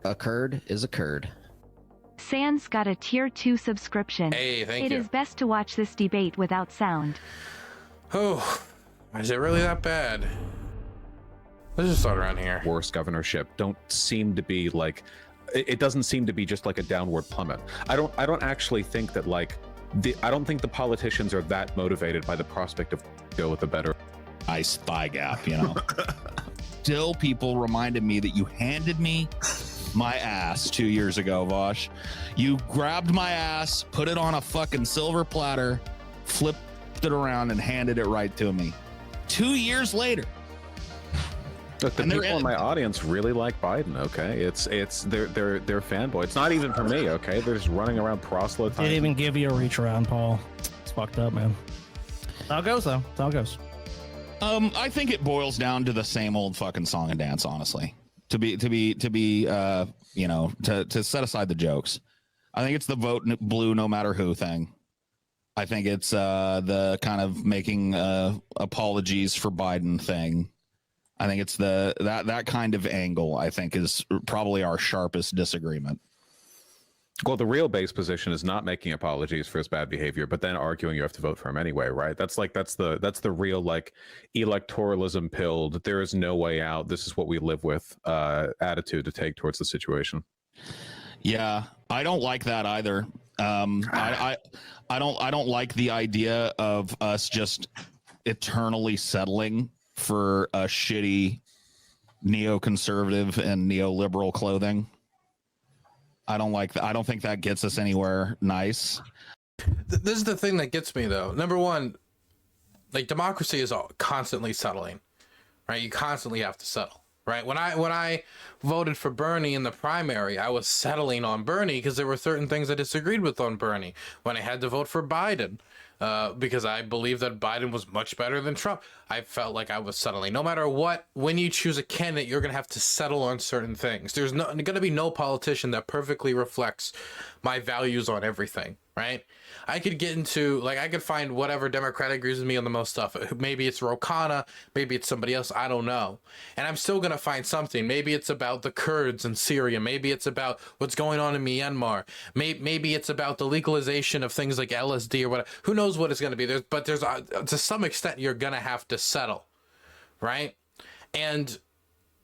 A curd is a curd. Sans got a tier 2 subscription. Hey, thank you. It is best to watch this debate without sound. Oh, is it really that bad? Let's just start around here. Worst governorship don't seem to be like, it doesn't seem to be just like a downward plummet. I don't actually think that like I don't think the politicians are that motivated by the prospect of go with a better nice thigh gap, you know. Still, people reminded me that you handed me my ass 2 years ago, Vaush. You grabbed my ass, put it on a fucking silver platter, flipped it around, and handed it right to me. 2 years later. Look, the people in my audience really like Biden. Okay, they're fanboy. It's not even for me. Okay, they're just running around proselytizing. Didn't even give you a reach around, Paul. It's fucked up, man. That's how it goes, though. That's how it goes. I think it boils down to the same old fucking song and dance, honestly. To set aside the jokes. I think it's the vote blue no matter who thing. I think it's the kind of making apologies for Biden thing. I think it's that kind of angle, I think, is probably our sharpest disagreement. Well, the real base position is not making apologies for his bad behavior, but then arguing you have to vote for him anyway, right? That's the real like electoralism pilled. There is no way out. This is what we live with attitude to take towards the situation. Yeah, I don't like that either. I don't like the idea of us just eternally settling for a shitty neoconservative and neoliberal clothing. I don't like that. I don't think that gets us anywhere nice. This is the thing that gets me, though. Number one, like, democracy is constantly settling, right? You constantly have to settle, right? When I voted for Bernie in the primary, I was settling on Bernie because there were certain things I disagreed with on Bernie. When I had to vote for Biden, because I believe that Biden was much better than Trump, I felt like I was settling. No matter what, when you choose a candidate, you're going to have to settle on certain things. There's going to be no politician that perfectly reflects my values on everything, right? I could get into, like, I could find whatever Democrat agrees with me on the most stuff. Maybe it's Ro Khanna, maybe it's somebody else, I don't know. And I'm still going to find something. Maybe it's about the Kurds in Syria. Maybe it's about what's going on in Myanmar. Maybe it's about the legalization of things like LSD or whatever. Who knows what it's going to be? But there's to some extent, you're going to have to settle, right? And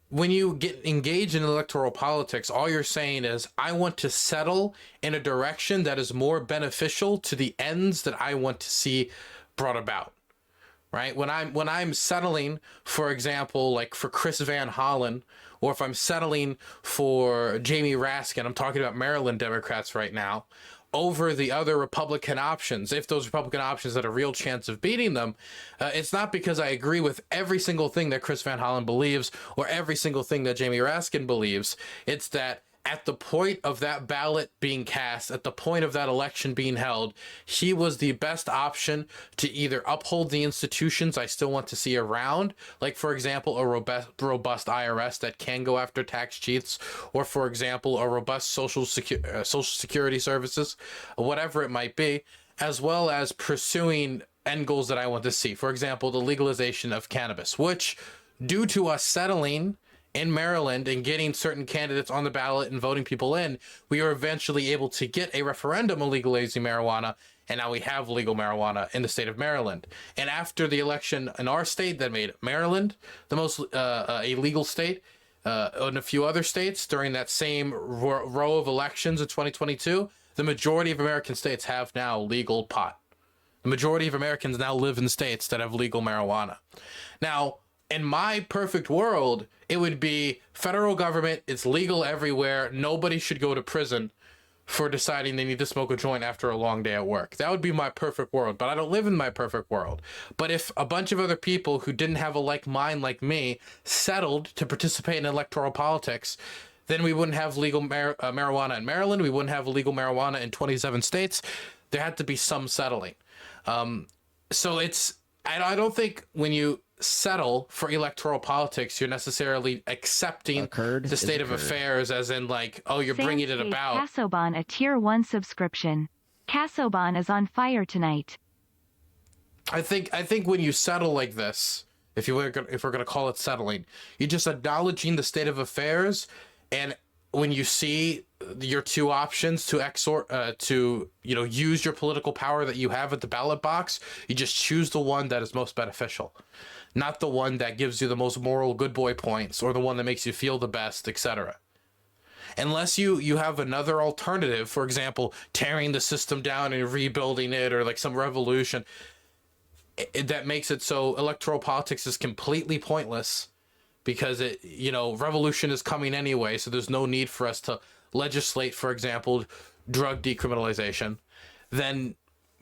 when you get engaged in electoral politics, all you're saying is, I want to settle in a direction that is more beneficial to the ends that I want to see brought about, right? When I'm settling, for example, like for Chris Van Hollen, or if I'm settling for Jamie Raskin, I'm talking about Maryland Democrats right now, over the other Republican options, if those Republican options had a real chance of beating them, it's not because I agree with every single thing that Chris Van Hollen believes or every single thing that Jamie Raskin believes. It's that at the point of that ballot being cast, at the point of that election being held, he was the best option to either uphold the institutions I still want to see around, like, for example, a robust IRS that can go after tax cheats, or, for example, a robust social security services, whatever it might be, as well as pursuing end goals that I want to see. For example, the legalization of cannabis, which, due to us settling in Maryland and getting certain candidates on the ballot and voting people in, we were eventually able to get a referendum on legalizing marijuana, and now we have legal marijuana in the state of Maryland. And after the election in our state that made Maryland the most a legal state, in a few other states during that same row of elections in 2022, the majority of American states have now legal pot. The majority of Americans now live in states that have legal marijuana. Now, in my perfect world, it would be federal government, it's legal everywhere, nobody should go to prison for deciding they need to smoke a joint after a long day at work. That would be my perfect world, but I don't live in my perfect world. But if a bunch of other people who didn't have a like mind like me settled to participate in electoral politics, then we wouldn't have legal marijuana in Maryland, we wouldn't have legal marijuana in 27 states. There had to be some settling. So I don't think when you settle for electoral politics, you're necessarily accepting the state of affairs, as in, like, oh, you're bringing it about. Casoban a tier 1 subscription. Casoban is on fire tonight. I think when you settle like this, if we're gonna call it settling, you're just acknowledging the state of affairs and when you see your two options to use your political power that you have at the ballot box, you just choose the one that is most beneficial, not the one that gives you the most moral good boy points or the one that makes you feel the best, etc. Unless you have another alternative, for example, tearing the system down and rebuilding it, or like some revolution that makes it so electoral politics is completely pointless, because revolution is coming anyway, so there's no need for us to legislate, for example, drug decriminalization. Then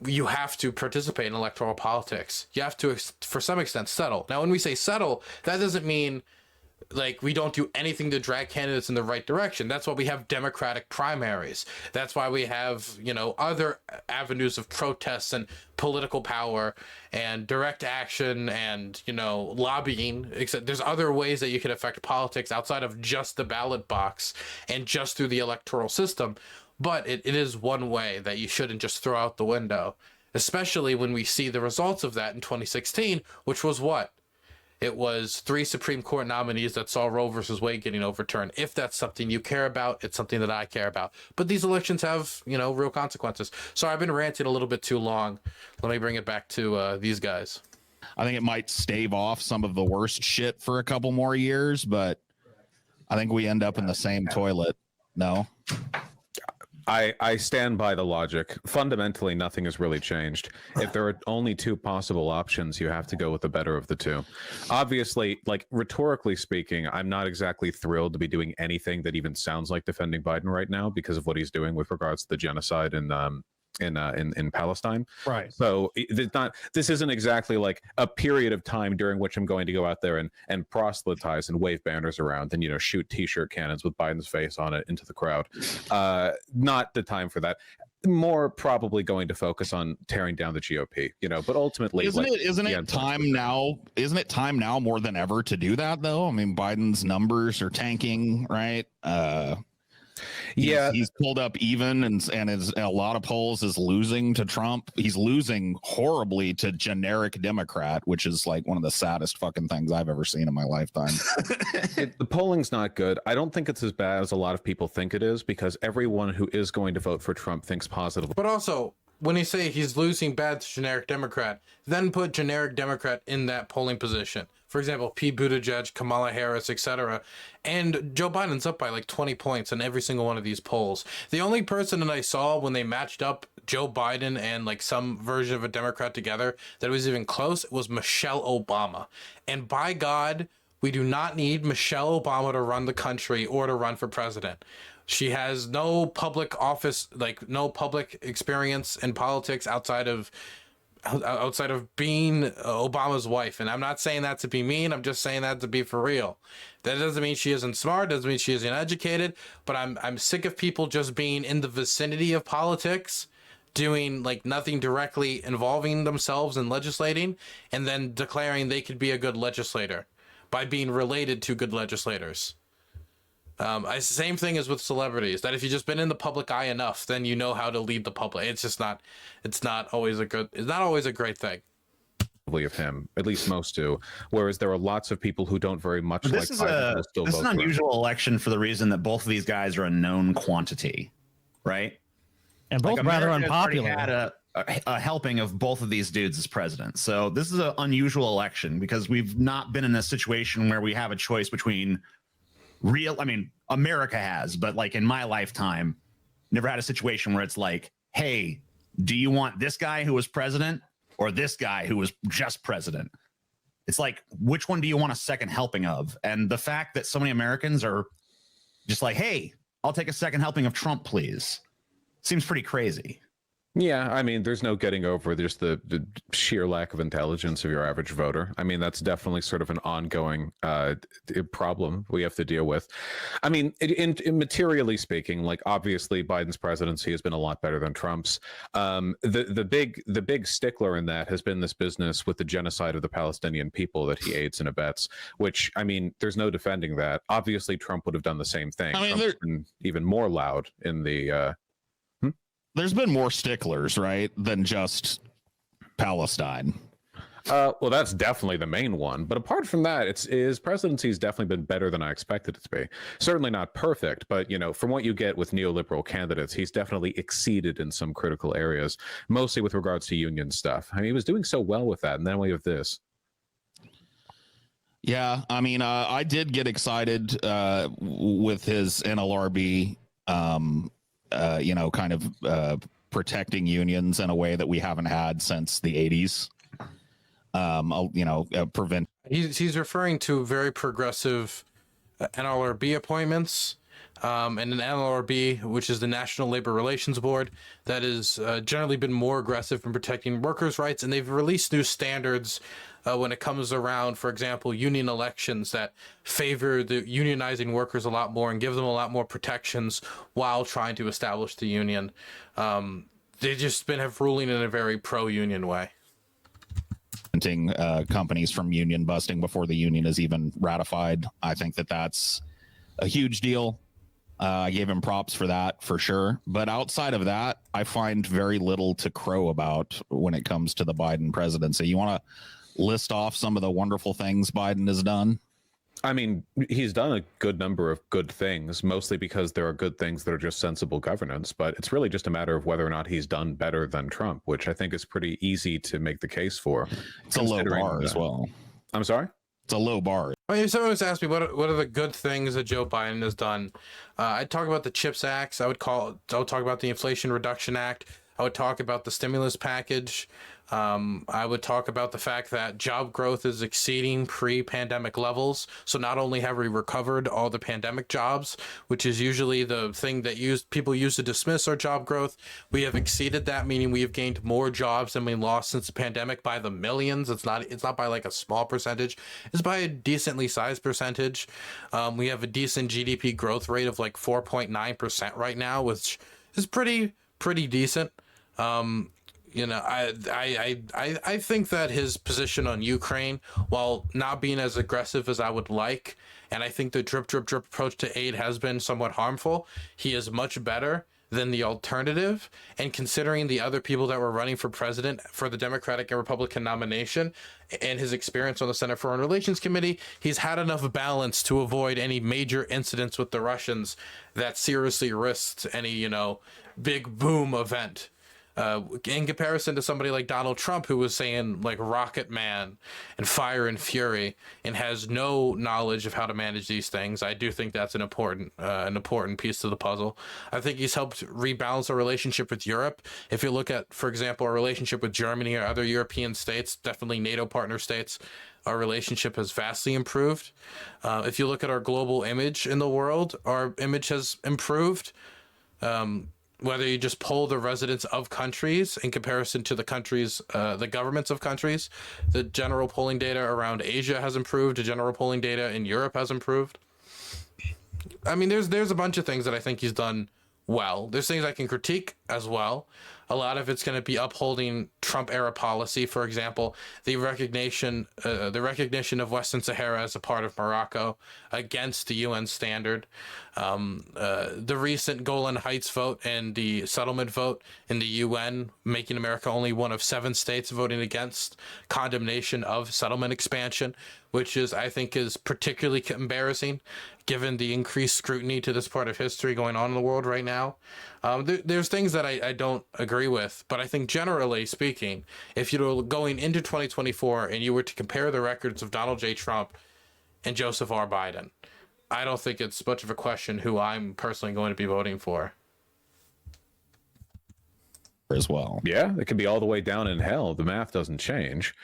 you have to participate in electoral politics. You have to, for some extent, settle. Now, when we say settle, that doesn't mean like we don't do anything to drag candidates in the right direction. That's why we have democratic primaries. That's why we have, other avenues of protests and political power and direct action and, lobbying. Except there's other ways that you can affect politics outside of just the ballot box and just through the electoral system. But it is one way that you shouldn't just throw out the window, especially when we see the results of that in 2016, which was what? It was 3 Supreme Court nominees that saw Roe versus Wade getting overturned. If that's something you care about, it's something that I care about. But these elections have, real consequences. So I've been ranting a little bit too long. Let me bring it back to these guys. I think it might stave off some of the worst shit for a couple more years, but I think we end up in the same toilet. No? I stand by the logic. Fundamentally, nothing has really changed. If there are only 2 possible options, you have to go with the better of the 2. Obviously, like rhetorically speaking, I'm not exactly thrilled to be doing anything that even sounds like defending Biden right now because of what he's doing with regards to the genocide in Palestine. Right. So this isn't exactly like a period of time during which I'm going to go out there and proselytize and wave banners around and shoot t-shirt cannons with Biden's face on it into the crowd. Not the time for that. More probably going to focus on tearing down the GOP, but ultimately isn't it time now? Isn't it time now more than ever to do that though? I mean, Biden's numbers are tanking, right? He's pulled up even and is a lot of polls is losing to Trump. He's losing horribly to generic Democrat, which is like one of the saddest fucking things I've ever seen in my lifetime. The polling's not good. I don't think it's as bad as a lot of people think it is, because everyone who is going to vote for Trump thinks positively. But also, when you say he's losing bad to generic Democrat, then put generic Democrat in that polling position. For example, Pete Buttigieg, Kamala Harris, etc. And Joe Biden's up by like 20 points in every single one of these polls. The only person that I saw when they matched up Joe Biden and like some version of a Democrat together that was even close was Michelle Obama. And by God, we do not need Michelle Obama to run the country or to run for president. She has no public office, like no public experience in politics outside of being Obama's wife. And I'm not saying that to be mean. I'm just saying that to be for real. That doesn't mean she isn't smart. Doesn't mean she isn't educated. But I'm sick of people just being in the vicinity of politics, doing like nothing directly involving themselves in legislating, and then declaring they could be a good legislator by being related to good legislators. It's the same thing as with celebrities, that if you've just been in the public eye enough, then you know how to lead the public. It's not always a great thing. Of him, at least most do. Whereas there are lots of people who don't very much like Biden who still vote. This is an unusual election for the reason that both of these guys are a known quantity, right? And both rather unpopular. Had a helping of both of these dudes as president. So this is an unusual election because we've not been in a situation where we have a choice between America has, but like in my lifetime, never had a situation where it's like, hey, do you want this guy who was president or this guy who was just president? It's like, which one do you want a second helping of? And the fact that so many Americans are just like, hey, I'll take a second helping of Trump, please, seems pretty crazy. Yeah, I mean, there's no getting over just the sheer lack of intelligence of your average voter. I mean, that's definitely sort of an ongoing problem we have to deal with. I mean, in materially speaking, like obviously Biden's presidency has been a lot better than Trump's. The big stickler in that has been this business with the genocide of the Palestinian people that he aids and abets, which, I mean, there's no defending that. Obviously, Trump would have done the same thing. I mean, Trump's been even more loud in the... There's been more sticklers, right, than just Palestine. Well, that's definitely the main one. But apart from that, his presidency's definitely been better than I expected it to be. Certainly not perfect, but from what you get with neoliberal candidates, he's definitely exceeded in some critical areas, mostly with regards to union stuff. I mean, he was doing so well with that, and then we have this. Yeah, I mean, I did get excited with his NLRB, kind of protecting unions in a way that we haven't had since the 80s. Prevent. He's referring to very progressive NLRB appointments, and an NLRB, which is the National Labor Relations Board, that has generally been more aggressive in protecting workers' rights, and they've released new standards when it comes around, for example, union elections that favor the unionizing workers a lot more and give them a lot more protections while trying to establish the union. They just have ruling in a very pro-union way. Companies from union busting before the union is even ratified. I think that's a huge deal. I gave him props for that for sure. But outside of that, I find very little to crow about when it comes to the Biden presidency. You want to list off some of the wonderful things Biden has done? I mean, he's done a good number of good things, mostly because there are good things that are just sensible governance. But it's really just a matter of whether or not he's done better than Trump, which I think is pretty easy to make the case for. It's a low bar as well. I'm sorry? It's a low bar. I mean, if someone was asked me what are the good things that Joe Biden has done, I'd talk about the CHIPS Acts. I would talk about the Inflation Reduction Act. I would talk about the stimulus package. I would talk about the fact that job growth is exceeding pre-pandemic levels. So not only have we recovered all the pandemic jobs, which is usually the thing that people use to dismiss our job growth, we have exceeded that, meaning we have gained more jobs than we lost since the pandemic by the millions. It's not by like a small percentage. It's by a decently sized percentage. We have a decent GDP growth rate of like 4.9% right now, which is pretty decent. I think that his position on Ukraine, while not being as aggressive as I would like, and I think the drip approach to aid has been somewhat harmful, he is much better than the alternative. And considering the other people that were running for president for the Democratic and Republican nomination and his experience on the Senate Foreign Relations Committee, he's had enough balance to avoid any major incidents with the Russians that seriously risked any, big boom event. In comparison to somebody like Donald Trump, who was saying like Rocket Man and Fire and Fury and has no knowledge of how to manage these things, I do think that's an important piece to the puzzle. I think he's helped rebalance our relationship with Europe. If you look at, for example, our relationship with Germany or other European states, definitely NATO partner states, our relationship has vastly improved. If you look at our global image in the world, our image has improved. Whether you just poll the residents of countries in comparison to the countries, the governments of countries, the general polling data around Asia has improved. The general polling data in Europe has improved. I mean, there's a bunch of things that I think he's done well. There's things I can critique as well. A lot of it's going to be upholding Trump-era policy. For example, the recognition of Western Sahara as a part of Morocco against the UN standard. The recent Golan Heights vote and the settlement vote in the UN, making America only one of 7 states voting against condemnation of settlement expansion, which I think is particularly embarrassing given the increased scrutiny to this part of history going on in the world right now. There's things that I don't agree with, but I think generally speaking, if you were going into 2024 and you were to compare the records of Donald J. Trump and Joseph R. Biden, I don't think it's much of a question who I'm personally going to be voting for. As well. Yeah, it could be all the way down in hell. The math doesn't change.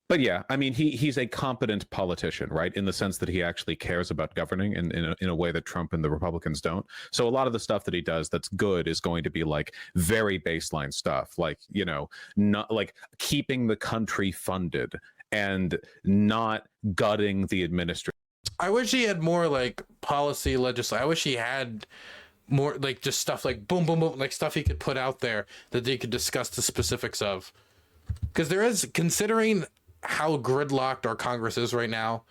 But yeah, I mean, he's a competent politician, right? In the sense that he actually cares about governing in a way that Trump and the Republicans don't. So a lot of the stuff that he does that's good is going to be like very baseline stuff, like, not like keeping the country funded and not gutting the administration. I wish he had more like policy legislation. I wish he had more like just stuff like boom, boom, boom, like stuff he could put out there that they could discuss the specifics of. Because there is, considering how gridlocked our Congress is right now,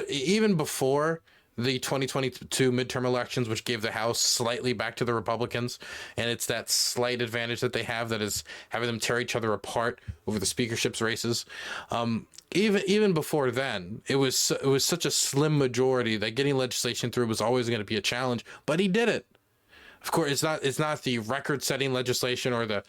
even before the 2022 midterm elections, which gave the House slightly back to the Republicans. And it's that slight advantage that they have that is having them tear each other apart over the speakerships races. Even before then, it was such a slim majority that getting legislation through was always going to be a challenge, but he did it. Of course, it's not the record-setting legislation or the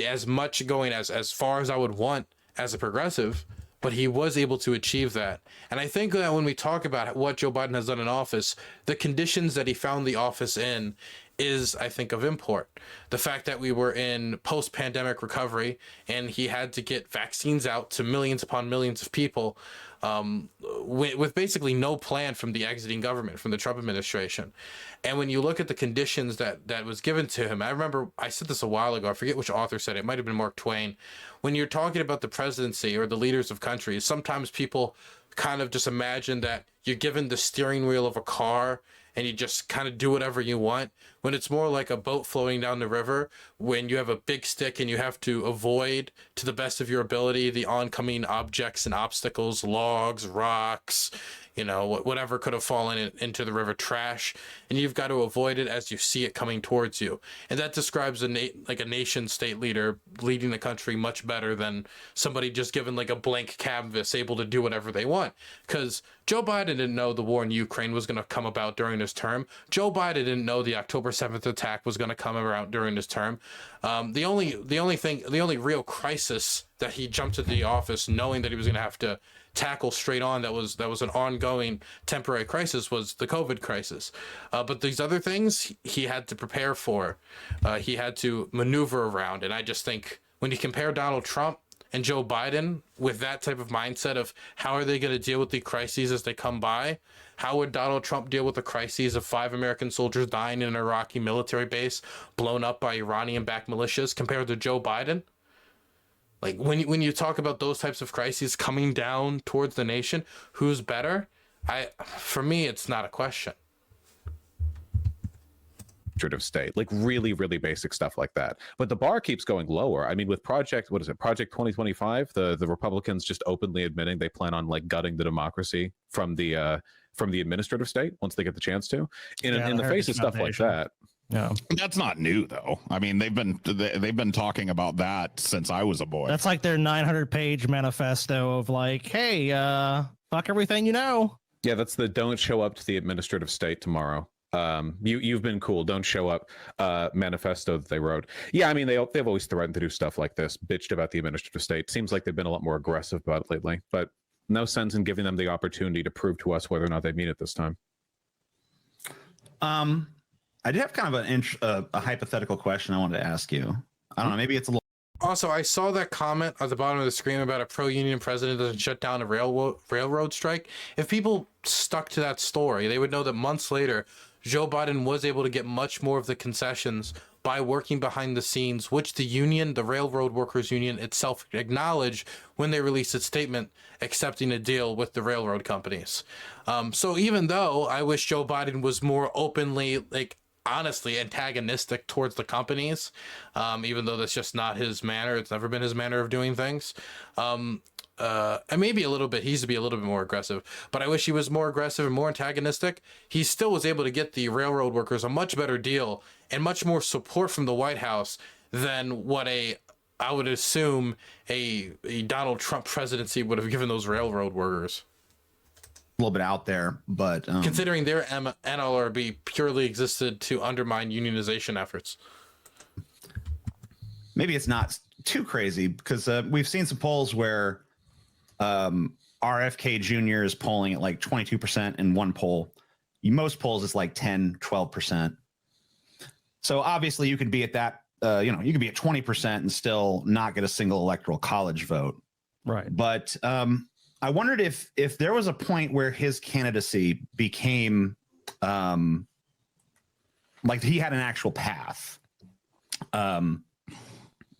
as much going as far as I would want as a progressive, but he was able to achieve that. And I think that when we talk about what Joe Biden has done in office, the conditions that he found the office in is, I think, of import. The fact that we were in post-pandemic recovery and he had to get vaccines out to millions upon millions of people with basically no plan from the exiting government, from the Trump administration. And when you look at the conditions that was given to him, I remember I said this a while ago, I forget which author said it, it might have been Mark Twain. When you're talking about the presidency or the leaders of countries, sometimes people kind of just imagine that you're given the steering wheel of a car and you just kind of do whatever you want, when it's more like a boat flowing down the river, when you have a big stick and you have to avoid, to the best of your ability, the oncoming objects and obstacles, logs, rocks, whatever could have fallen into the river, trash, and you've got to avoid it as you see it coming towards you. And that describes a nation state leader leading the country much better than somebody just given like a blank canvas, able to do whatever they want. Because Joe Biden didn't know the war in Ukraine was going to come about during his term. Joe Biden didn't know the October 7th attack was going to come about during his term. The only real crisis that he jumped into the office knowing that he was going to have to tackle straight on that was an ongoing temporary crisis was the COVID crisis. But these other things he had to prepare for. He had to maneuver around. And I just think when you compare Donald Trump and Joe Biden with that type of mindset of how are they going to deal with the crises as they come by? How would Donald Trump deal with the crises of 5 American soldiers dying in an Iraqi military base blown up by Iranian-backed militias compared to Joe Biden? Like when you talk about those types of crises coming down towards the nation, who's better? For me, it's not a question. Of state, like really, really basic stuff like that. But the bar keeps going lower. I mean, with Project 2025, the Republicans just openly admitting they plan on like gutting the democracy from the administrative state once they get the chance to. In the face of stuff like that. Yeah, that's not new though. I mean, they've been talking about that since I was a boy. That's like their 900-page manifesto of like, hey, fuck everything you know. Yeah, that's the don't show up to the administrative state tomorrow. You've been cool, don't show up manifesto that they wrote. Yeah, I mean they've always threatened to do stuff like this, bitched about the administrative state. Seems like they've been a lot more aggressive about it lately, but no sense in giving them the opportunity to prove to us whether or not they mean it this time. I did have kind of a hypothetical question I wanted to ask you. I don't know, maybe it's a little. Also, I saw that comment at the bottom of the screen about a pro-union president doesn't shut down a railroad strike. If people stuck to that story, they would know that months later, Joe Biden was able to get much more of the concessions by working behind the scenes, which the union, the Railroad Workers Union itself, acknowledged when they released its statement accepting a deal with the railroad companies. So even though I wish Joe Biden was more openly, honestly antagonistic towards the companies, even though that's just not his manner, it's never been his manner of doing things. And maybe a little bit, he used to be a little bit more aggressive, but I wish he was more aggressive and more antagonistic. He still was able to get the railroad workers a much better deal and much more support from the White House than what I would assume a Donald Trump presidency would have given those railroad workers. A little bit out there, but considering their NLRB purely existed to undermine unionization efforts. Maybe it's not too crazy because we've seen some polls where RFK Jr. is polling at like 22% in one poll. Most polls it's like 10, 12%. So obviously you could be at that, you could be at 20% and still not get a single electoral college vote. Right. But I wondered if there was a point where his candidacy became like he had an actual path.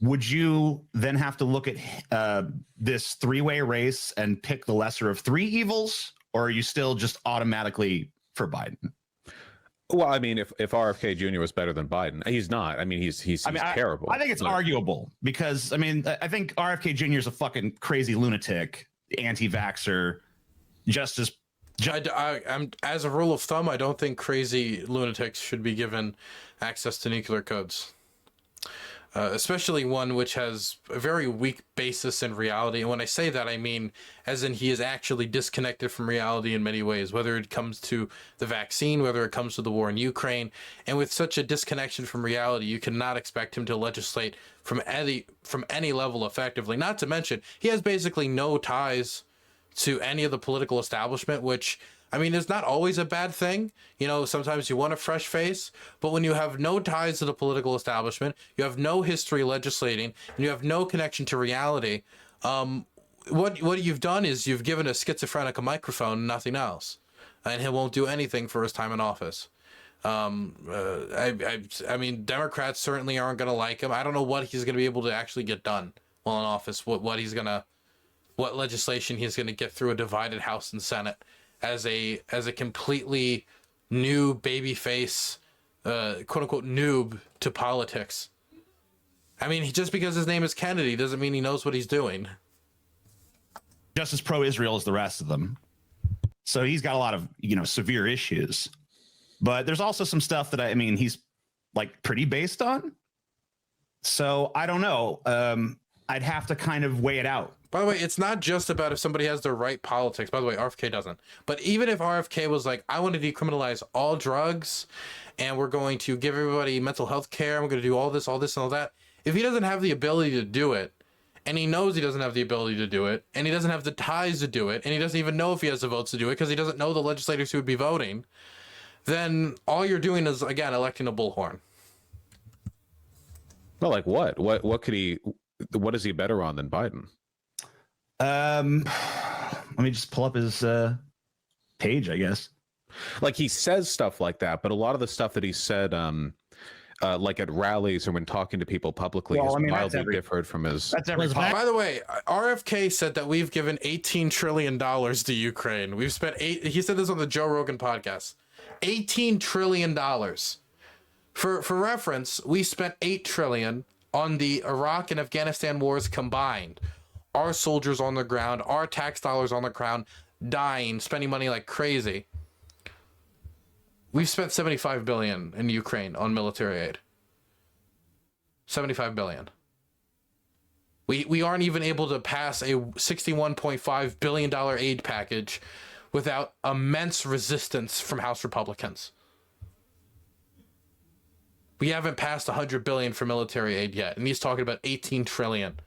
Would you then have to look at this three-way race and pick the lesser of three evils, or are you still just automatically for Biden? Well, I mean, if RFK Jr. was better than Biden, he's not. I mean, he's terrible. I think it's arguable because I think RFK Jr. is a fucking crazy lunatic, anti-vaxxer, just as I'm as a rule of thumb, I don't think crazy lunatics should be given access to nuclear codes. Especially one which has a very weak basis in reality. And when I say that, I mean as in he is actually disconnected from reality in many ways, whether it comes to the vaccine, whether it comes to the war in Ukraine. And with such a disconnection from reality, you cannot expect him to legislate from any level effectively. Not to mention, he has basically no ties to any of the political establishment, which, I mean, is not always a bad thing. You know, sometimes you want a fresh face, but when you have no ties to the political establishment, you have no history legislating, and you have no connection to reality, what you've done is you've given a schizophrenic a microphone and nothing else, and he won't do anything for his time in office. I mean, Democrats certainly aren't going to like him. I don't know what he's going to be able to actually get done while in office, what legislation he's going to get through a divided House and Senate as a completely new baby face, quote unquote noob to politics. I mean, just because his name is Kennedy doesn't mean he knows what he's doing. Just as pro-Israel as the rest of them. So he's got a lot of, severe issues. But there's also some stuff that I mean, he's like pretty based on. So I don't know. I'd have to kind of weigh it out. By the way, it's not just about if somebody has the right politics. By the way, RFK doesn't. But even if RFK was like, I want to decriminalize all drugs and we're going to give everybody mental health care, and we're going to do all this, and all that. If he doesn't have the ability to do it, and he knows he doesn't have the ability to do it, and he doesn't have the ties to do it, and he doesn't even know if he has the votes to do it because he doesn't know the legislators who would be voting, then all you're doing is, again, electing a bullhorn. Well, like what? What is he better on than Biden? Let me just pull up his page, I guess. Like he says stuff like that, but a lot of the stuff that he said, like at rallies or when talking to people publicly, is wildly different from his. That's every. By the way, RFK said that we've given $18 trillion to Ukraine. We've spent he said this on the Joe Rogan podcast. $18 trillion. For reference, we spent $8 trillion on the Iraq and Afghanistan wars combined. Our soldiers on the ground, our tax dollars on the ground, dying, spending money like crazy. We've spent $75 billion in Ukraine on military aid. $75 billion. We aren't even able to pass a $61.5 billion aid package without immense resistance from House Republicans. We haven't passed $100 billion for military aid yet, and he's talking about $18 trillion.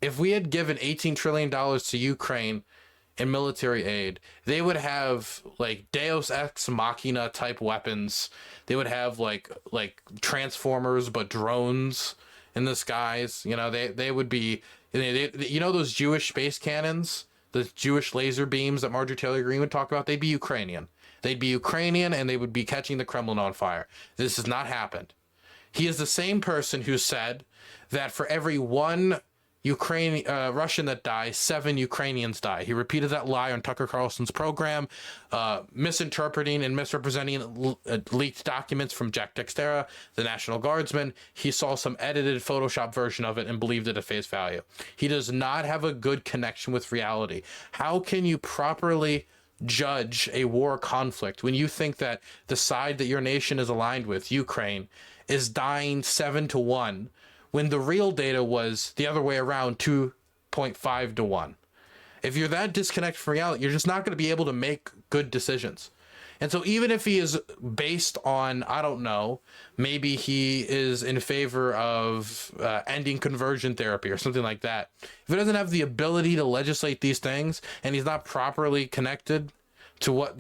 If we had given $18 trillion to Ukraine in military aid, they would have like Deus Ex Machina type weapons. They would have like Transformers, but drones in the skies. They would be, those Jewish space cannons, the Jewish laser beams that Marjorie Taylor Greene would talk about. They'd be Ukrainian. They'd be Ukrainian, and they would be catching the Kremlin on fire. This has not happened. He is the same person who said that for every one Russian that dies, 7 Ukrainians die. He repeated that lie on Tucker Carlson's program, misinterpreting and misrepresenting leaked documents from Jack Textera, the National Guardsman. He saw some edited Photoshop version of it and believed it at face value. He does not have a good connection with reality. How can you properly judge a war conflict when you think that the side that your nation is aligned with, Ukraine, is dying 7-1, when the real data was the other way around, 2.5-1? If you're that disconnected from reality, you're just not going to be able to make good decisions. And so even if he is based on, I don't know, maybe he is in favor of ending conversion therapy or something like that. If he doesn't have the ability to legislate these things and he's not properly connected to what,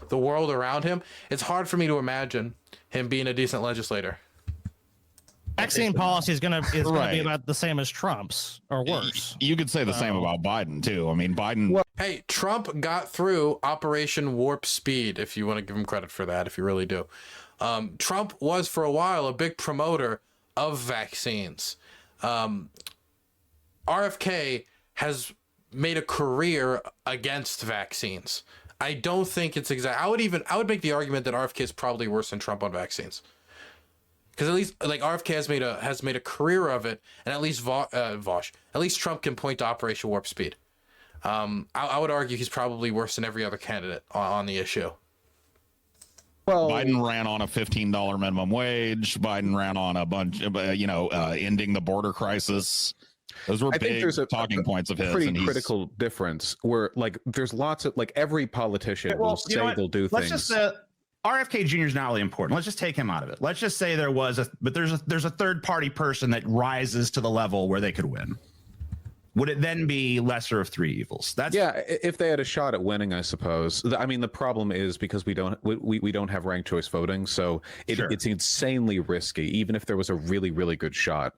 the world around him, it's hard for me to imagine him being a decent legislator. Vaccine policy is gonna be Right. about the same as Trump's or worse. You could say the same about Biden too. I mean, Biden. Hey, Trump got through Operation Warp Speed, if you want to give him credit for that, if you really do. Trump was for a while a big promoter of vaccines. RFK has made a career against vaccines. I don't think it's exact. I would make the argument that RFK is probably worse than Trump on vaccines. Because at least RFK has made a career of it, and at least Vaush, at least Trump can point to Operation Warp Speed. I would argue he's probably worse than every other candidate on the issue. Well, Biden ran on a $15 minimum wage. Biden ran on a bunch of, ending the border crisis. Those were I think big there's talking points of his. pretty And critical difference where like there's lots of like every politician will say they'll do Let's things. just RFK Jr. is not really important. Let's just take him out of it. Let's just say there's a third party person that rises to the level where they could win. Would it then be lesser of three evils? That's if they had a shot at winning, I suppose. I mean, the problem is because we don't have ranked choice voting, so it's insanely risky. Even if there was a really, really good shot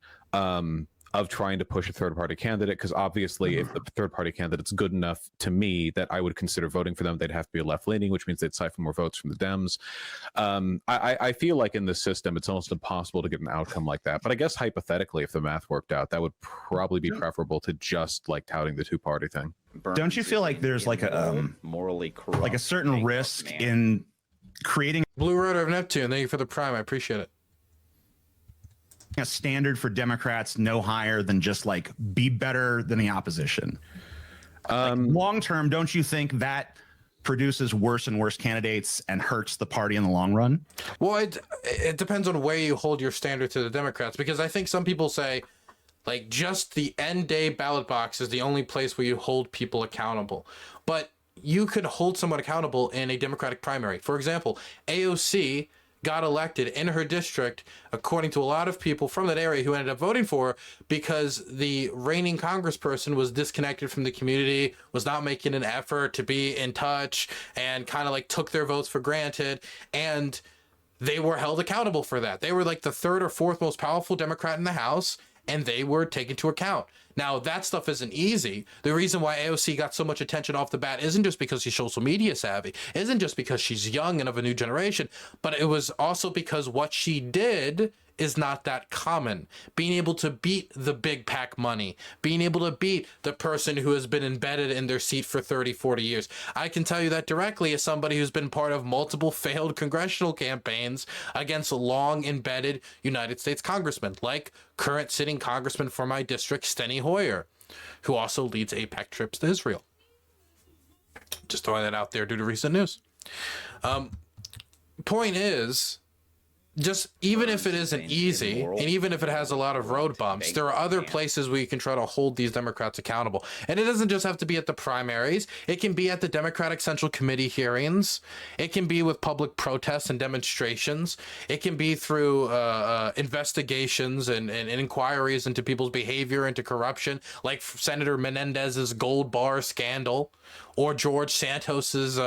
of trying to push a third party candidate, because obviously, if the third party candidate's good enough to me that I would consider voting for them, they'd have to be left leaning, which means they'd siphon more votes from the Dems. I feel like in this system, it's almost impossible to get an outcome like that. But I guess hypothetically, if the math worked out, that would probably be preferable to just like touting the 2-party thing. Don't you feel like there's like a morally corrupt, like a certain risk in creating Blue Rotor of Neptune, thank you for the prime. I appreciate it. a standard for Democrats no higher than just like be better than the opposition? Long term, don't you think that produces worse and worse candidates and hurts the party in the long run? Well, it depends on where you hold your standard to the Democrats, because I think some people say like just the end day ballot box is the only place where you hold people accountable. But you could hold someone accountable in a Democratic primary. For example, AOC got elected in her district, according to a lot of people from that area who ended up voting for her, because the reigning congressperson was disconnected from the community, was not making an effort to be in touch, and kind of like took their votes for granted. And they were held accountable for that. They were like the third or fourth most powerful Democrat in the House, and they were taken to account. Now, that stuff isn't easy. The reason why AOC got so much attention off the bat isn't just because she's social media savvy, isn't just because she's young and of a new generation, but it was also because what she did is not that common. Being able to beat the big pack money, being able to beat the person who has been embedded in their seat for 30, 40 years. I can tell you that directly as somebody who's been part of multiple failed congressional campaigns against long embedded United States congressmen, like current sitting congressman for my district, Steny Hoyer, who also leads AIPAC trips to Israel. Just throwing that out there due to recent news. Point is, just even if it isn't easy, and even if it has a lot of road bumps, there are other places where you can try to hold these Democrats accountable. And it doesn't just have to be at the primaries. It can be at the Democratic Central Committee hearings. It can be with public protests and demonstrations. It can be through investigations and inquiries into people's behavior, into corruption, like Senator Menendez's gold bar scandal, or George Santos's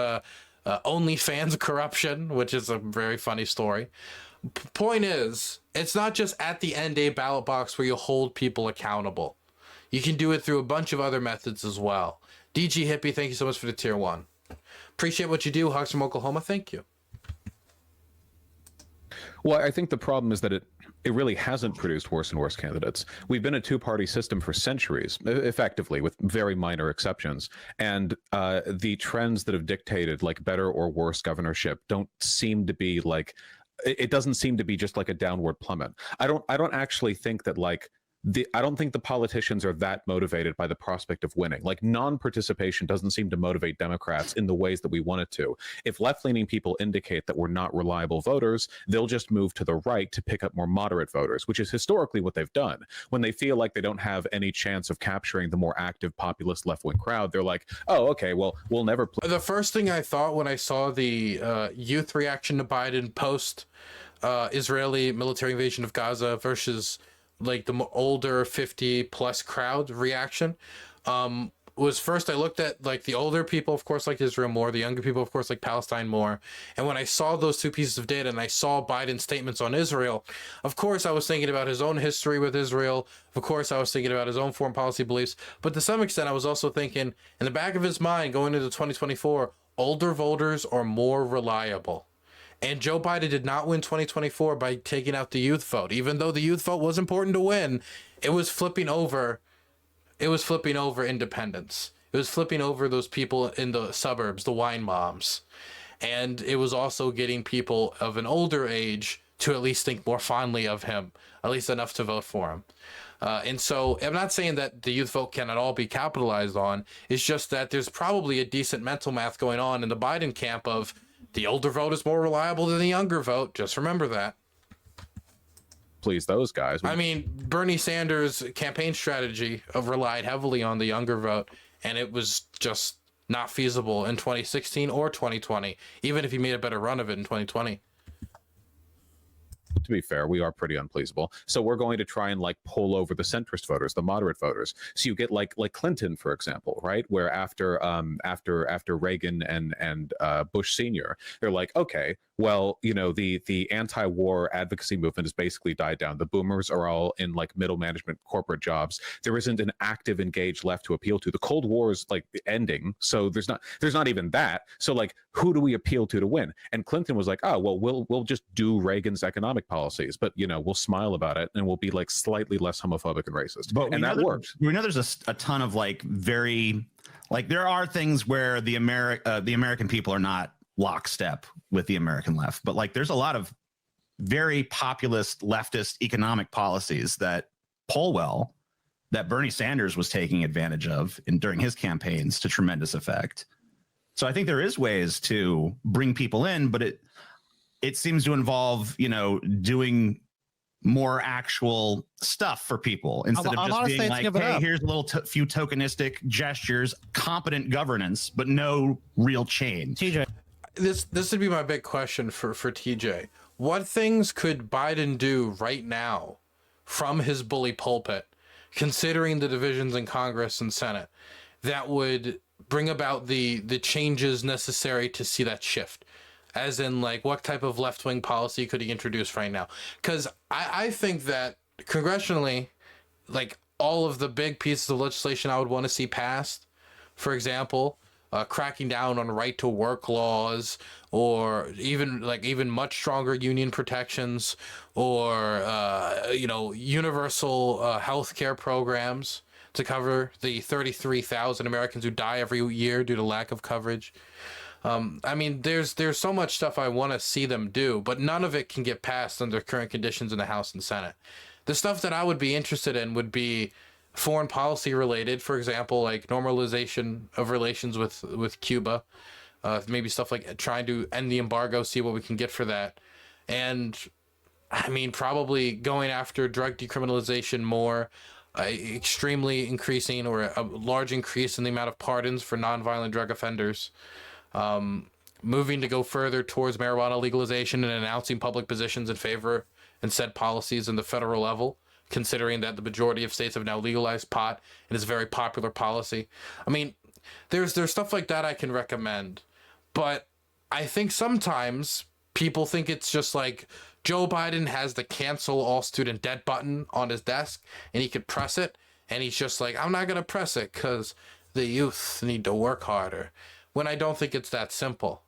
OnlyFans corruption, which is a very funny story. Point is, it's not just at the end day ballot box where you hold people accountable. You can do it through a bunch of other methods as well. DG Hippie, thank you so much for the tier 1. Appreciate what you do. Hugs from Oklahoma, thank you. Well, I think the problem is that it really hasn't produced worse and worse candidates. We've been a 2-party system for centuries, effectively, with very minor exceptions. And the trends that have dictated like better or worse governorship don't seem to be like, it doesn't seem to be just like a downward plummet. I don't actually think that like I don't think the politicians are that motivated by the prospect of winning. Like non-participation doesn't seem to motivate Democrats in the ways that we want it to. If left-leaning people indicate that we're not reliable voters, they'll just move to the right to pick up more moderate voters, which is historically what they've done. When they feel like they don't have any chance of capturing the more active populist left-wing crowd, they're like, oh, okay, well, we'll never play. The first thing I thought when I saw the youth reaction to Biden post Israeli military invasion of Gaza versus like the older 50 plus crowd reaction was, first I looked at like the older people, of course, like Israel more, the younger people, of course, like Palestine more. And when I saw those two pieces of data and I saw Biden's statements on Israel, of course, I was thinking about his own history with Israel. Of course, I was thinking about his own foreign policy beliefs. But to some extent, I was also thinking in the back of his mind going into 2024, older voters are more reliable. And Joe Biden did not win 2024 by taking out the youth vote. Even though the youth vote was important to win, it was flipping over. It was flipping over independents. It was flipping over those people in the suburbs, the wine moms. And it was also getting people of an older age to at least think more fondly of him, at least enough to vote for him. And so I'm not saying that the youth vote can at all be capitalized on. It's just that there's probably a decent mental math going on in the Biden camp of the older vote is more reliable than the younger vote. Just remember that. Please those guys. I mean, Bernie Sanders' campaign strategy relied heavily on the younger vote, and it was just not feasible in 2016 or 2020, even if he made a better run of it in 2020. To be fair, we are pretty unpleasable. So we're going to try and like pull over the centrist voters, the moderate voters. So you get like Clinton, for example, right? Where after Reagan and Bush Sr., they're like, okay, well, you know, the anti-war advocacy movement has basically died down. The boomers are all in like middle management corporate jobs. There isn't an active engaged left to appeal to. The Cold War is like ending, so there's not even that. So like, who do we appeal to win? And Clinton was like, oh well, we'll just do Reagan's economic policies, but you know, we'll smile about it and we'll be like slightly less homophobic and racist. And that worked. We know there's a ton of like very like there are things where the American people are not lockstep with the American left, but like there's a lot of very populist leftist economic policies that poll well that Bernie Sanders was taking advantage of during his campaigns to tremendous effect. So I think there is ways to bring people in, but it seems to involve, you know, doing more actual stuff for people instead of just being like, hey, here's a little few tokenistic gestures, competent governance, but no real change. TJ, this would be my big question for TJ. What things could Biden do right now from his bully pulpit, considering the divisions in Congress and Senate, that would bring about the changes necessary to see that shift? As in, like, what type of left-wing policy could he introduce right now? Because I think that congressionally, like, all of the big pieces of legislation I would want to see passed, for example, cracking down on right-to-work laws, or even much stronger union protections, or you know, universal health care programs to cover the 33,000 Americans who die every year due to lack of coverage. I mean, there's so much stuff I want to see them do, but none of it can get passed under current conditions in the House and Senate. The stuff that I would be interested in would be foreign policy related, for example, like normalization of relations with Cuba, maybe stuff like trying to end the embargo, see what we can get for that. And I mean, probably going after drug decriminalization more, extremely increasing or a large increase in the amount of pardons for nonviolent drug offenders. Moving to go further towards marijuana legalization and announcing public positions in favor and said policies in the federal level, considering that the majority of states have now legalized pot and it's a very popular policy. I mean, there's stuff like that I can recommend, but I think sometimes people think it's just like Joe Biden has the cancel all student debt button on his desk and he could press it, and he's just like, I'm not going to press it because the youth need to work harder, when I don't think it's that simple.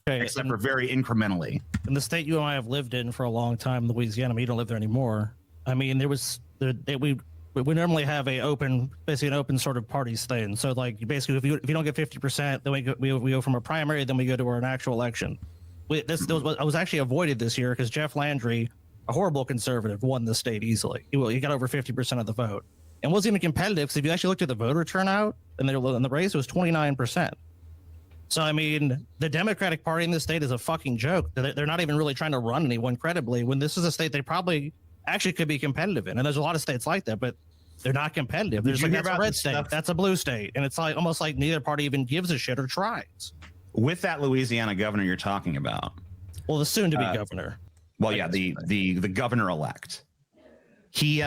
okay, Except for very incrementally. in the state you and I have lived in for a long time, Louisiana, but you don't live there anymore. I mean, we normally have basically an open sort of parties thing. So like basically, if you don't get 50%, then we go from a primary, then we go to an actual election. I was actually avoided this year because Jeff Landry, a horrible conservative, won the state easily. He got over 50% of the vote, and wasn't even competitive because if you actually looked at the voter turnout and the race, it was 29%. So I mean, the Democratic Party in this state is a fucking joke. They're not even really trying to run anyone credibly when this is a state they probably actually could be competitive in. And there's a lot of states like that, but they're not competitive. There's like, that's a red state, that's a blue state, and it's like almost like neither party even gives a shit or tries. With that Louisiana governor you're talking about, Well, the soon-to-be governor. well, yeah, the governor-elect, he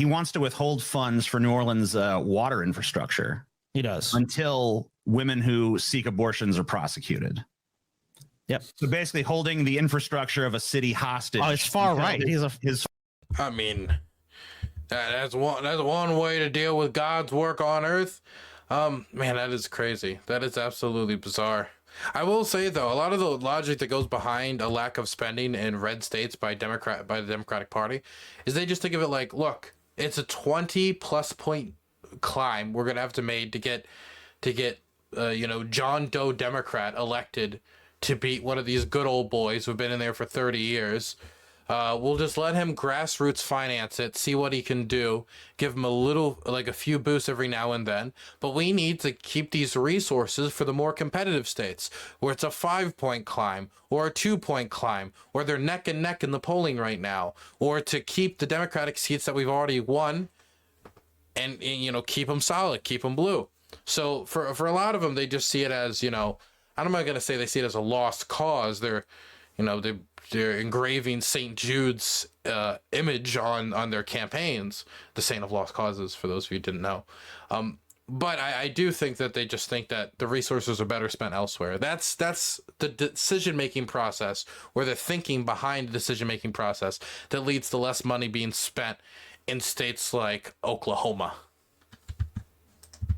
wants to withhold funds for New Orleans water infrastructure. He does. Until women who seek abortions are prosecuted. Yep. So basically holding the infrastructure of a city hostage. Oh, it's far right. I mean, that's one way to deal with God's work on earth. Man, that is crazy. That is absolutely bizarre. I will say though, a lot of the logic that goes behind a lack of spending in red states by the Democratic Party is they just think of it like, look, it's a 20+ point climb we're gonna have to make to get John Doe Democrat elected to beat one of these good old boys who've been in there for 30 years. We'll just let him grassroots finance it, see what he can do, give him a little, like a few boosts every now and then. But we need to keep these resources for the more competitive states where it's a 5-point climb or a 2-point climb, or they're neck and neck in the polling right now, or to keep the Democratic seats that we've already won and you know, keep them solid, keep them blue. So for a lot of them, they just see it as, you know, I'm not going to say they see it as a lost cause. They're, you know, they're engraving St. Jude's image on their campaigns, the saint of lost causes, for those of you who didn't know. But I do think that they just think that the resources are better spent elsewhere. That's the decision-making process, or the thinking behind the decision-making process, that leads to less money being spent in states like Oklahoma.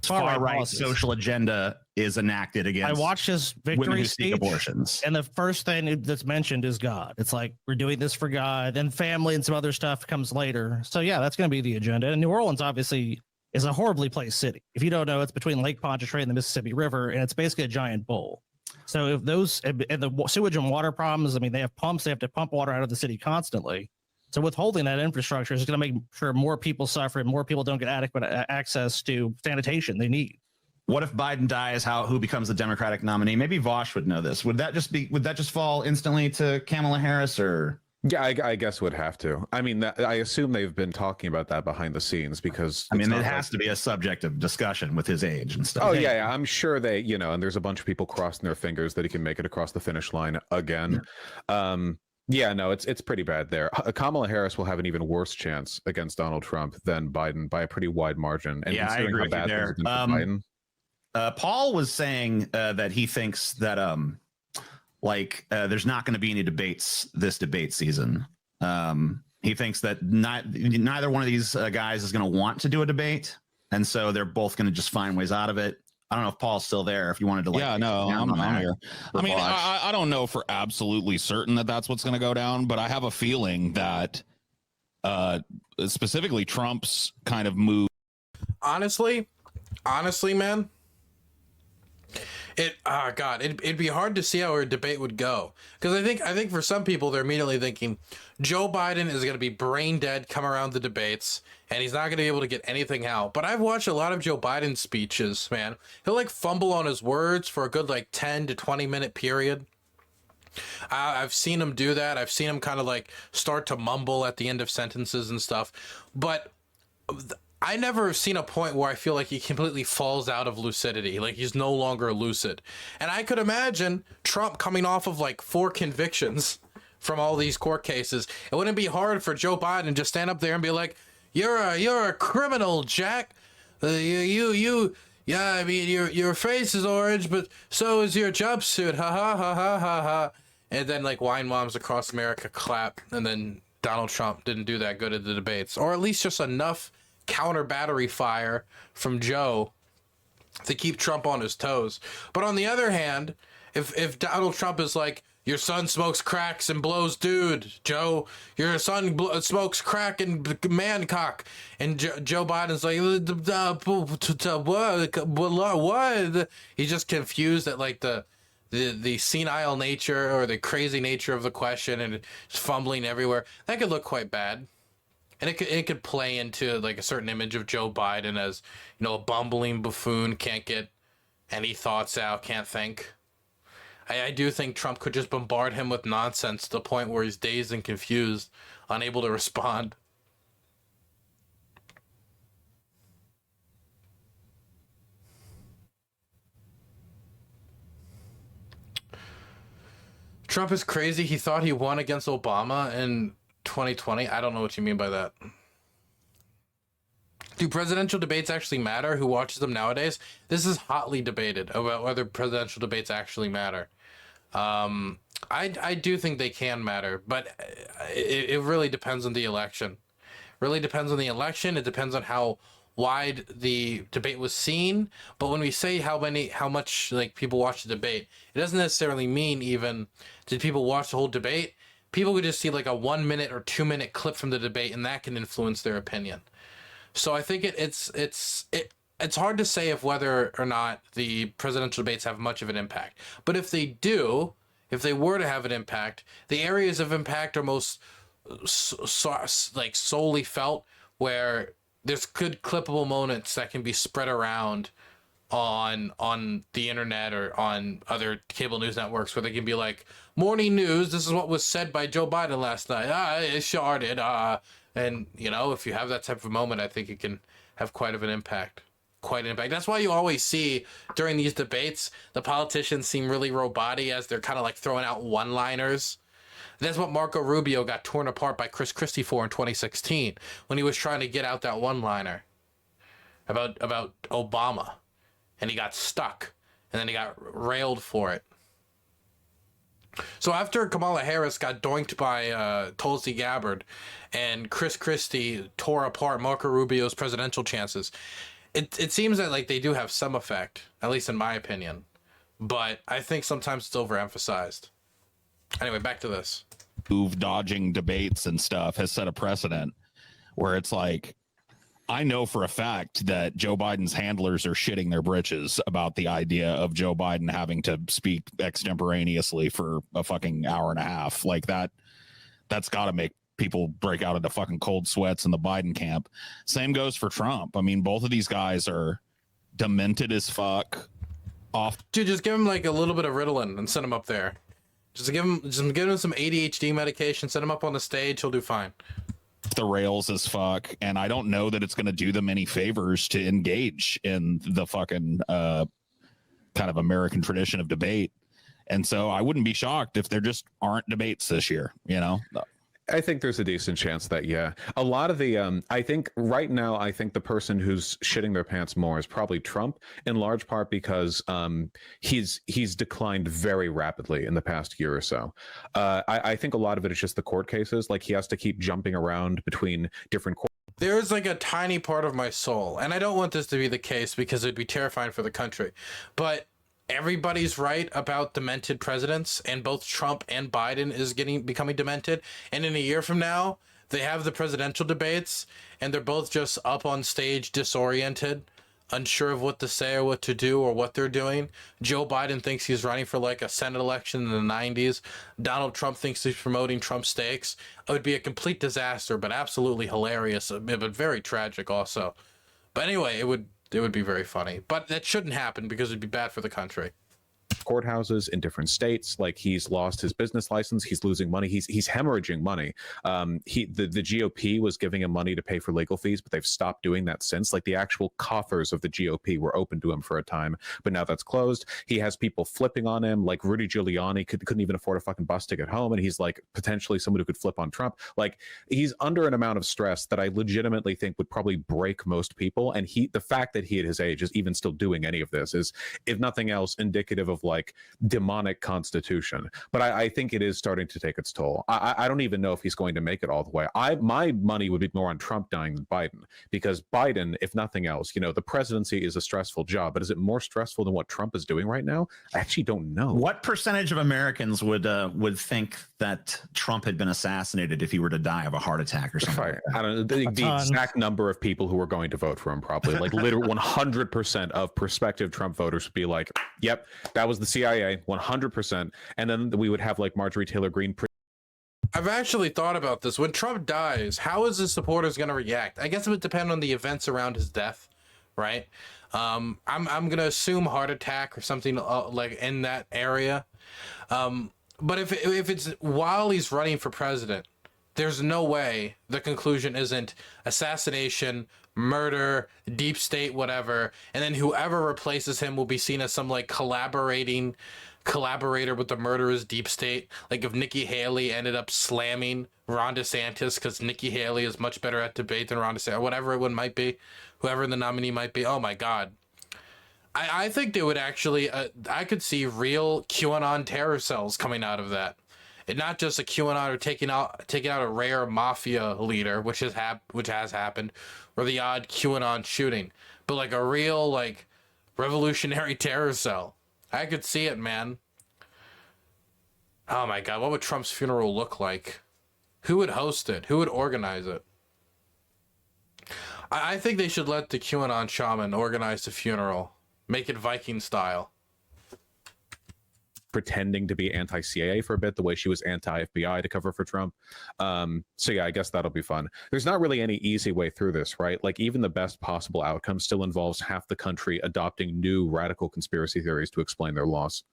Far right policies. social agenda is enacted against. I watched his women victory who seek speech, abortions. and the first thing that's mentioned is God. It's like, we're doing this for God, then family and some other stuff comes later. So yeah, that's going to be the agenda. And New Orleans obviously is a horribly placed city. If you don't know, it's between Lake Pontchartrain and the Mississippi River, and it's basically a giant bowl. So if those and the sewage and water problems, I mean, they have pumps, they have to pump water out of the city constantly. So withholding that infrastructure is going to make sure more people suffer and more people don't get adequate access to sanitation they need. What if Biden dies? Who becomes the Democratic nominee? Maybe Vaush would know this. Would that just fall instantly to Kamala Harris, or? Yeah, I guess would have to. I mean, I assume they've been talking about that behind the scenes, because I mean, it has to be a subject of discussion with his age and stuff. Oh yeah, I'm sure they, you know, and there's a bunch of people crossing their fingers that he can make it across the finish line again. Yeah, no, it's pretty bad there. Kamala Harris will have an even worse chance against Donald Trump than Biden by a pretty wide margin. And yeah, I agree with you there. Biden, Paul was saying that he thinks that there's not going to be any debates this debate season. He thinks that neither one of these guys is going to want to do a debate, and so they're both going to just find ways out of it. I don't know if Paul's still there. If you wanted to, yeah, no, I'm here. I mean, I don't know for absolutely certain that that's what's going to go down, but I have a feeling that specifically Trump's kind of move. Honestly, man, it'd be hard to see how a debate would go, because I think for some people they're immediately thinking Joe Biden is going to be brain dead come around the debates, and he's not going to be able to get anything out. But I've watched a lot of Joe Biden speeches, man. He'll like fumble on his words for a good like 10 to 20 minute period. I've seen him do that. I've seen him kind of like start to mumble at the end of sentences and stuff. But I never have seen a point where I feel like he completely falls out of lucidity, like he's no longer lucid. And I could imagine Trump coming off of like 4 convictions from all these court cases. It wouldn't be hard for Joe Biden to just stand up there and be like, "You're a criminal, Jack. Yeah, I mean, your face is orange, but so is your jumpsuit. Ha ha ha ha ha ha." And then like wine moms across America clap, and then Donald Trump didn't do that good at the debates, or at least just enough counter battery fire from Joe to keep Trump on his toes. But on the other hand, if Donald Trump is like, "Your son smokes cracks and blows dude, Joe. Your son smokes crack and man cock," and Joe Biden's like, what? He's just confused at like the senile nature or the crazy nature of the question, and just fumbling everywhere. That could look quite bad. And it could play into like a certain image of Joe Biden as, you know, a bumbling buffoon, can't get any thoughts out, can't think. I do think Trump could just bombard him with nonsense to the point where he's dazed and confused, unable to respond. Trump is crazy. He thought he won against Obama in 2020. I don't know what you mean by that. Do presidential debates actually matter? Who watches them nowadays? This is hotly debated about whether presidential debates actually matter. I do think they can matter, but it really depends on the election. Really depends on the election. It depends on how wide the debate was seen. But when we say how much like people watch the debate, it doesn't necessarily mean even did people watch the whole debate. People could just see like a 1 minute or 2 minute clip from the debate, and that can influence their opinion. So I think it's hard to say if whether or not the presidential debates have much of an impact. But if they do, if they were to have an impact, the areas of impact are most like solely felt, where there's good clippable moments that can be spread around on the internet or on other cable news networks, where they can be like, morning news, this is what was said by Joe Biden last night, it sharded, and you know, if you have that type of moment, I think it can have quite an impact. That's why you always see during these debates the politicians seem really robotic, as they're kind of like throwing out one-liners. That's what Marco Rubio got torn apart by Chris Christie for in 2016, when he was trying to get out that one-liner about Obama, and he got stuck, and then he got railed for it. So after Kamala Harris got doinked by Tulsi Gabbard, and Chris Christie tore apart Marco Rubio's presidential chances, it seems that like they do have some effect, at least in my opinion. But I think sometimes it's overemphasized. Anyway, back to this. Move dodging debates and stuff has set a precedent where it's like, I know for a fact that Joe Biden's handlers are shitting their britches about the idea of Joe Biden having to speak extemporaneously for a fucking hour and a half. Like that's got to make people break out into fucking cold sweats in the Biden camp. Same goes for Trump. I mean, both of these guys are demented as fuck. Dude, just give him like a little bit of Ritalin and send him up there. Just give him some ADHD medication, set him up on the stage, he'll do fine. The rails as fuck, and I don't know that it's going to do them any favors to engage in the fucking kind of American tradition of debate. And so I wouldn't be shocked if there just aren't debates this year, you know? I think there's a decent chance that, yeah. A lot of the, I think right now, I think the person who's shitting their pants more is probably Trump, in large part because he's declined very rapidly in the past year or so. I think a lot of it is just the court cases. Like, he has to keep jumping around between different court. There's like a tiny part of my soul, and I don't want this to be the case because it'd be terrifying for the country, but everybody's right about demented presidents, and both Trump and Biden is becoming demented. And in a year from now, they have the presidential debates, and they're both just up on stage, disoriented, unsure of what to say or what to do or what they're doing. Joe Biden thinks he's running for like a Senate election in the 90s. Donald Trump thinks he's promoting Trump steaks. It would be a complete disaster, but absolutely hilarious, but very tragic also. But anyway, it would be very funny, but that shouldn't happen because it'd be bad for the country. Courthouses in different states, like he's lost his business license, he's losing money, he's hemorrhaging money. The GOP was giving him money to pay for legal fees, but they've stopped doing that since. Like, the actual coffers of the GOP were open to him for a time, but now that's closed. He has people flipping on him, like Rudy Giuliani couldn't even afford a fucking bus ticket home, and he's like potentially someone who could flip on Trump. Like, he's under an amount of stress that I legitimately think would probably break most people, and the fact that he at his age is even still doing any of this is, if nothing else, indicative of like demonic constitution. But I think it is starting to take its toll. I don't even know if he's going to make it all the way. My money would be more on Trump dying than Biden, because Biden, if nothing else, you know, the presidency is a stressful job, but is it more stressful than what Trump is doing right now? I actually don't know. What percentage of Americans would think that Trump had been assassinated if he were to die of a heart attack or something? Right. I don't know the exact number of people who are going to vote for him. Probably like literally 100% of prospective Trump voters would be like, "Yep, that was the CIA, 100%." And then we would have like Marjorie Taylor Greene. I've actually thought about this. When Trump dies, how is his supporters going to react? I guess it would depend on the events around his death, right? I'm going to assume heart attack or something like in that area. But if it's while he's running for president, there's no way the conclusion isn't assassination, murder, deep state, whatever, and then whoever replaces him will be seen as some like collaborator with the murderous deep state. Like if Nikki Haley ended up slamming Ron DeSantis because Nikki Haley is much better at debate than Ron DeSantis, or whatever it might be, whoever the nominee might be. Oh my God. I think they would actually, I could see real QAnon terror cells coming out of that. And not just a QAnon or taking out a rare mafia leader, which has happened, or the odd QAnon shooting, but like a real like revolutionary terror cell. I could see it, man. Oh my God, what would Trump's funeral look like? Who would host it? Who would organize it? I think they should let the QAnon shaman organize the funeral. Make it Viking style. pretending to be anti-CIA for a bit, the way she was anti-FBI to cover for Trump. So yeah, I guess that'll be fun. There's not really any easy way through this, right? Like even the best possible outcome still involves half the country adopting new radical conspiracy theories to explain their loss.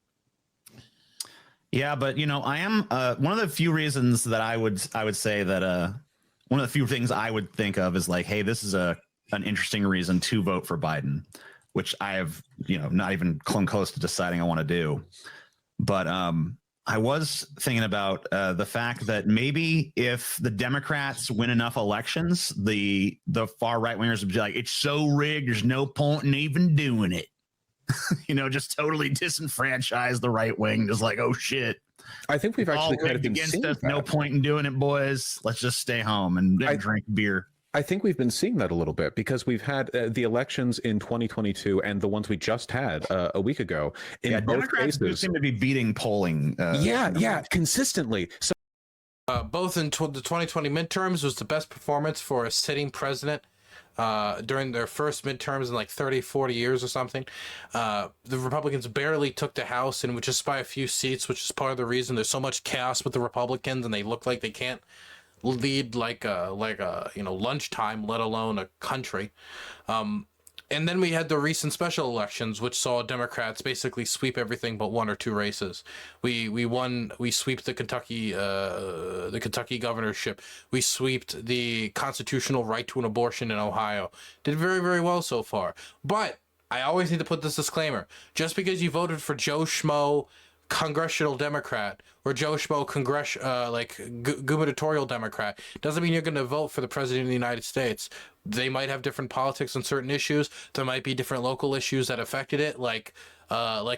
Yeah, but I am one of the few reasons that I would say that one of the few things I would think of is like, hey, this is an interesting reason to vote for Biden, which I have not even come close to deciding I want to do. But I was thinking about the fact that maybe if the Democrats win enough elections, the far right wingers would be like, it's so rigged, there's no point in even doing it. Just totally disenfranchise the right wing. Just like, oh shit, I think we've actually kind of been against seeing us. that. No point in doing it, boys. Let's just stay home and drink beer. I think we've been seeing that a little bit because we've had the elections in 2022 and the ones we just had a week ago. In both Democrats do cases, seem to be beating polling. consistently. So Both in the 2020 midterms was the best performance for a sitting president during their first midterms in like 30, 40 years or something. The Republicans barely took the House, and just by a few seats, which is part of the reason there's so much chaos with the Republicans, and they look like they can't lead like a lunchtime, let alone a country. And then we had the recent special elections, which saw Democrats basically sweep everything but one or two races. We sweeped the Kentucky governorship. We sweeped the constitutional right to an abortion in Ohio. Did very, very well so far. But I always need to put this disclaimer: just because you voted for Joe Schmo congressional Democrat or Joe Schmo gubernatorial Democrat doesn't mean you're going to vote for the president of the United States. They might have different politics on certain issues. There might be different local issues that affected it, like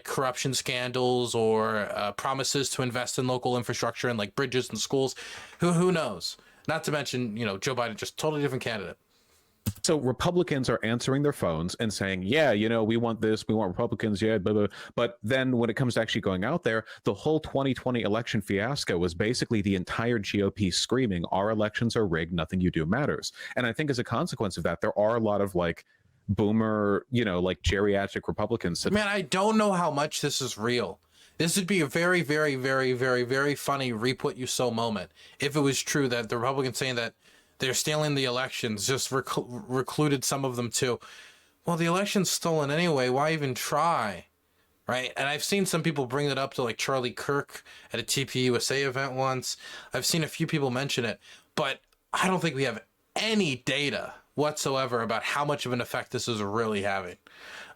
corruption scandals or promises to invest in local infrastructure and like bridges and schools. Who knows? Not to mention, Joe Biden, just totally different candidate. So Republicans are answering their phones and saying, yeah, we want this, we want Republicans, yeah, blah, blah. But then when it comes to actually going out there, the whole 2020 election fiasco was basically the entire GOP screaming, our elections are rigged, nothing you do matters. And I think as a consequence of that, there are a lot of like boomer, like geriatric Republicans. Man, I don't know how much this is real. This would be a very, very, very, very, very funny reap what you sow moment if it was true that the Republicans saying that they're stealing the elections, just recluded some of them too. Well, the election's stolen anyway. Why even try? Right? And I've seen some people bring it up to like Charlie Kirk at a TPUSA event once. I've seen a few people mention it, but I don't think we have any data whatsoever about how much of an effect this is really having.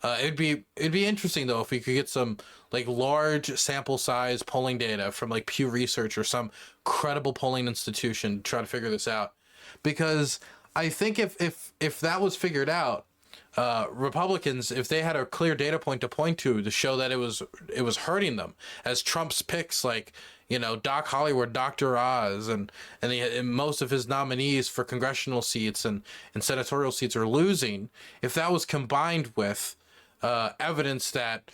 It'd be interesting though if we could get some like large sample size polling data from like Pew Research or some credible polling institution to try to figure this out. Because I think if that was figured out, Republicans, if they had a clear data point to show that it was hurting them, as Trump's picks like Doc Hollywood, Dr. Oz, and most of his nominees for congressional seats and senatorial seats are losing. If that was combined with evidence that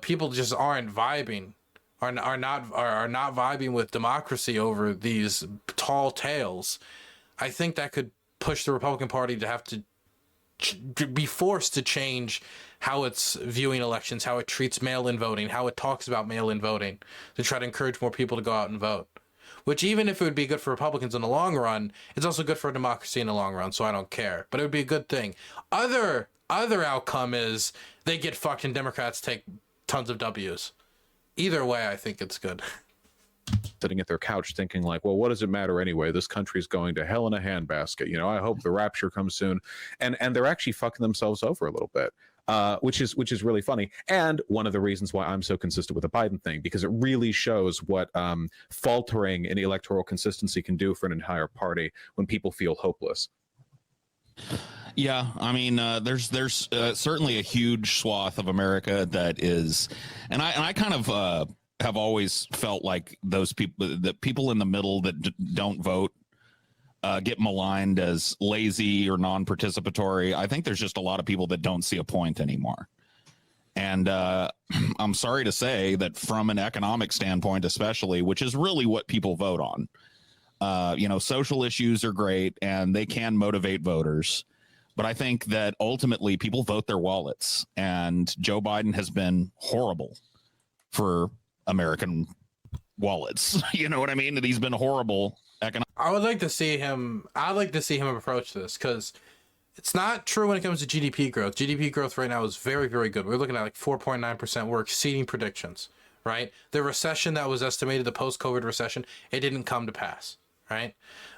people just aren't vibing, are not vibing with democracy over these tall tales, I think that could push the Republican Party to have to be forced to change how it's viewing elections, how it treats mail-in voting, how it talks about mail-in voting, to try to encourage more people to go out and vote. Which, even if it would be good for Republicans in the long run, it's also good for democracy in the long run, so I don't care. But it would be a good thing. Other outcome is they get fucked and Democrats take tons of W's. Either way, I think it's good. Sitting at their couch thinking like, well, what does it matter anyway? This country's going to hell in a handbasket. I hope the rapture comes soon. And they're actually fucking themselves over a little bit, which is really funny. And one of the reasons why I'm so consistent with the Biden thing, because it really shows what faltering in electoral consistency can do for an entire party when people feel hopeless. Yeah, I mean, there's certainly a huge swath of America that is, and I kind of have always felt like those people, that people in the middle that don't vote, get maligned as lazy or non-participatory. I think there's just a lot of people that don't see a point anymore. And I'm sorry to say that from an economic standpoint, especially, which is really what people vote on, social issues are great and they can motivate voters. But I think that ultimately people vote their wallets, and Joe Biden has been horrible for American wallets. You know what I mean? That he's been horrible economic. I would like to see him. I'd like to see him approach this, because it's not true when it comes to GDP growth. GDP growth right now is very, very good. We're looking at like 4.9%. We're exceeding predictions, right? The recession that was estimated, the post-COVID recession, it didn't come to pass, right?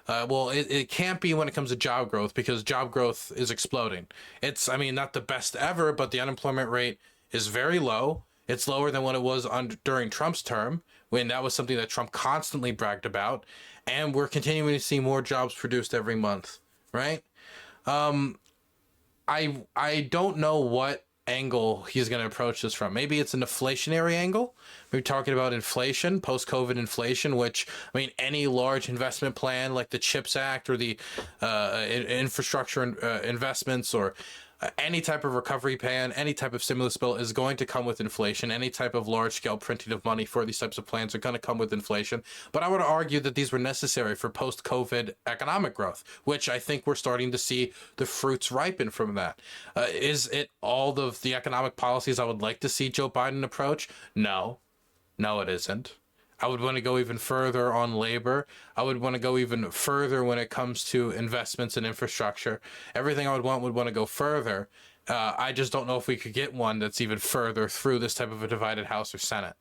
Well, it can't be when it comes to job growth, because job growth is exploding. It's, I mean, not the best ever, but the unemployment rate is very low. It's lower than what it was during Trump's term, when that was something that Trump constantly bragged about. And we're continuing to see more jobs produced every month, right? I don't know what angle he's going to approach this from. Maybe it's an inflationary angle. We're talking about inflation, post-COVID inflation, which, I mean, any large investment plan like the CHIPS Act or the infrastructure investments, or any type of recovery plan, any type of stimulus bill is going to come with inflation. Any type of large-scale printing of money for these types of plans are going to come with inflation. But I would argue that these were necessary for post-COVID economic growth, which I think we're starting to see the fruits ripen from that. Is it all of the economic policies I would like to see Joe Biden approach? No. No, it isn't. I would want to go even further on labor. I would want to go even further when it comes to investments in infrastructure. Everything I would want to go further. I just don't know if we could get one that's even further through this type of a divided House or Senate.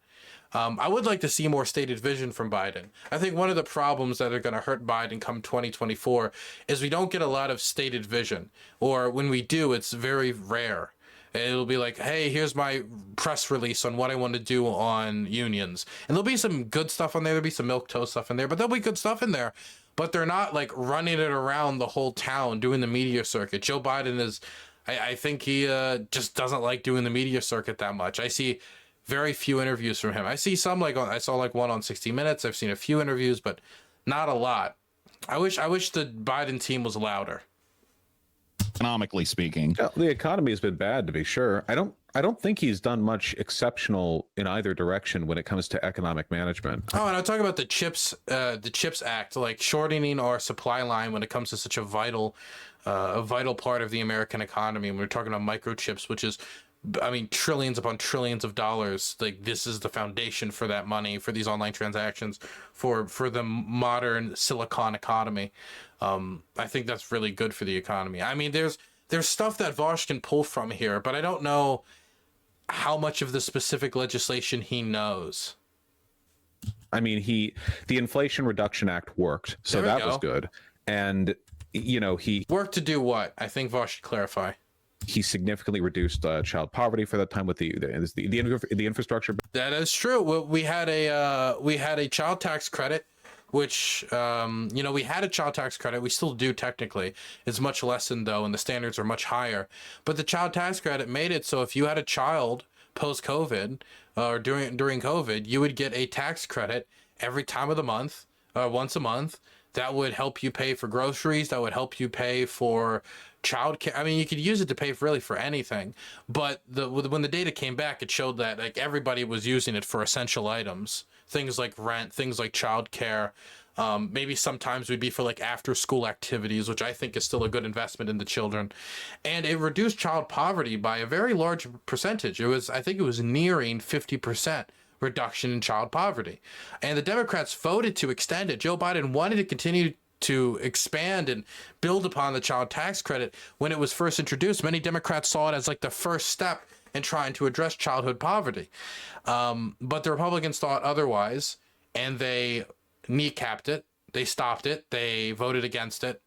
I would like to see more stated vision from Biden. I think one of the problems that are going to hurt Biden come 2024 is we don't get a lot of stated vision, or when we do, it's very rare. It'll be like, hey, here's my press release on what I want to do on unions. And there'll be some good stuff on there. There'll be some milquetoast stuff in there, but there'll be good stuff in there. But they're not like running it around the whole town doing the media circuit. Joe Biden is, I think he just doesn't like doing the media circuit that much. I see very few interviews from him. I see some, like I saw like one on 60 Minutes. I've seen a few interviews, but not a lot. I wish the Biden team was louder. Economically speaking, the economy has been bad, to be sure. I don't think he's done much exceptional in either direction when it comes to economic management. Oh, and I'll talk about the CHIPS Act, like shortening our supply line when it comes to such a vital part of the American economy. And we're talking about microchips, which is, I mean, trillions upon trillions of dollars. Like, this is the foundation for that money, for these online transactions, for the modern silicon economy. I think that's really good for the economy. I mean, there's stuff that Vaush can pull from here, but I don't know how much of the specific legislation he knows. I mean, the Inflation Reduction Act worked, so that was good. And, you know, he worked to do what? I think Vaush should clarify. He significantly reduced child poverty for that time with the infrastructure. That is true. We had a child tax credit, which you know, we had a child tax credit. We still do technically. It's much lessened though, and the standards are much higher. But the child tax credit made it so if you had a child post-COVID or during COVID, you would get a tax credit every time of the month, once a month. That would help you pay for groceries. That would help you pay for childcare. I mean, you could use it to pay for anything. But when the data came back, it showed that like everybody was using it for essential items, things like rent, things like childcare. Maybe sometimes would be for like after school activities, which I think is still a good investment in the children. And it reduced child poverty by a very large percentage. I think it was nearing 50%. Reduction in child poverty. And the Democrats voted to extend it. Joe Biden wanted to continue to expand and build upon the child tax credit. When it was first introduced, many Democrats saw it as like the first step in trying to address childhood poverty. But the Republicans thought otherwise, and they kneecapped it. They stopped it. They voted against it.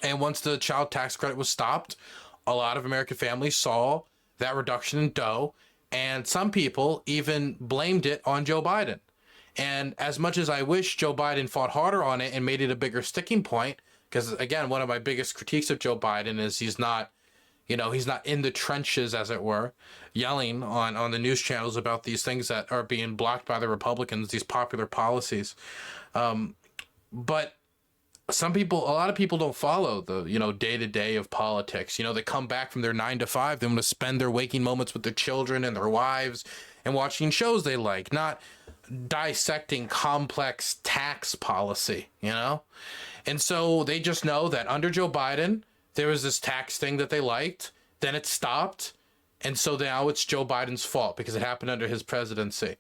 And once the child tax credit was stopped, a lot of American families saw that reduction in dough. And some people even blamed it on Joe Biden. And as much as I wish Joe Biden fought harder on it and made it a bigger sticking point, because again, one of my biggest critiques of Joe Biden is he's not in the trenches, as it were, yelling on the news channels about these things that are being blocked by the Republicans, these popular policies. But a lot of people don't follow the, day-to-day of politics. They come back from their 9 to 5. They want to spend their waking moments with their children and their wives and watching shows they like, not dissecting complex tax policy, And so they just know that under Joe Biden, there was this tax thing that they liked, then it stopped. And so now it's Joe Biden's fault because it happened under his presidency.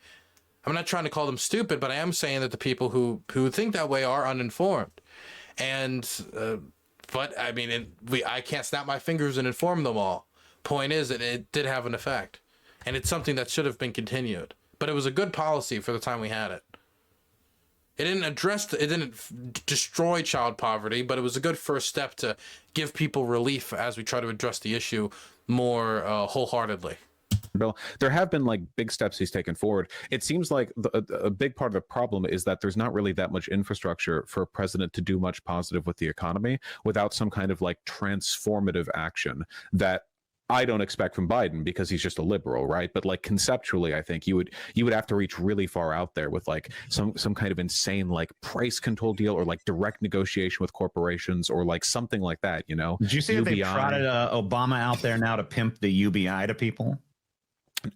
I'm not trying to call them stupid, but I am saying that the people who think that way are uninformed. And but I mean, I can't snap my fingers and inform them all. Point is that it did have an effect, and it's something that should have been continued. But it was a good policy for the time we had it. It didn't destroy child poverty, but it was a good first step to give people relief as we try to address the issue more wholeheartedly. Bill, there have been like big steps he's taken forward. It seems like a big part of the problem is that there's not really that much infrastructure for a president to do much positive with the economy without some kind of like transformative action that I don't expect from Biden, because he's just a liberal, right? But like conceptually, I think you would have to reach really far out there with like some kind of insane like price control deal, or like direct negotiation with corporations, or like something like that. You know? Did you see that they UBI. trotted Obama out there now to pimp the UBI to people?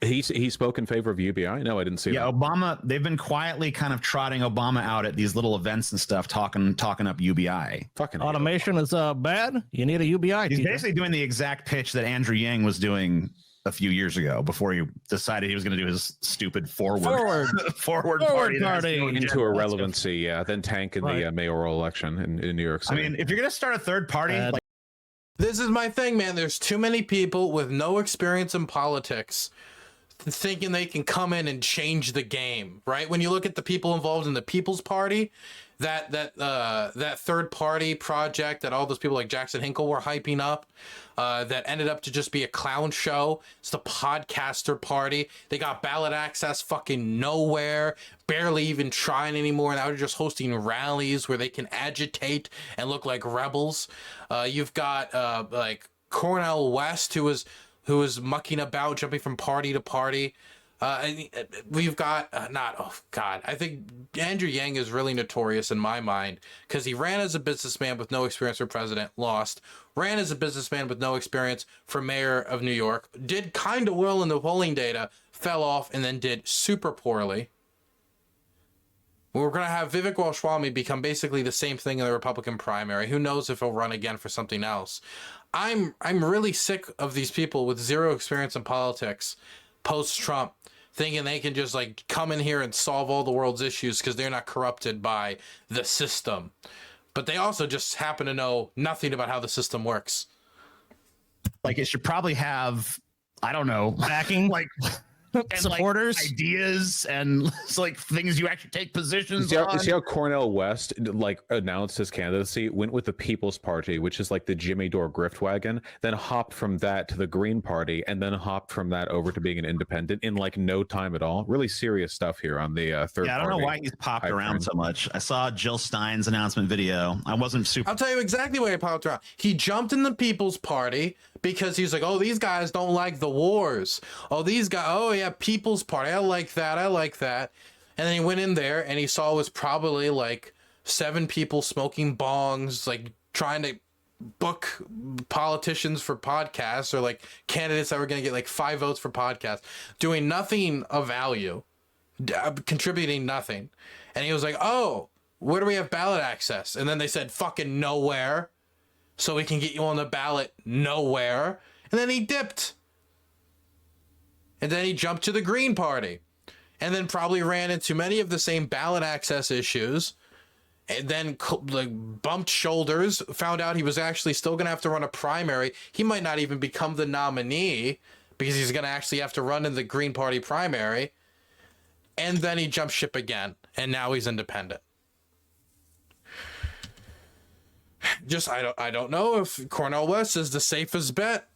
He spoke in favor of UBI. No, I didn't see that. Yeah, Obama. They've been quietly kind of trotting Obama out at these little events and stuff, talking up UBI. Fucking Automation is bad. You need a UBI. He's teacher. basically doing the exact pitch that Andrew Yang was doing a few years ago before he decided he was going to do his stupid forward party into irrelevancy. Yeah, then tank in the mayoral election in New York City. I mean, if you're going to start a third party, like, this is my thing, man. There's too many people with no experience in politics thinking they can come in and change the game, right? When you look at the people involved in the People's Party, that third party project that all those people like Jackson Hinkle were hyping up, that ended up to just be a clown show. It's the Podcaster Party. They got ballot access fucking nowhere, barely even trying anymore. Now they're just hosting rallies where they can agitate and look like rebels. You've got like Cornel West, who was mucking about, jumping from party to party. We've got I think Andrew Yang is really notorious in my mind because he ran as a businessman with no experience for president, lost, ran as a businessman with no experience for mayor of New York, did kind of well in the polling data, fell off, and then did super poorly. We're going to have Vivek Ramaswamy become basically the same thing in the Republican primary. Who knows if he'll run again for something else. I'm really sick of these people with zero experience in politics post-Trump thinking they can just like come in here and solve all the world's issues because they're not corrupted by the system. But they also just happen to know nothing about how the system works. Like, it should probably have, I don't know, backing, like supporters, like ideas, and like things you actually take positions on. You see how Cornel West like announced his candidacy, went with the People's Party, which is like the Jimmy Dore grift wagon, then hopped from that to the Green Party, and then hopped from that over to being an independent in like no time at all. Really serious stuff here on the third. Yeah, I don't know why he's popped around so much. I saw Jill Stein's announcement video. I wasn't super. I'll tell you exactly why he popped around. He jumped in the People's Party because he's like, oh, these guys don't like the wars. Oh, these guys, oh yeah, People's Party. I like that. And then he went in there and he saw it was probably like 7 people smoking bongs, like trying to book politicians for podcasts, or like candidates that were going to get like 5 votes for podcasts, doing nothing of value, contributing nothing. And he was like, oh, where do we have ballot access? And then they said, fucking nowhere. So we can get you on the ballot nowhere. And then he dipped. And then he jumped to the Green Party. And then probably ran into many of the same ballot access issues. And then like bumped shoulders, found out he was actually still going to have to run a primary. He might not even become the nominee because he's going to actually have to run in the Green Party primary. And then he jumped ship again. And now he's independent. Just I don't know if Cornel West is the safest bet.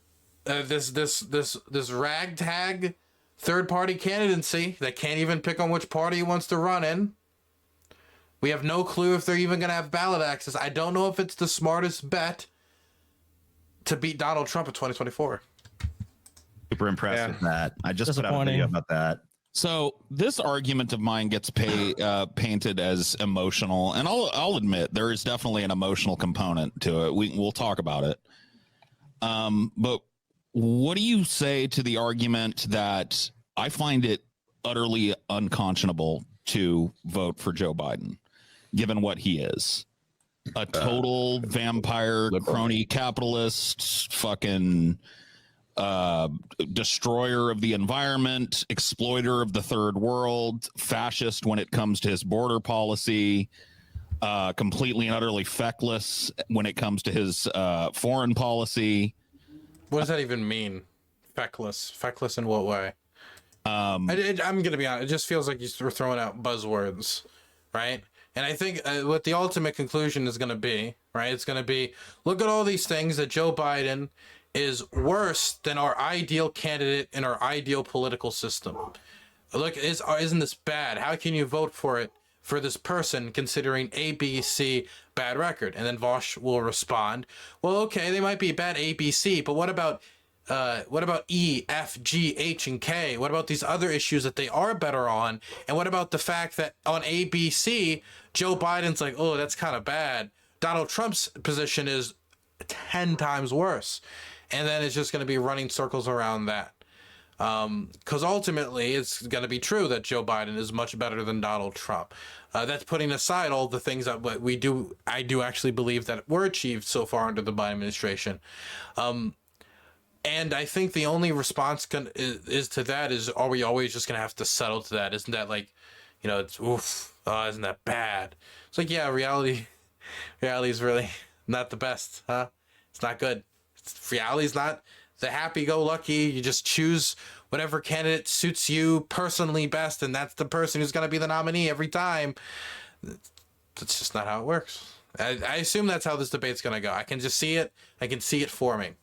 This ragtag third party candidacy that can't even pick on which party he wants to run in. We have no clue if they're even going to have ballot access. I don't know if it's the smartest bet to beat Donald Trump in 2024. Super impressed with that. I just put out a video about that. So this argument of mine gets painted as emotional, and I'll admit there is definitely an emotional component to it. We'll talk about it. But what do you say to the argument that I find it utterly unconscionable to vote for Joe Biden, given what he is? A total vampire, crony capitalist, fucking destroyer of the environment, exploiter of the third world, fascist when it comes to his border policy, completely and utterly feckless when it comes to his foreign policy. What does that even mean? Feckless? Feckless in what way? I'm gonna be honest. It just feels like you're throwing out buzzwords, right? And I think what the ultimate conclusion is gonna be, right? It's gonna be, look at all these things that Joe Biden is worse than our ideal candidate in our ideal political system. Look, isn't this bad? How can you vote for it, for this person, considering A, B, C, bad record? And then Vaush will respond, well, okay, they might be bad A, B, C, but what about E, F, G, H, and K? What about these other issues that they are better on? And what about the fact that on A, B, C, Joe Biden's like, oh, that's kind of bad. Donald Trump's position is 10 times worse. And then it's just going to be running circles around that. Because ultimately, it's going to be true that Joe Biden is much better than Donald Trump. That's putting aside all the things that I do actually believe that were achieved so far under the Biden administration. And I think the only response is to that is, are we always just going to have to settle to that? Isn't that like, it's, oof, isn't that bad? It's like, yeah, reality is really not the best, huh? It's not good. Reality's not the happy-go-lucky. You just choose whatever candidate suits you personally best, and that's the person who's going to be the nominee every time. That's just not how it works. I assume that's how this debate's going to go. I can just see it. I can see it forming.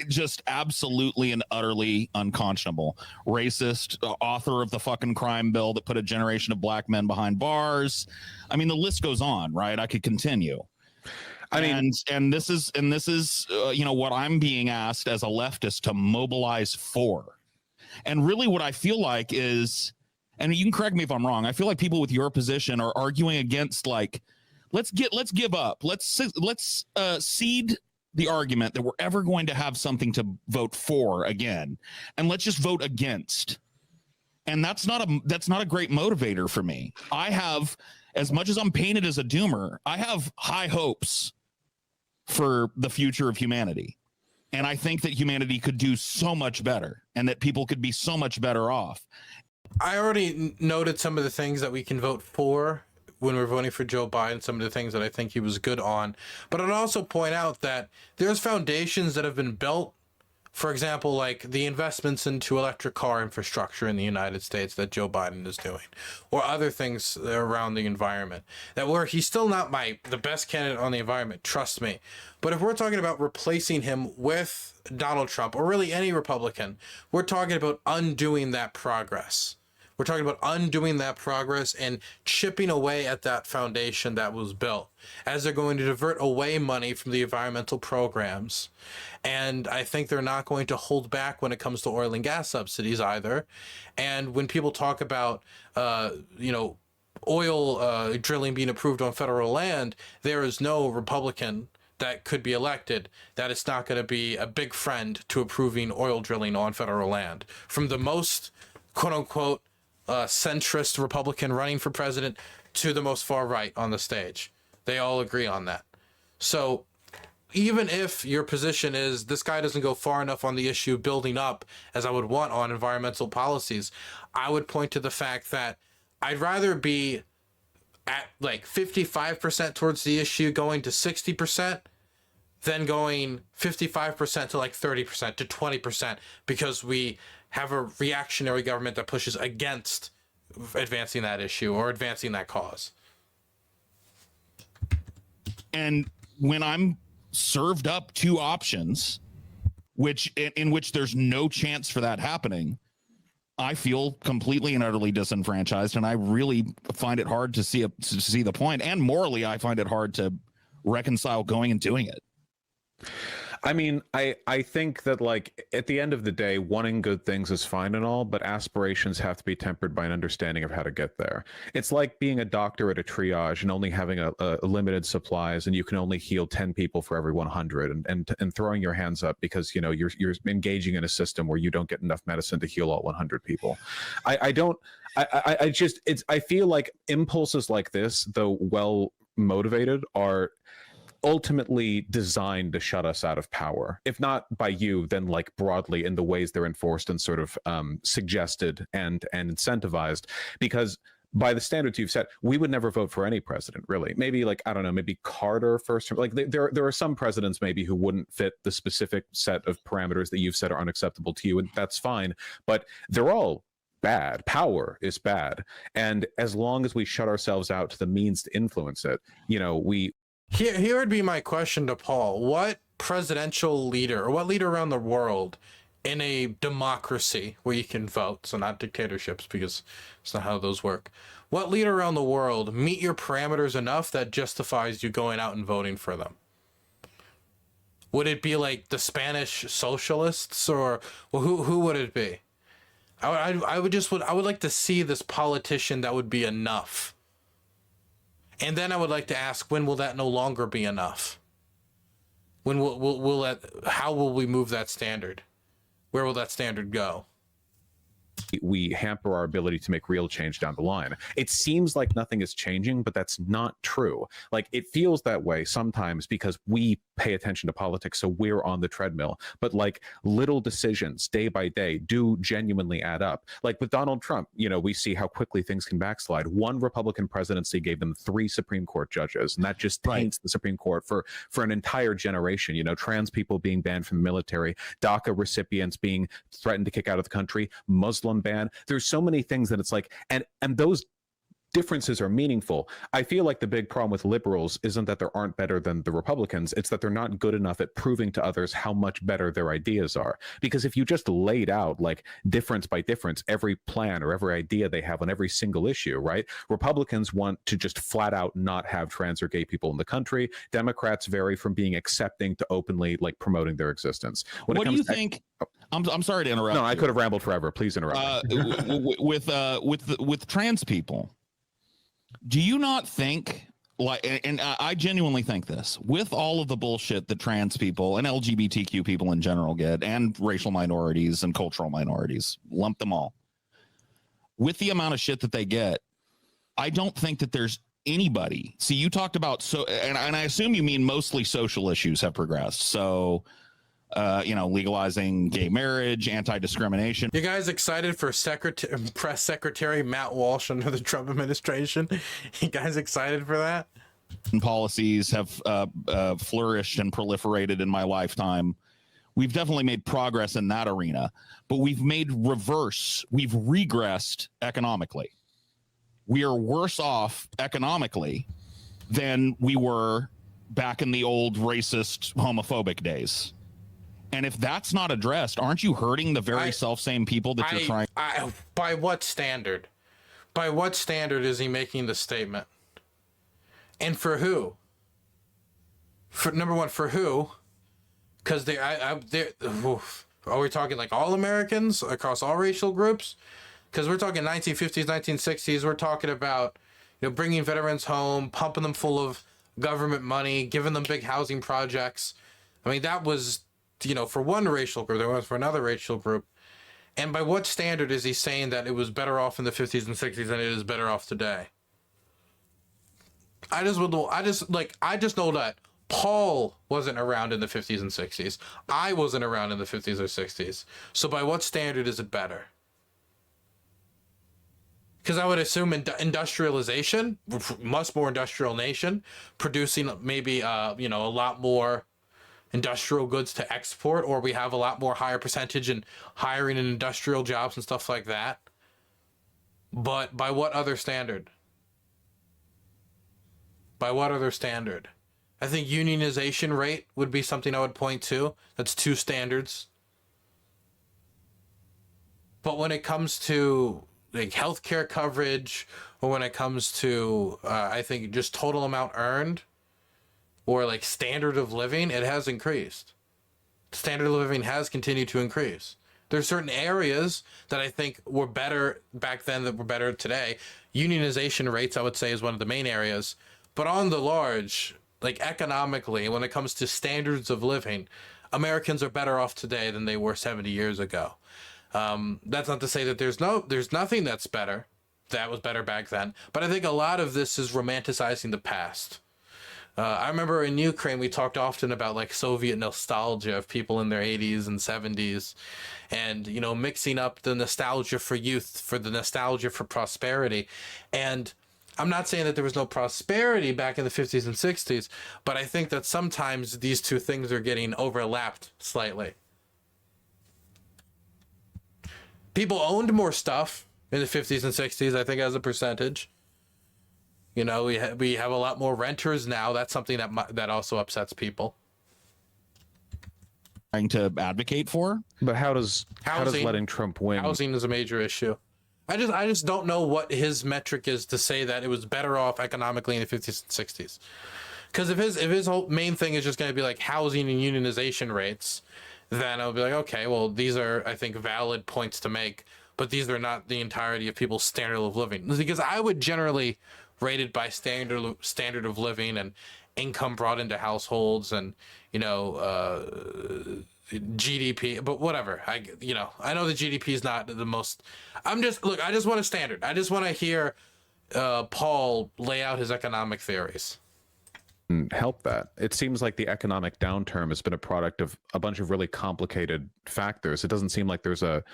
Just absolutely and utterly unconscionable. Racist, author of the fucking crime bill that put a generation of black men behind bars. I mean, the list goes on, right? I could continue. And this is what I'm being asked as a leftist to mobilize for. And really what I feel like is, and you can correct me if I'm wrong, I feel like people with your position are arguing against, like, let's give up. Let's cede the argument that we're ever going to have something to vote for again, and let's just vote against. And that's not a great motivator for me. I have, as much as I'm painted as a doomer, I have high hopes for the future of humanity. And I think that humanity could do so much better, and that people could be so much better off. I already noted some of the things that we can vote for when we're voting for Joe Biden, some of the things that I think he was good on. But I'd also point out that there's foundations that have been built, for example, like the investments into electric car infrastructure in the United States that Joe Biden is doing, or other things around the environment, that where he's still not the best candidate on the environment, trust me. But if we're talking about replacing him with Donald Trump, or really any Republican, we're talking about undoing that progress. We're talking about undoing that progress and chipping away at that foundation that was built, as they're going to divert away money from the environmental programs. And I think they're not going to hold back when it comes to oil and gas subsidies either. And when people talk about, oil drilling being approved on federal land, there is no Republican that could be elected that it's not going to be a big friend to approving oil drilling on federal land. From the most, quote unquote, centrist Republican running for president to the most far right on the stage. They all agree on that. So even if your position is this guy doesn't go far enough on the issue building up as I would want on environmental policies, I would point to the fact that I'd rather be at like 55% towards the issue going to 60% than going 55% to like 30% to 20% because we have a reactionary government that pushes against advancing that issue or advancing that cause. And when I'm served up two options, in which there's no chance for that happening, I feel completely and utterly disenfranchised, and I really find it hard to see the point. And morally, I find it hard to reconcile going and doing it. I mean, I think that, like, at the end of the day, wanting good things is fine and all, but aspirations have to be tempered by an understanding of how to get there. It's like being a doctor at a triage and only having a limited supplies, and you can only heal 10 people for every 100, and throwing your hands up because, you're engaging in a system where you don't get enough medicine to heal all 100 people. I feel like impulses like this, though well motivated, are ultimately designed to shut us out of power. If not by you, then like broadly in the ways they're enforced and sort of suggested and incentivized. Because by the standards you've set, we would never vote for any president, really. Maybe like, I don't know, maybe Carter first. Like there are some presidents maybe who wouldn't fit the specific set of parameters that you've said are unacceptable to you, and that's fine. But they're all bad. Power is bad. And as long as we shut ourselves out to the means to influence it, you know, Here would be my question to Paul. What presidential leader or what leader around the world in a democracy where you can vote, so not dictatorships because it's not how those work, what leader around the world meet your parameters enough that justifies you going out and voting for them? Would it be like the Spanish socialists, or well, who would it be? I would like to see this politician that would be enough. And then I would like to ask, when will that no longer be enough? When will that, how will we move that standard? Where will that standard go? We hamper our ability to make real change down the line. It seems like nothing is changing, but that's not true. Like, it feels that way sometimes because we pay attention to politics, so we're on the treadmill. But like, little decisions day by day do genuinely add up. Like with Donald Trump, you know, we see how quickly things can backslide. One Republican presidency gave them 3 Supreme Court judges, and that just taints the Supreme Court for an entire generation. You know, trans people being banned from the military, DACA recipients being threatened to kick out of the country, Muslim ban. There's so many things that it's like, and those differences are meaningful. I feel like the big problem with liberals isn't that there aren't better than the Republicans, it's that they're not good enough at proving to others how much better their ideas are. Because if you just laid out like difference by difference every plan or every idea they have on every single issue, right? Republicans want to just flat out not have trans or gay people in the country. Democrats vary from being accepting to openly like promoting their existence. What do you think? I'm sorry to interrupt. No, I could have rambled forever. Please interrupt. With trans people, do you not think, like, and I genuinely think this, with all of the bullshit that trans people and LGBTQ people in general get, and racial minorities and cultural minorities, lump them all, with the amount of shit that they get, I don't think that there's anybody. See, you talked about, and I assume you mean mostly social issues have progressed. So, you know, legalizing gay marriage, anti-discrimination. You guys excited for Press Secretary Matt Walsh under the Trump administration? You guys excited for that? Policies have flourished and proliferated in my lifetime. We've definitely made progress in that arena, but we've regressed economically. We are worse off economically than we were back in the old racist, homophobic days. And if that's not addressed, aren't you hurting the very self-same people that you're trying? By what standard? By what standard is he making the statement? And for who? For number one, for who? Because are we talking like all Americans across all racial groups? Because we're talking 1950s, 1960s. We're talking about, you know, bringing veterans home, pumping them full of government money, giving them big housing projects. I mean, that was, you know, for one racial group, there was for another racial group. And by what standard is he saying that it was better off in the 50s and 60s than it is better off today? I just know that Paul wasn't around in the 50s and 60s. I wasn't around in the 50s or 60s. So by what standard is it better? Because I would assume industrialization, much more industrial nation, producing maybe you know, a lot more industrial goods to export, or we have a lot more higher percentage in hiring in industrial jobs and stuff like that. But by what other standard? By what other standard? I think unionization rate would be something I would point to. That's 2 standards. But when it comes to like healthcare coverage, or when it comes to I think just total amount earned, or like standard of living, it has increased. Standard of living has continued to increase. There's certain areas that I think were better back then that were better today. Unionization rates, I would say, is one of the main areas. But on the large, like economically, when it comes to standards of living, Americans are better off today than they were 70 years ago. That's not to say that there's nothing that's better, that was better back then. But I think a lot of this is romanticizing the past. I remember in Ukraine, we talked often about like Soviet nostalgia of people in their 80s and 70s, and, you know, mixing up the nostalgia for youth for the nostalgia for prosperity. And I'm not saying that there was no prosperity back in the 50s and 60s, but I think that sometimes these two things are getting overlapped slightly. People owned more stuff in the 50s and 60s, I think, as a percentage. You know, we have a lot more renters now. That's something that also upsets people. Trying to advocate for. But how does Housing. letting Trump win? Housing is a major issue. I just don't know what his metric is to say that it was better off economically in the 50s and 60s. Because if his whole main thing is just going to be like housing and unionization rates, then I'll be like, okay, well, these are, I think, valid points to make, but these are not the entirety of people's standard of living. Because I would generally rate it by standard of living and income brought into households and, you know, GDP, but whatever. I know the GDP is not the most. I just want a standard. I just want to hear Paul lay out his economic theories. Help that. It seems like the economic downturn has been a product of a bunch of really complicated factors. It doesn't seem like there's a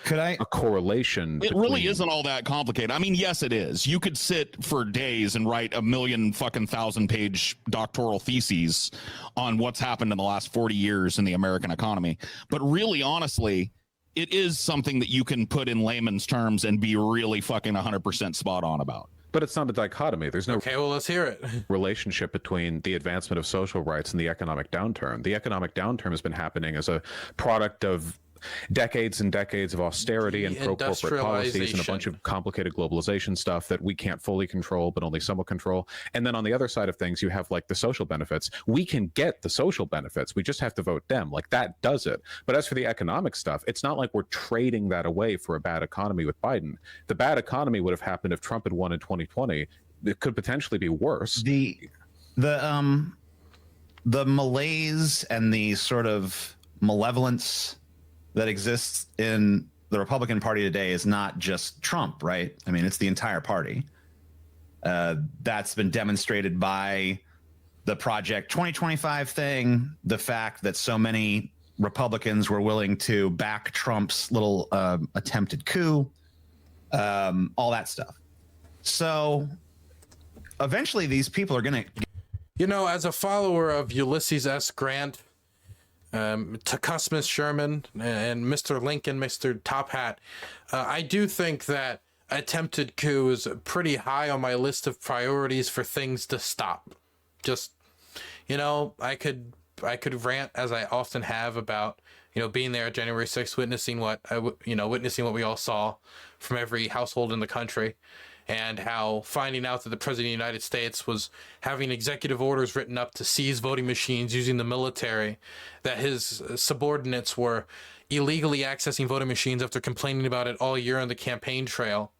correlation. It really isn't all that complicated. I mean, yes, it is. You could sit for days and write a million fucking 1,000-page doctoral theses on what's happened in the last 40 years in the American economy. But really, honestly, it is something that you can put in layman's terms and be really fucking 100% spot on about. But it's not a dichotomy. There's no Okay, well, let's hear it. relationship between the advancement of social rights and the economic downturn. The economic downturn has been happening as a product of decades and decades of austerity and pro-corporate policies and a bunch of complicated globalization stuff that we can't fully control, but only somewhat control. And then on the other side of things, you have like the social benefits. We can get the social benefits. We just have to vote them. Like that does it. But as for the economic stuff, it's not like we're trading that away for a bad economy with Biden. The bad economy would have happened if Trump had won in 2020. It could potentially be worse. The malaise and the sort of malevolence that exists in the Republican Party today is not just Trump, right? I mean, it's the entire party. That's been demonstrated by the Project 2025 thing, the fact that so many Republicans were willing to back Trump's little attempted coup, all that stuff. So eventually these people are going to... You know, as a follower of Ulysses S. Grant, Tecumseh Sherman and Mr. Lincoln, Mr. Top Hat, I do think that attempted coup is pretty high on my list of priorities for things to stop. Just, you know, I could rant, as I often have, about, you know, being there at January 6th, witnessing what we all saw from every household in the country, and how finding out that the President of the United States was having executive orders written up to seize voting machines using the military, that his subordinates were illegally accessing voting machines after complaining about it all year on the campaign trail,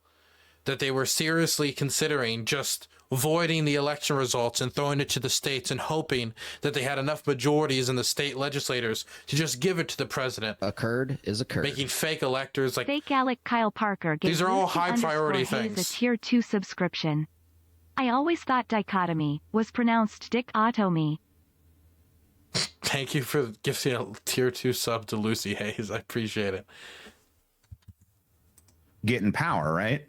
that they were seriously considering just voiding the election results and throwing it to the states and hoping that they had enough majorities in the state legislators to just give it to the president. Occurred is occurred. Making fake electors like... Fake Alec Kyle Parker gave These are all high priority Hayes things. a tier 2 subscription. I always thought dichotomy was pronounced dichotomy. Thank you for gifting a tier 2 sub to Lucy Hayes. I appreciate it. get in power, right?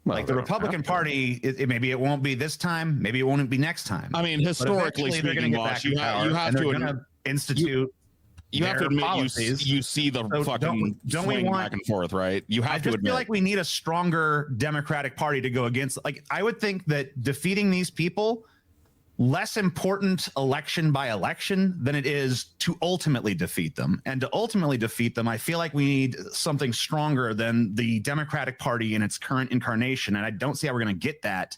Well, Like the Republican Party, maybe it won't be this time, maybe it won't be next time. I mean, historically they're going speaking, to get Vaush, back in power, you have and they're to going to institute. you have to their admit policies. you see the So fucking don't we swing want- back and forth, right? You have I to just admit. feel like we need a stronger Democratic Party to go against. Like, I would think that defeating these people, less important election by election than it is to ultimately defeat them. And to ultimately defeat them, I feel like we need something stronger than the Democratic Party in its current incarnation. And I don't see how we're going to get that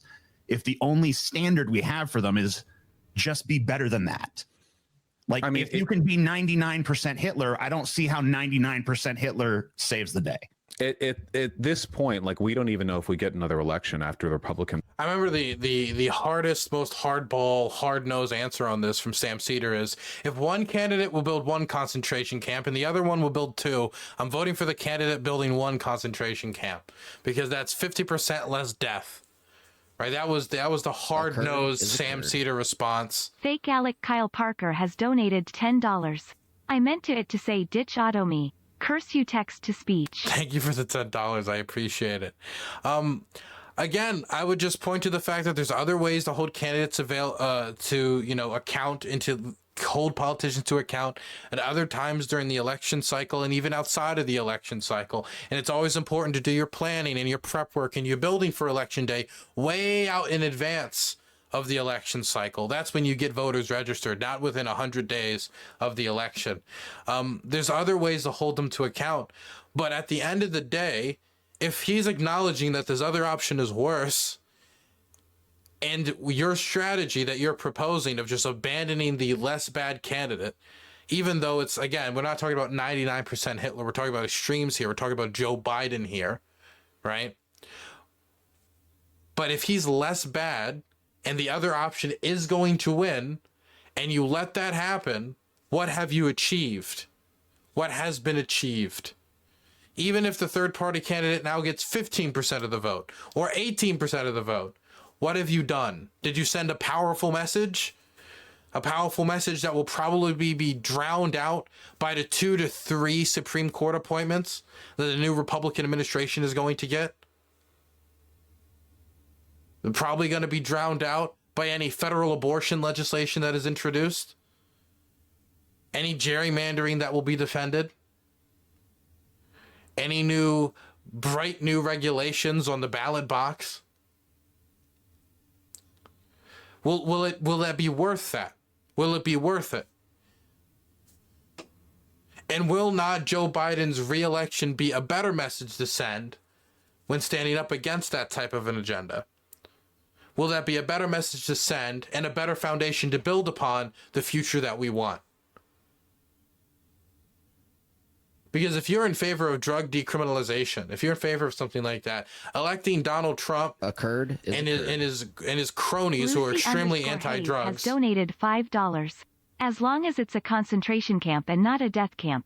if the only standard we have for them is just be better than that. Like, I mean, if you can be 99% Hitler, I don't see how 99% Hitler saves the day. At this point, like, we don't even know if we get another election after the Republican. I remember the hardest, most hardball, hard-nosed answer on this from Sam Cedar is, if one candidate will build one concentration camp and the other one will build two, I'm voting for the candidate building one concentration camp, because that's 50% less death right? That was the hard-nosed is a Sam turd. Cedar response. Fake Alec Kyle Parker has donated $10. I meant it to say ditch auto me. Curse you text to speech. Thank you for the $10. I appreciate it. Again, I would just point to the fact that there's other ways to hold candidates account and to hold politicians to account at other times during the election cycle and even outside of the election cycle. And it's always important to do your planning and your prep work and your building for election day way out in advance of the election cycle. That's when you get voters registered, not within 100 days of the election. There's other ways to hold them to account. But at the end of the day, if he's acknowledging that this other option is worse, and your strategy that you're proposing of just abandoning the less bad candidate, even though it's, again, we're not talking about 99% Hitler, we're talking about extremes here, we're talking about Joe Biden here, right? But if he's less bad and the other option is going to win, and you let that happen, what have you achieved? What has been achieved? Even if the third party candidate now gets 15% of the vote or 18% of the vote, what have you done? Did you send a powerful message? A powerful message that will probably be drowned out by the 2 to 3 Supreme Court appointments that the new Republican administration is going to get? They're probably going to be drowned out by any federal abortion legislation that is introduced. Any gerrymandering that will be defended. Any bright new regulations on the ballot box. Will that be worth that? Will it be worth it? And will not Joe Biden's re-election be a better message to send when standing up against that type of an agenda? Will that be a better message to send and a better foundation to build upon the future that we want? Because if you're in favor of drug decriminalization, if you're in favor of something like that, electing Donald Trump and his cronies who are extremely anti-drugs has donated $5. As long as it's a concentration camp and not a death camp.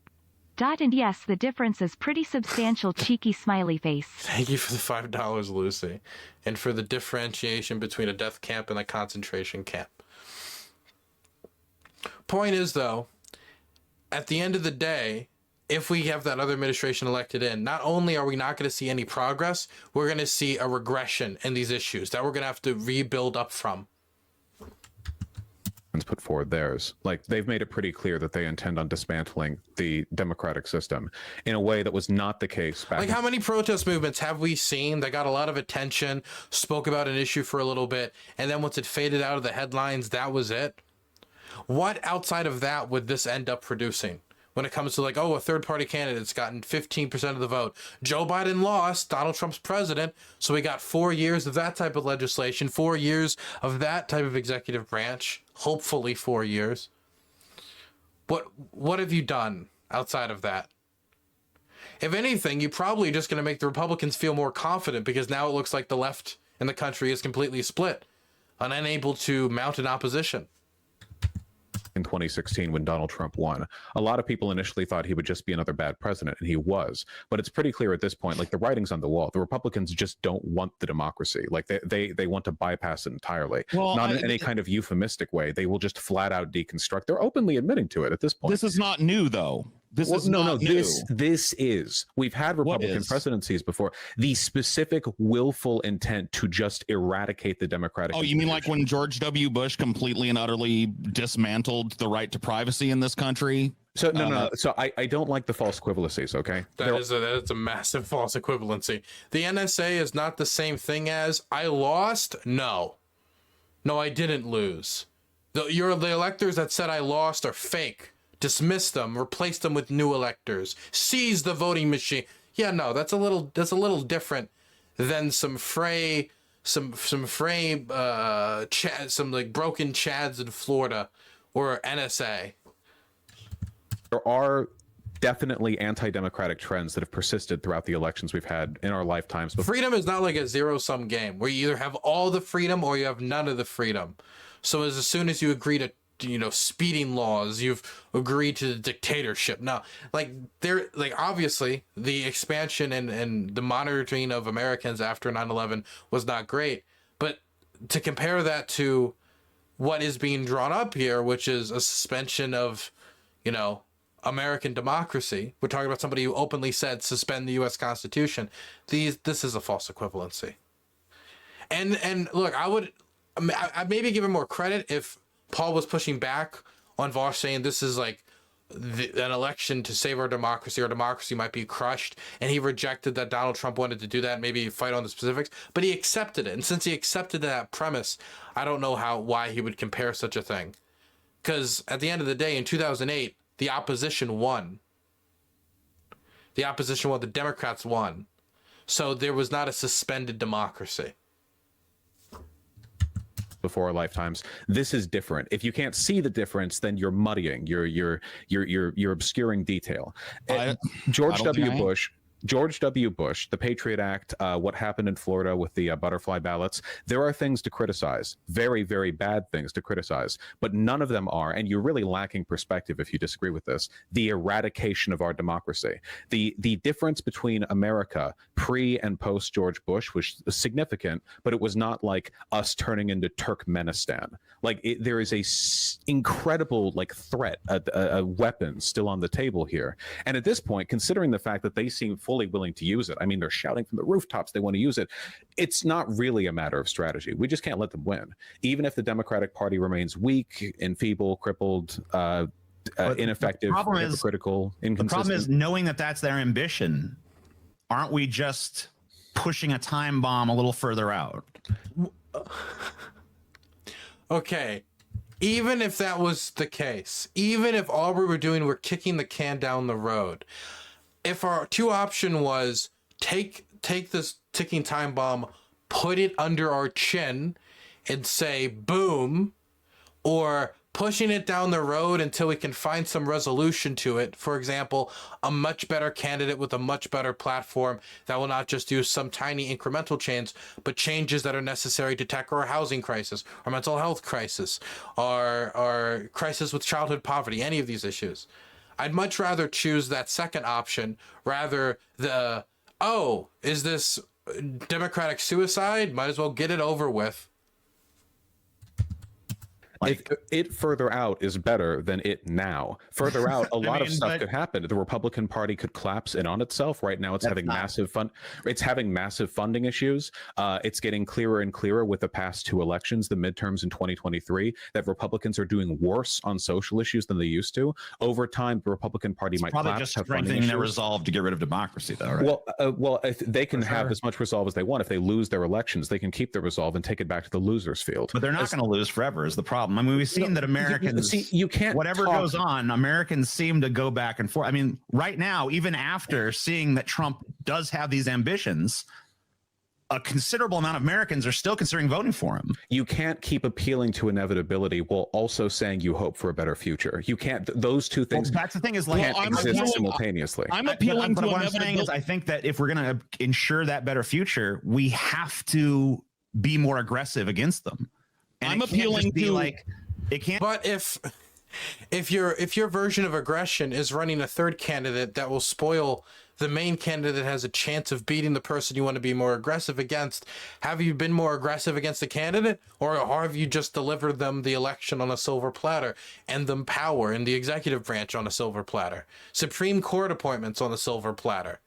And yes, the difference is pretty substantial. Cheeky smiley face. Thank you for the $5, Lucy, and for the differentiation between a death camp and a concentration camp. Point is, though, at the end of the day, if we have that other administration elected in, not only are we not going to see any progress, we're going to see a regression in these issues that we're going to have to rebuild up from. Put forward theirs. Like, they've made it pretty clear that they intend on dismantling the democratic system in a way that was not the case back. Like, how many protest movements have we seen that got a lot of attention, spoke about an issue for a little bit, and then once it faded out of the headlines, that was it? What outside of that would this end up producing? When it comes to like, oh, a third party candidate's gotten 15% of the vote. Joe Biden lost, Donald Trump's president. So we got 4 years of that type of legislation, 4 years of that type of executive branch, hopefully 4 years. What have you done outside of that? If anything, you're probably just going to make the Republicans feel more confident because now it looks like the left in the country is completely split and unable to mount an opposition. In 2016 when Donald Trump won, a lot of people initially thought he would just be another bad president, and he was. But it's pretty clear at this point, like, the writing's on the wall. The Republicans just don't want the democracy. Like, they want to bypass it entirely. Well, not in any kind of euphemistic way. They will just flat out deconstruct. They're openly admitting to it at this point. This is not new, though. This is not new. This is. We've had Republican presidencies before. The specific willful intent to just eradicate the democratic. Oh, you mean like when George W. Bush completely and utterly dismantled the right to privacy in this country? So no. So I don't like the false equivalencies. Okay, that is a massive false equivalency. The NSA is not the same thing as I lost. No, I didn't lose. The electors that said I lost are fake. Dismiss them, replace them with new electors, seize the voting machine. Yeah, no, that's a little different than some like broken Chads in Florida or NSA. There are definitely anti-democratic trends that have persisted throughout the elections we've had in our lifetimes. Freedom is not like a zero-sum game where you either have all the freedom or you have none of the freedom. So as soon as you agree to speeding laws, you've agreed to the dictatorship. Now, obviously the expansion and the monitoring of Americans after 9/11 was not great, But to compare that to what is being drawn up here, which is a suspension of, you know, American democracy. We're talking about somebody who openly said suspend the U.S. Constitution. This is a false equivalency. And look, I'd maybe give him more credit if Paul was pushing back on Vaush saying this is like an election to save our democracy might be crushed, and he rejected that Donald Trump wanted to do that, maybe fight on the specifics, but he accepted it. And since he accepted that premise, I don't know why he would compare such a thing, because at the end of the day, in 2008, the opposition won. The Democrats won, so there was not a suspended democracy. Before our lifetimes. This is different. If you can't see the difference, then you're muddying. You're obscuring detail. George W. Bush, the Patriot Act, what happened in Florida with the butterfly ballots, there are things to criticize, very, very bad things to criticize, but none of them are, and you're really lacking perspective if you disagree with this, the eradication of our democracy. The difference between America pre and post George Bush was significant, but it was not like us turning into Turkmenistan. Like there is a incredible like threat, a weapon still on the table here. And at this point, considering the fact that they seem fully willing to use it, I mean, they're shouting from the rooftops they want to use it. It's not really a matter of strategy. We just can't let them win. Even if the Democratic Party remains weak, enfeebled, crippled, ineffective, hypocritical, inconsistent. The problem is knowing that that's their ambition. Aren't we just pushing a time bomb a little further out? Okay, even if that was the case, even if all we were doing were kicking the can down the road, if our two option was take this ticking time bomb, put it under our chin and say boom, or pushing it down the road until we can find some resolution to it. For example, a much better candidate with a much better platform that will not just do some tiny incremental change, but changes that are necessary to tackle our housing crisis, our mental health crisis, our crisis with childhood poverty, any of these issues. I'd much rather choose that second option rather is this democratic suicide? Might as well get it over with. Like, it further out is better than it now. Further out, a lot of stuff could happen. The Republican Party could collapse in on itself. Right now, it's having massive funding issues. It's getting clearer and clearer with the past two elections, the midterms in 2023, that Republicans are doing worse on social issues than they used to. Over time, the Republican Party might probably collapse, just strengthening their resolve to get rid of democracy, though. Right? Well, if they can have as much resolve as they want. If they lose their elections, they can keep their resolve and take it back to the losers' field. But they're not going to lose forever. Is the problem? I mean, we've seen that Americans, you can't whatever goes on, Americans seem to go back and forth. I mean, right now, even after seeing that Trump does have these ambitions, a considerable amount of Americans are still considering voting for him. You can't keep appealing to inevitability while also saying you hope for a better future. You can't. Those two things. Well, that's the thing is like can't exist simultaneously. I'm appealing to what I'm saying is I think that if we're going to ensure that better future, we have to be more aggressive against them. And I'm appealing to like. It can't. But if your version of aggression is running a third candidate that will spoil the main candidate that has a chance of beating the person you want to be more aggressive against, have you been more aggressive against the candidate, or have you just delivered them the election on a silver platter and them power in the executive branch on a silver platter, Supreme Court appointments on a silver platter?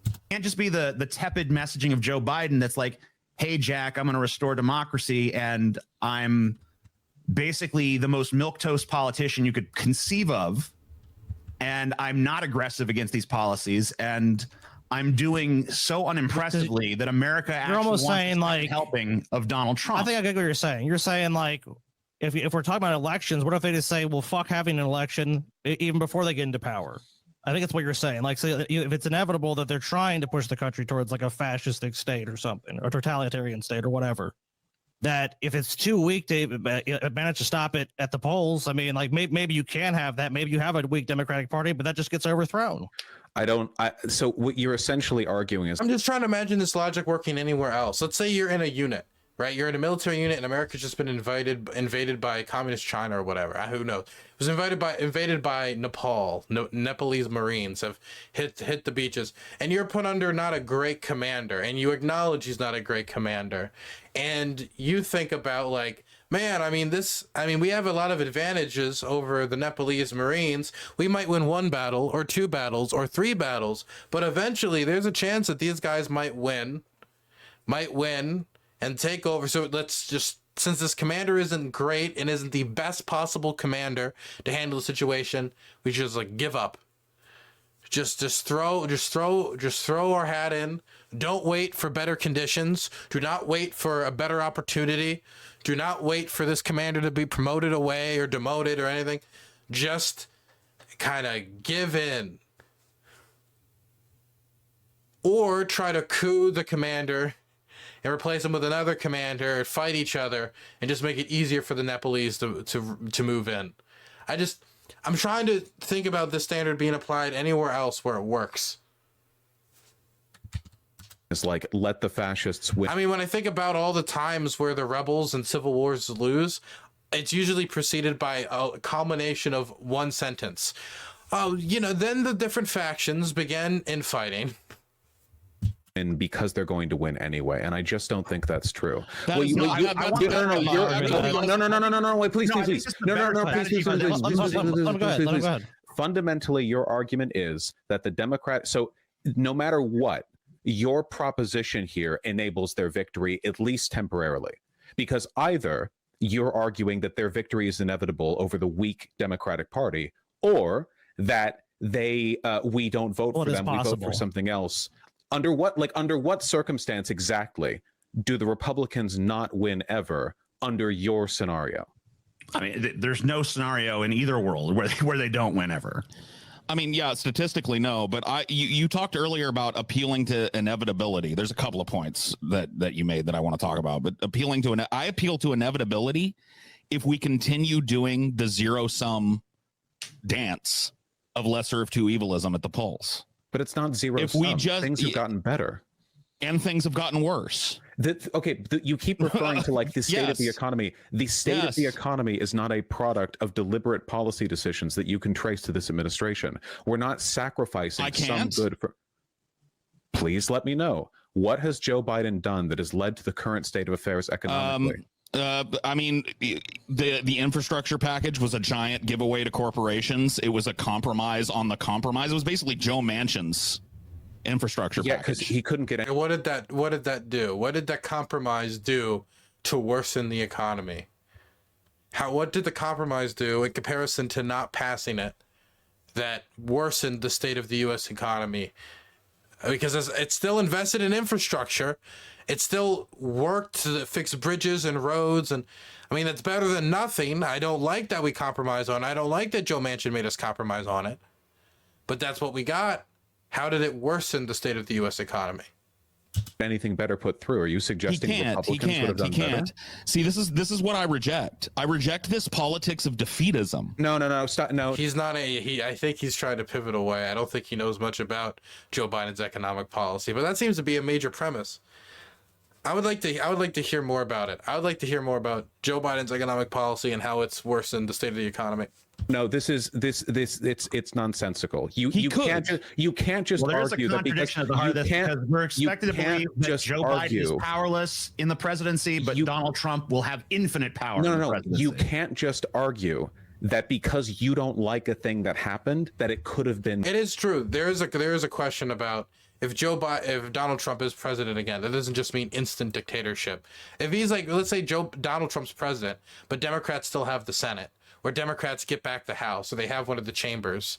It can't just be the tepid messaging of Joe Biden that's like, hey, Jack, I'm going to restore democracy, and I'm basically the most milquetoast politician you could conceive of, and I'm not aggressive against these policies, and I'm doing so unimpressively that America actually almost wants saying like helping of Donald Trump. I think I get what you're saying. You're saying like if we're talking about elections, what if they just say, well, fuck having an election even before they get into power? I think that's what you're saying. Like, say if it's inevitable that they're trying to push the country towards like a fascistic state or something, or totalitarian state or whatever, that if it's too weak to manage to stop it at the polls, I mean, like maybe you can have that. Maybe you have a weak Democratic Party, but that just gets overthrown. So what you're essentially arguing is, I'm just trying to imagine this logic working anywhere else. Let's say you're in a unit right? You're in a military unit, and America's just been invaded by communist China or whatever. Who knows? It was invaded by Nepal. Nepalese Marines have hit the beaches, and you're put under not a great commander, and you acknowledge he's not a great commander, and you think about like, man, I mean, we have a lot of advantages over the Nepalese Marines. We might win 1 battle or 2 battles or 3 battles, but eventually there's a chance that these guys might win and take over. So let's just, since this commander isn't great and isn't the best possible commander to handle the situation, we just like give up. Just throw our hat in. Don't wait for better conditions. Do not wait for a better opportunity. Do not wait for this commander to be promoted away or demoted or anything. Just kind of give in. Or try to coup the commander and replace them with another commander and fight each other and just make it easier for the Nepalese to move in. I'm trying to think about this standard being applied anywhere else where it works. It's like, let the fascists win. I mean, when I think about all the times where the rebels and civil wars lose, it's usually preceded by a culmination of one sentence. Oh, then the different factions began infighting. And because they're going to win anyway, and I just don't think that's true. No, Wait, please. Fundamentally, your argument is that the Democrat. So no matter what, your proposition here enables their victory, at least temporarily, because either you're arguing that their victory is inevitable over the weak Democratic Party, or that we don't vote for them, we vote for something else. Under what circumstance exactly do the Republicans not win ever under your scenario? I mean, there's no scenario in either world where they don't win ever. I mean, yeah, statistically, no. But you talked earlier about appealing to inevitability. There's a couple of points that you made that I want to talk about. But I appeal to inevitability if we continue doing the zero-sum dance of lesser of two evilism at the polls. But it's not zero sum. Things have gotten better. And things have gotten worse. You keep referring to like the state of the economy. The state of the economy is not a product of deliberate policy decisions that you can trace to this administration. We're not sacrificing some good for... Please let me know. What has Joe Biden done that has led to the current state of affairs economically? I mean, the infrastructure package was a giant giveaway to corporations. It was a compromise on the compromise. It was basically Joe Manchin's infrastructure package. Because he couldn't get... And what did that do? What did that compromise do to worsen the economy? What did the compromise do in comparison to not passing it that worsened the state of the U.S. economy? Because it's still invested in infrastructure. It still worked to fix bridges and roads. And I mean, it's better than nothing. I don't like that we compromise on it. I don't like that Joe Manchin made us compromise on it. But that's what we got. How did it worsen the state of the U.S. economy? Anything better put through? Are you suggesting Republicans would have done better? See, this is what I reject. I reject this politics of defeatism. No, stop. No, he's not I think he's trying to pivot away. I don't think he knows much about Joe Biden's economic policy, but that seems to be a major premise. I would like to hear more about it. I would like to hear more about Joe Biden's economic policy and how it's worsened the state of the economy. No, it's nonsensical. You can't just argue that because we're expected to believe that Joe Biden is powerless in the presidency, but Donald Trump will have infinite power. No. You can't just argue that because you don't like a thing that happened, that it could have been. It is true. There is a question about if Donald Trump is president again. That doesn't just mean instant dictatorship. If he's like, let's say Donald Trump's president, but Democrats still have the Senate, where Democrats get back the House, or they have one of the chambers.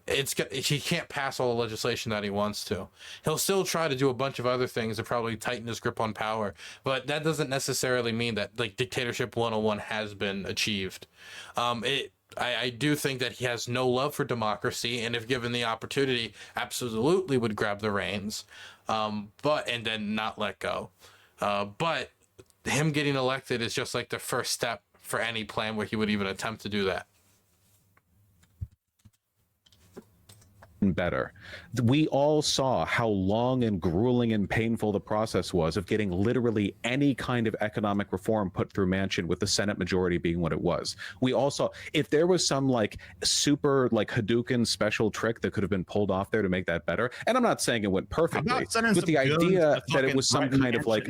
He can't pass all the legislation that he wants to. He'll still try to do a bunch of other things to probably tighten his grip on power, but that doesn't necessarily mean that like dictatorship 101 has been achieved. I do think that he has no love for democracy, and if given the opportunity, absolutely would grab the reins, and then not let go. But him getting elected is just like the first step for any plan where he would even attempt to do that. better. We all saw how long and grueling and painful the process was of getting literally any kind of economic reform put through Manchin, with the Senate majority being what it was. We all saw, if there was some like super like Hadouken special trick that could have been pulled off there to make that better, and I'm not saying it went perfectly, but the idea that it was some kind of like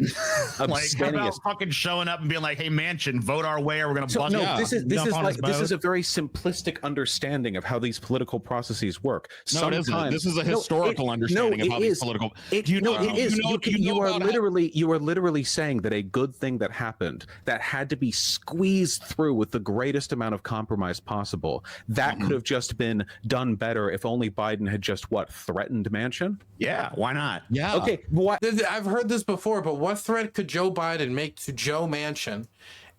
like how about fucking showing up and being like, hey Manchin, vote our way or we're gonna bust no, you. this is a very simplistic understanding of how these political processes work. No, it isn't. This is a historical understanding of how these political. You are literally saying that a good thing that happened that had to be squeezed through with the greatest amount of compromise possible, that could have just been done better if only Biden had just threatened Manchin. Yeah, why not? Yeah. Okay. What? I've heard this before, but what threat could Joe Biden make to Joe Manchin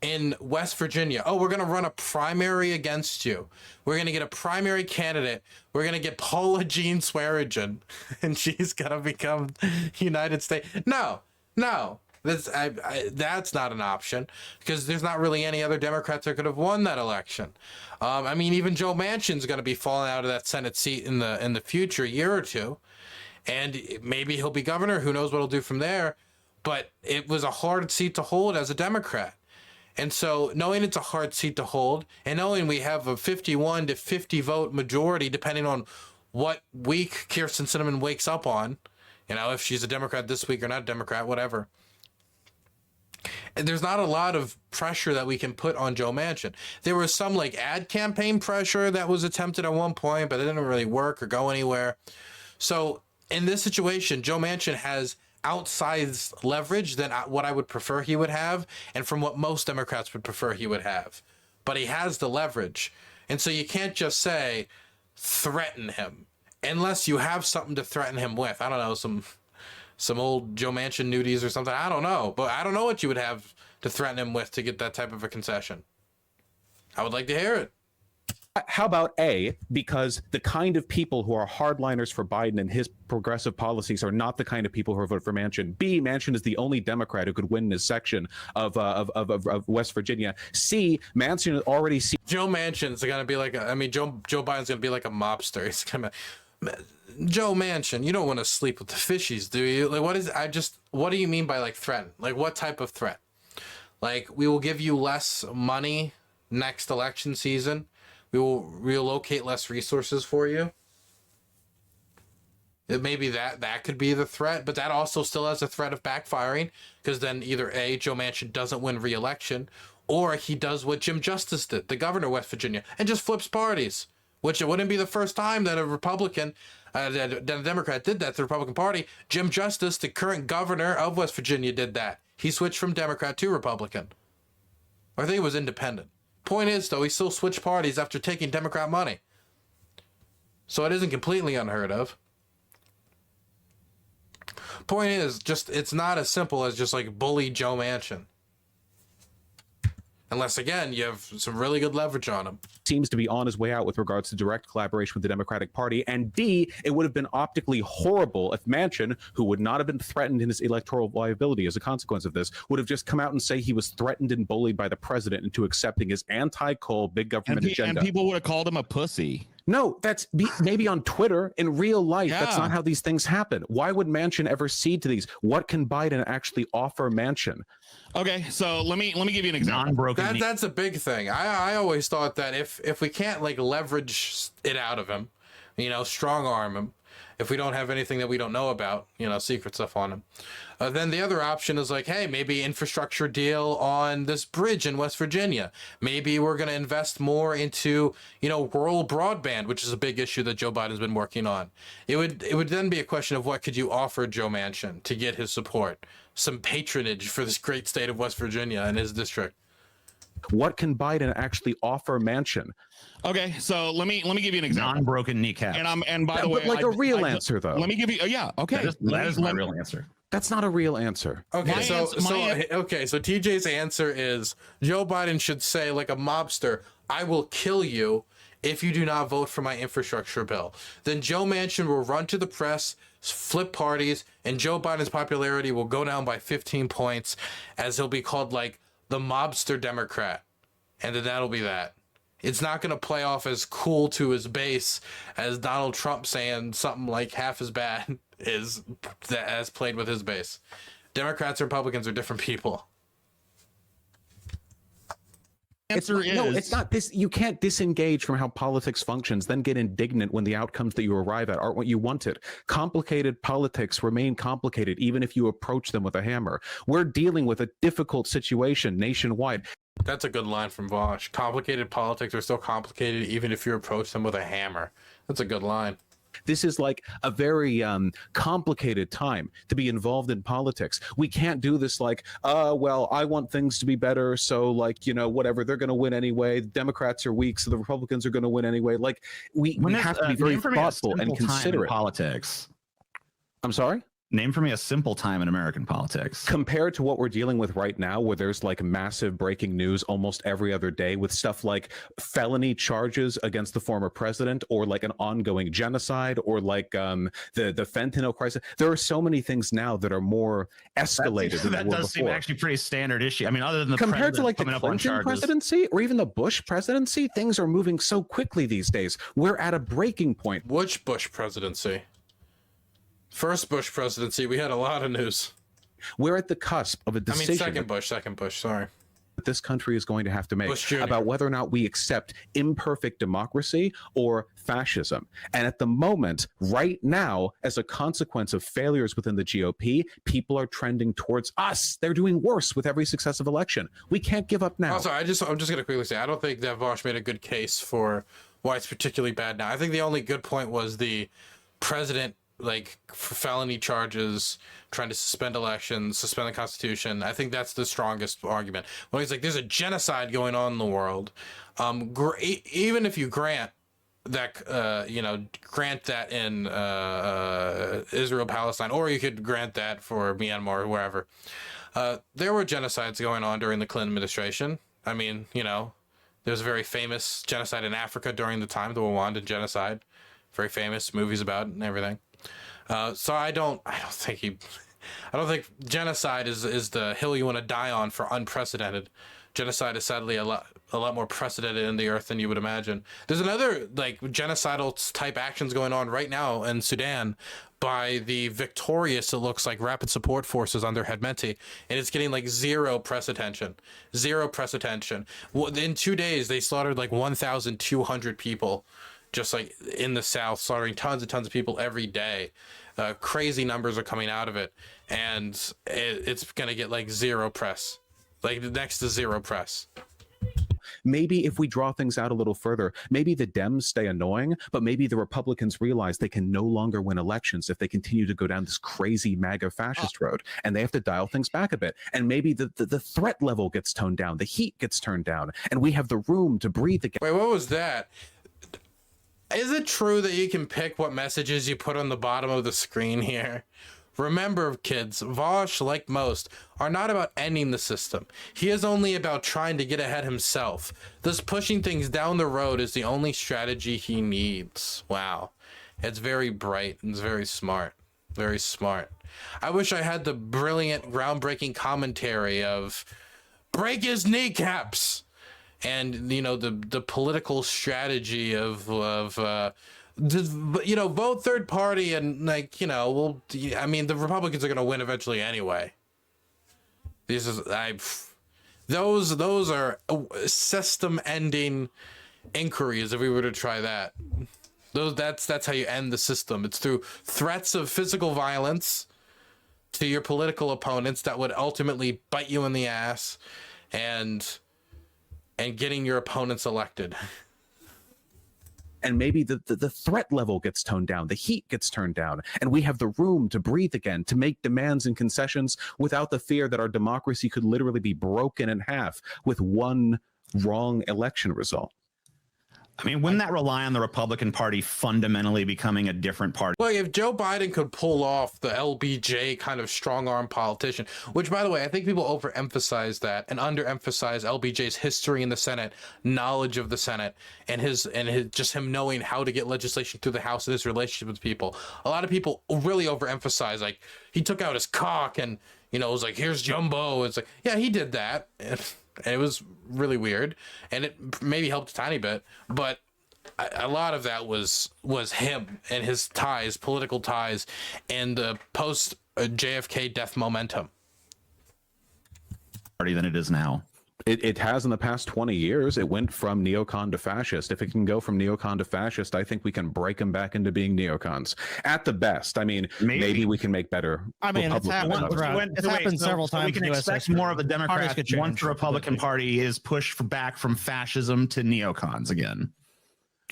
in West Virginia? Oh, we're going to run a primary against you. We're going to get a primary candidate. We're going to get Paula Jean Swearengin, and she's going to become United States. No. That's not an option, because there's not really any other Democrats that could have won that election. I mean, even Joe Manchin's going to be falling out of that Senate seat in the future year or two, and maybe he'll be governor. Who knows what he'll do from there? But it was a hard seat to hold as a Democrat. And so knowing it's a hard seat to hold, and knowing we have a 51 to 50 vote majority, depending on what week Kirsten Sinema wakes up on, if she's a Democrat this week or not a Democrat, whatever. And there's not a lot of pressure that we can put on Joe Manchin. There was some like ad campaign pressure that was attempted at one point, but it didn't really work or go anywhere. So in this situation, Joe Manchin has outsized leverage than what I would prefer he would have, and from what most Democrats would prefer he would have. But he has the leverage. And so you can't just say, threaten him, unless you have something to threaten him with. I don't know, some old Joe Manchin nudies or something. I don't know. But I don't know what you would have to threaten him with to get that type of a concession. I would like to hear it. How about A, because the kind of people who are hardliners for Biden and his progressive policies are not the kind of people who are voted for Manchin. B, Manchin is the only Democrat who could win this section of West Virginia. C, Manchin already see Joe Manchin's going to be like Joe Biden's going to be like a mobster. He's going to Joe Manchin, you don't want to sleep with the fishies, do you? Like, what do you mean by like threaten? Like, what type of threat? Like, we will give you less money next election season. We will relocate less resources for you. Maybe that could be the threat, but that also still has a threat of backfiring, because then either A, Joe Manchin doesn't win re-election, or he does what Jim Justice did, the governor of West Virginia, and just flips parties, which it wouldn't be the first time that a Republican, that a Democrat did that to the Republican Party. Jim Justice, the current governor of West Virginia, did that. He switched from Democrat to Republican. Or I think it was independent. Point is, though, he still switched parties after taking Democrat money. So it isn't completely unheard of. Point is, it's not as simple as just like bully Joe Manchin. Unless, again, you have some really good leverage on him. Seems to be on his way out with regards to direct collaboration with the Democratic Party. And D, it would have been optically horrible if Manchin, who would not have been threatened in his electoral viability as a consequence of this, would have just come out and say he was threatened and bullied by the president into accepting his anti-coal big government agenda. And people would have called him a pussy. No, that's maybe on Twitter. In real life, that's not how these things happen. Why would Manchin ever cede to these? What can Biden actually offer Manchin? Okay, so let me give you an example. That's a big thing. I always thought that if we can't like leverage it out of him, strong arm him, if we don't have anything that we don't know about, secret stuff on him, then the other option is like, hey, maybe infrastructure deal on this bridge in West Virginia. Maybe we're going to invest more into, rural broadband, which is a big issue that Joe Biden's been working on. It would then be a question of what could you offer Joe Manchin to get his support, some patronage for this great state of West Virginia and his district. What can Biden actually offer Manchin? Okay, so let me give you an example. Non-broken kneecap. And by the way, like a real answer though. Let me give you. Okay, that is my real answer. That's not a real answer. Okay, so TJ's answer is Joe Biden should say, like a mobster, I will kill you if you do not vote for my infrastructure bill. Then Joe Manchin will run to the press, flip parties, and Joe Biden's popularity will go down by 15 points, as he'll be called like the mobster Democrat. And then that'll be that. It's not going to play off as cool to his base as Donald Trump saying something like half as bad as played with his base. Democrats and Republicans are different people. It's not this. You can't disengage from how politics functions, then get indignant when the outcomes that you arrive at aren't what you wanted. Complicated politics remain complicated even if you approach them with a hammer. We're dealing with a difficult situation nationwide. That's a good line from Vaush. Complicated politics are still complicated even if you approach them with a hammer. That's a good line. This is like a very complicated time to be involved in politics. We can't do this like, well, I want things to be better, so like, you know, whatever, they're going to win anyway. The Democrats are weak, so the Republicans are going to win anyway. Like, we have to be very thoughtful and considerate. Politics. I'm sorry? Name for me a simple time in American politics. Compared to what we're dealing with right now, where there's like massive breaking news almost every other day with stuff like felony charges against the former president, or like an ongoing genocide, or like the fentanyl crisis. There are so many things now that are more escalated than that they were does seem before. actually pretty standard issue. I mean, other than the Compared to like the coming up on Clinton charges. presidency or even the Bush presidency, things are moving so quickly these days. We're at a breaking point. Which Bush presidency? First Bush presidency, we had a lot of news. We're at the cusp of a decision second Bush, sorry. that this country is going to have to make Bush Jr. about whether or not we accept imperfect democracy or fascism. And at the moment, right now, as a consequence of failures within the GOP, people are trending towards us. They're doing worse with every successive election. We can't give up now. Also, I'm just going to quickly say, I don't think that Vaush made a good case for why it's particularly bad now. I think the only good point was the president, like, for felony charges, trying to suspend elections, suspend the Constitution. I think that's the strongest argument. When he's like, there's a genocide going on in the world. Even if you grant that, grant that in Israel, Palestine, or you could grant that for Myanmar or wherever. There were genocides going on during the Clinton administration. I mean, you know, there was a very famous genocide in Africa during the time, the Rwandan genocide. Very famous, movies about it and everything. So I don't think genocide is the hill you want to die on for unprecedented. Genocide is sadly a lot more precedented in the earth than you would imagine. There's another like genocidal type actions going on right now in Sudan by the victorious, it looks like, rapid support forces under Hemedti, and it's getting like zero press attention. Well, in 2 days they slaughtered like 1,200 people, just like in the south, slaughtering tons and tons of people every day. Crazy numbers are coming out of it, and it's gonna get like zero press, like next to zero press. Maybe if we draw things out a little further, maybe the Dems stay annoying, but maybe the Republicans realize they can no longer win elections if they continue to go down this crazy MAGA fascist road, and they have to dial things back a bit. And maybe the threat level gets toned down, the heat gets turned down, and we have the room to breathe again. Wait, what was that? Is it true that you can pick what messages you put on the bottom of the screen here? Remember, kids, Vaush, like most, are not about ending the system. He is only about trying to get ahead himself. Thus, pushing things down the road is the only strategy he needs. Wow. It's very bright and it's very smart. Very smart. I wish I had the brilliant, groundbreaking commentary of break his kneecaps. And, you know, the political strategy of you know, vote third party and, like, you know, I mean, the Republicans are going to win eventually anyway. Those are system-ending inquiries if we were to try that. That's how you end the system. It's through threats of physical violence to your political opponents that would ultimately bite you in the ass, and getting your opponents elected. And maybe the threat level gets toned down, the heat gets turned down, and we have the room to breathe again, to make demands and concessions without the fear that our democracy could literally be broken in half with one wrong election result. I mean, wouldn't that rely on the Republican Party fundamentally becoming a different party? Well, if Joe Biden could pull off the LBJ kind of strong-arm politician, which, by the way, I think people overemphasize that and underemphasize LBJ's history in the Senate, knowledge of the Senate, and his just him knowing how to get legislation through the House and his relationship with people. A lot of people really overemphasize, like, he took out his cock and, you know, it was like, here's Jumbo. It's like, yeah, he did that. and it was really weird, and it maybe helped a tiny bit, but a lot of that was him and his ties, political ties, and the post JFK death momentum. Than it is now. It has in the past 20 years. It went from neocon to fascist. If it can go from neocon to fascist, I think we can break them back into being neocons. At the best, I mean, maybe we can make better. I mean, it's happened, it's happened several times. We can expect more of the Democrats once the Republican Party is pushed back from fascism to neocons again.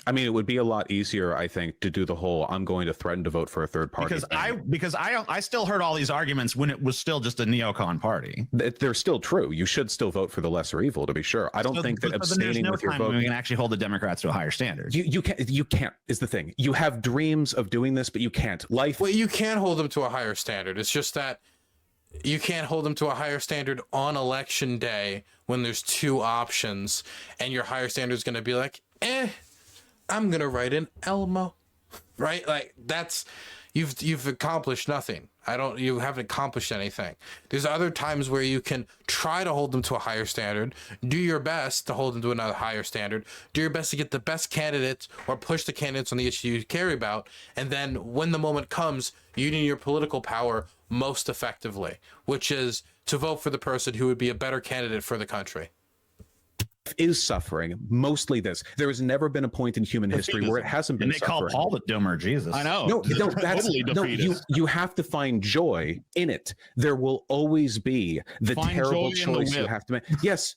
I mean, it would be a lot easier, I think, to do the whole "I'm going to threaten to vote for a third party" because I still heard all these arguments when it was still just a neocon party. They're still true. You should still vote for the lesser evil, to be sure. I don't think that abstaining with your vote. We can actually hold the Democrats to a higher standard. You can't is the thing. You have dreams of doing this, but you can't. Well, you can hold them to a higher standard. It's just that you can't hold them to a higher standard on election day when there's two options, and your higher standard is going to be like, I'm gonna write in Elmo, right? Like that's you've accomplished nothing. You haven't accomplished anything. There's other times where you can try to hold them to a higher standard, do your best to hold them to another higher standard, do your best to get the best candidates or push the candidates on the issue you care about, and then when the moment comes, using your political power most effectively, which is to vote for the person who would be a better candidate for the country. Is suffering mostly this. There has never been a point in human history where it hasn't been. And they call Paul the doomer Jesus. I know. No, that's totally you have to find joy in it. There will always be the terrible choice you have to make. Yes.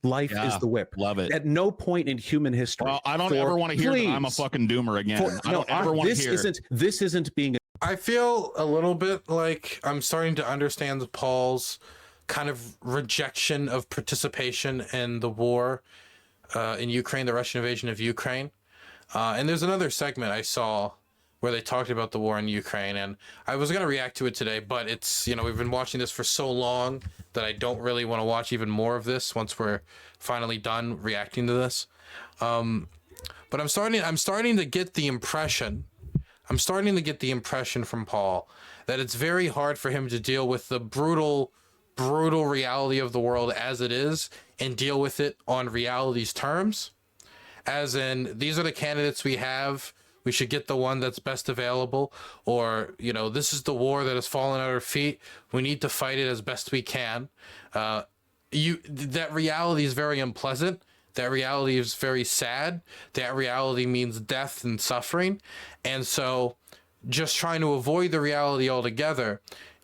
Life is the whip. Love it. At no point in human history. Well, I don't ever want to hear that I'm a fucking doomer again. I don't ever want to hear. This isn't being. I feel a little bit like I'm starting to understand Paul's kind of rejection of participation in the war in Ukraine, the Russian invasion of Ukraine. And there's another segment I saw where they talked about the war in Ukraine, and I was going to react to it today, but it's, we've been watching this for so long that I don't really want to watch even more of this once we're finally done reacting to this. But I'm starting to get the impression from Paul that it's very hard for him to deal with the brutal reality of the world as it is and deal with it on reality's terms, as in, these are the candidates we have, we should get the one that's best available, or this is the war that has fallen at our feet, we need to fight it as best we can. That reality is very unpleasant, that reality is very sad, that reality means death and suffering, and so just trying to avoid the reality altogether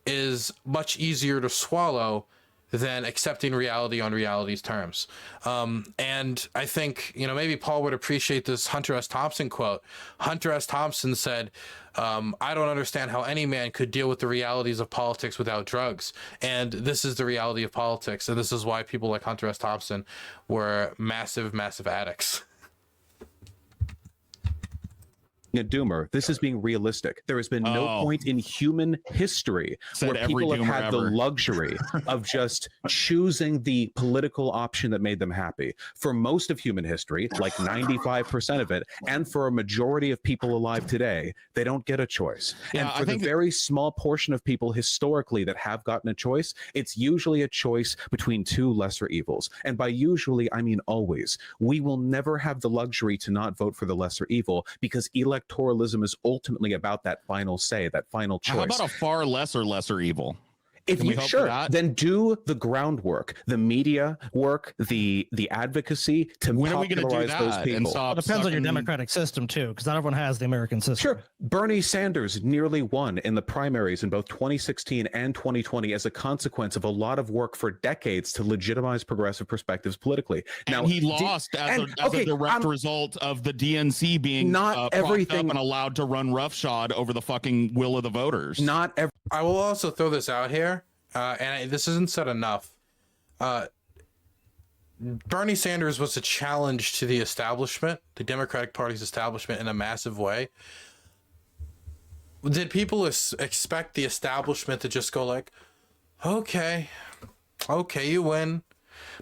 is much easier to swallow than accepting reality on reality's terms. And I think, maybe Paul would appreciate this Hunter S. Thompson quote. Hunter S. Thompson said, I don't understand how any man could deal with the realities of politics without drugs. And this is the reality of politics. And this is why people like Hunter S. Thompson were massive, massive addicts. A doomer. This is being realistic. There has been no point in human history where people have had the luxury of just choosing the political option that made them happy. For most of human history, like 95% of it, and for a majority of people alive today, they don't get a choice. Yeah, and for the very small portion of people historically that have gotten a choice, it's usually a choice between two lesser evils. And by usually, I mean always. We will never have the luxury to not vote for the lesser evil, because electoralism is ultimately about that final say, that final choice. How about a far lesser evil? If you then do the groundwork, the media work, the advocacy to when popularize those people. It depends on your democratic system too, because not everyone has the American system. Sure, Bernie Sanders nearly won in the primaries in both 2016 and 2020 as a consequence of a lot of work for decades to legitimize progressive perspectives politically. Now, and he lost as a direct result of the DNC being not everything up and allowed to run roughshod over the fucking will of the voters. I will also throw this out here, and this isn't said enough. Bernie Sanders was a challenge to the establishment, the Democratic Party's establishment, in a massive way. Did people expect the establishment to just go like, okay, you win,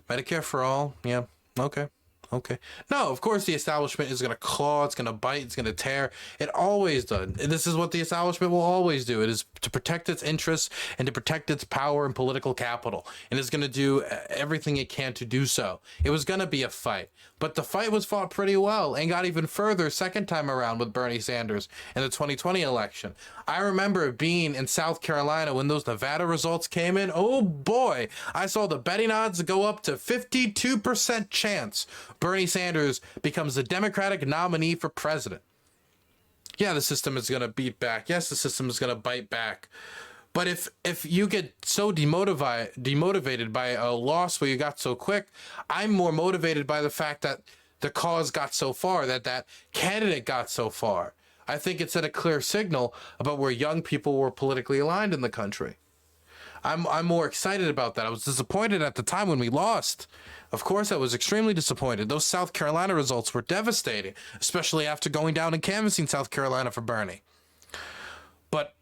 Medicare for all, yeah, okay, Okay. No, of course the establishment is going to claw, it's going to bite, it's going to tear. It always does. This is what the establishment will always do. It is to protect its interests and to protect its power and political capital. And it's going to do everything it can to do so. It was going to be a fight, but the fight was fought pretty well and got even further second time around with Bernie Sanders in the 2020 election. I remember being in South Carolina when those Nevada results came in. Oh boy, I saw the betting odds go up to 52% chance Bernie Sanders becomes the Democratic nominee for president. Yeah, the system is going to beat back. Yes, the system is going to bite back. But if you get so demotivated by a loss where you got so quick, I'm more motivated by the fact that the cause got so far, that candidate got so far. I think it sent a clear signal about where young people were politically aligned in the country. I'm more excited about that. I was disappointed at the time when we lost. Of course, I was extremely disappointed. Those South Carolina results were devastating, especially after going down and canvassing South Carolina for Bernie. But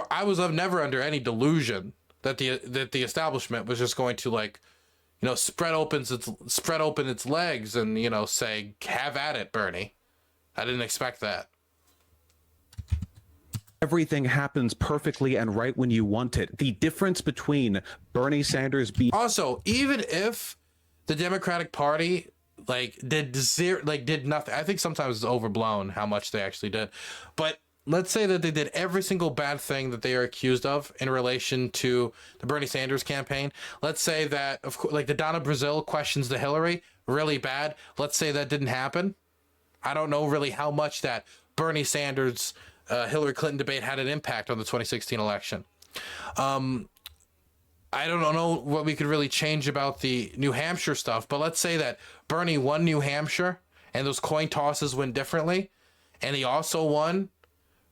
I was never under any delusion that the establishment was just going to spread open its legs and say, have at it, Bernie. I didn't expect that. Everything happens perfectly and right when you want it. The difference between Bernie Sanders being also, even if the Democratic Party did nothing, I think sometimes it's overblown how much they actually did. But let's say that they did every single bad thing that they are accused of in relation to the Bernie Sanders campaign. Let's say that, of course, the Donna Brazile questions the Hillary really bad. Let's say that didn't happen. I don't know really how much that Bernie Sanders Hillary Clinton debate had an impact on the 2016 election. I don't know what we could really change about the New Hampshire stuff, but let's say that Bernie won New Hampshire and those coin tosses went differently, and he also won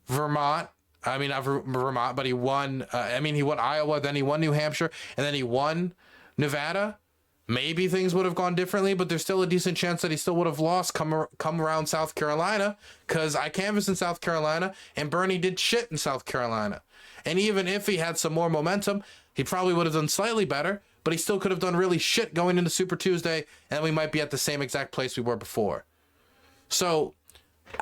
Vermont. I mean, not Vermont, but he won. He won Iowa, then he won New Hampshire, and then he won Nevada. Maybe things would have gone differently, but there's still a decent chance that he still would have lost come around South Carolina, because I canvassed in South Carolina and Bernie did shit in South Carolina. And even if he had some more momentum, he probably would have done slightly better, but he still could have done really shit going into Super Tuesday, and we might be at the same exact place we were before. So,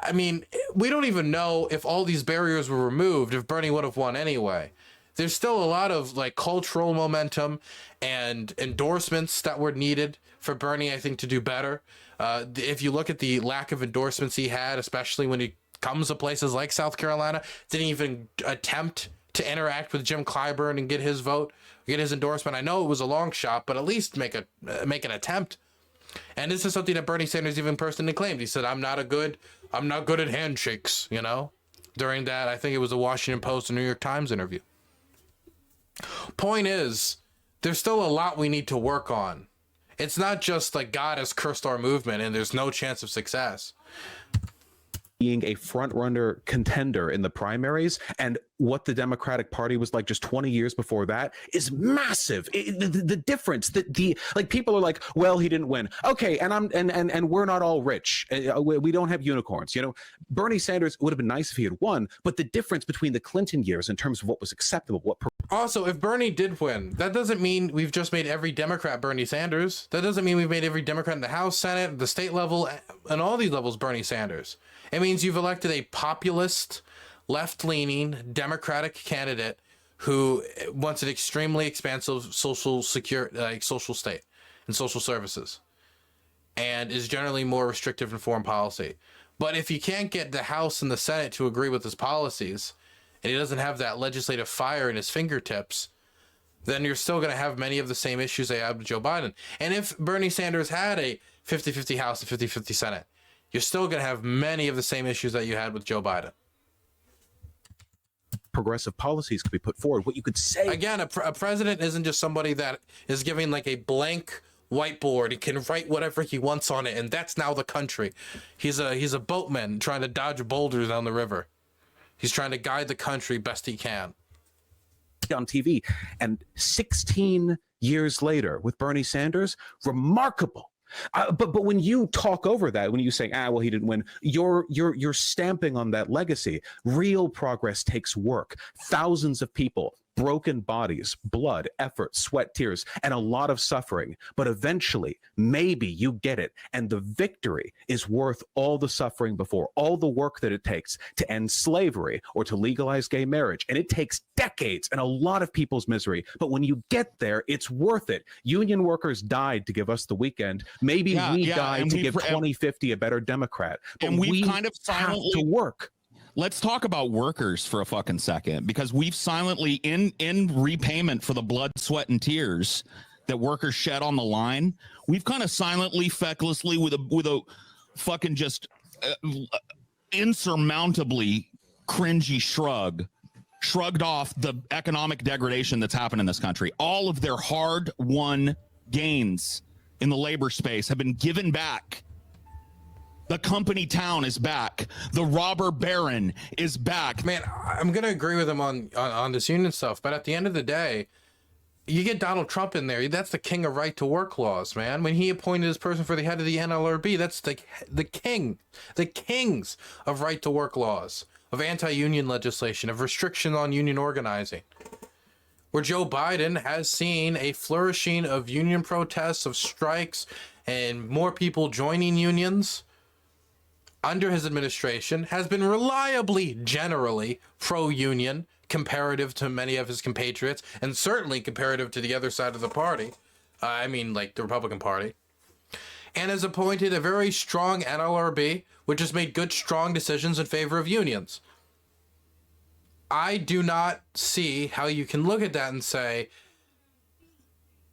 I mean, we don't even know if all these barriers were removed, if Bernie would have won anyway. There's still a lot of cultural momentum and endorsements that were needed for Bernie, I think, to do better. If you look at the lack of endorsements he had, especially when he comes to places like South Carolina, didn't even attempt to interact with Jim Clyburn and get his vote, get his endorsement. I know it was a long shot, but at least make an attempt. And this is something that Bernie Sanders even personally claimed. He said, I'm not good at handshakes, during that, I think it was a Washington Post and New York Times interview. Point is, there's still a lot we need to work on. It's not just God has cursed our movement and there's no chance of success. being a front-runner contender in the primaries, and what the Democratic Party was like just 20 years before that is massive. The difference, the people are like, well, he didn't win. Okay, and we're not all rich. We don't have unicorns. Bernie Sanders would have been nice if he had won, but the difference between the Clinton years in terms of what was acceptable, Also, if Bernie did win, that doesn't mean we've just made every Democrat Bernie Sanders. That doesn't mean we've made every Democrat in the House, Senate, the state level, and all these levels Bernie Sanders. It means you've elected a populist, left-leaning Democratic candidate who wants an extremely expansive social state and social services, and is generally more restrictive in foreign policy. But if you can't get the House and the Senate to agree with his policies, and he doesn't have that legislative fire in his fingertips, then you're still going to have many of the same issues they had with Joe Biden. And if Bernie Sanders had a 50-50 House and 50-50 Senate, you're still going to have many of the same issues that you had with Joe Biden. progressive policies could be put forward. What you could say again, a president isn't just somebody that is giving like a blank whiteboard. He can write whatever he wants on it, and that's now the country. He's a boatman trying to dodge boulders down the river. He's trying to guide the country best he can. On TV, and 16 years later with Bernie Sanders, remarkable. But when you talk over that, when you say, well, he didn't win, you're stamping on that legacy. Real progress takes work. Thousands of people broken bodies, blood, effort, sweat, tears, and a lot of suffering. But eventually, maybe you get it, and the victory is worth all the suffering before, all the work that it takes to end slavery or to legalize gay marriage. And it takes decades and a lot of people's misery. But when you get there, it's worth it. Union workers died to give us the weekend. Maybe we died to give 2050 a better Democrat. But and we kind of silently have to work. Let's talk about workers for a fucking second, because we've silently, in repayment for the blood, sweat, and tears that workers shed on the line, we've kind of silently, fecklessly, with a fucking just insurmountably cringy shrugged off the economic degradation that's happened in this country. All of their hard-won gains in the labor space have been given back. The company town is back. The robber baron is back. Man, I'm going to agree with him on this union stuff, but at the end of the day, you get Donald Trump in there. That's the king of right to work laws, man. When he appointed his person for the head of the NLRB, that's the kings of right to work laws, of anti-union legislation, of restriction on union organizing. Where Joe Biden has seen a flourishing of union protests, of strikes, and more people joining unions under his administration, has been reliably, generally pro-union, comparative to many of his compatriots, and certainly comparative to the other side of the party. I mean, like the Republican Party. And has appointed a very strong NLRB, which has made good, strong decisions in favor of unions. I do not see how you can look at that and say,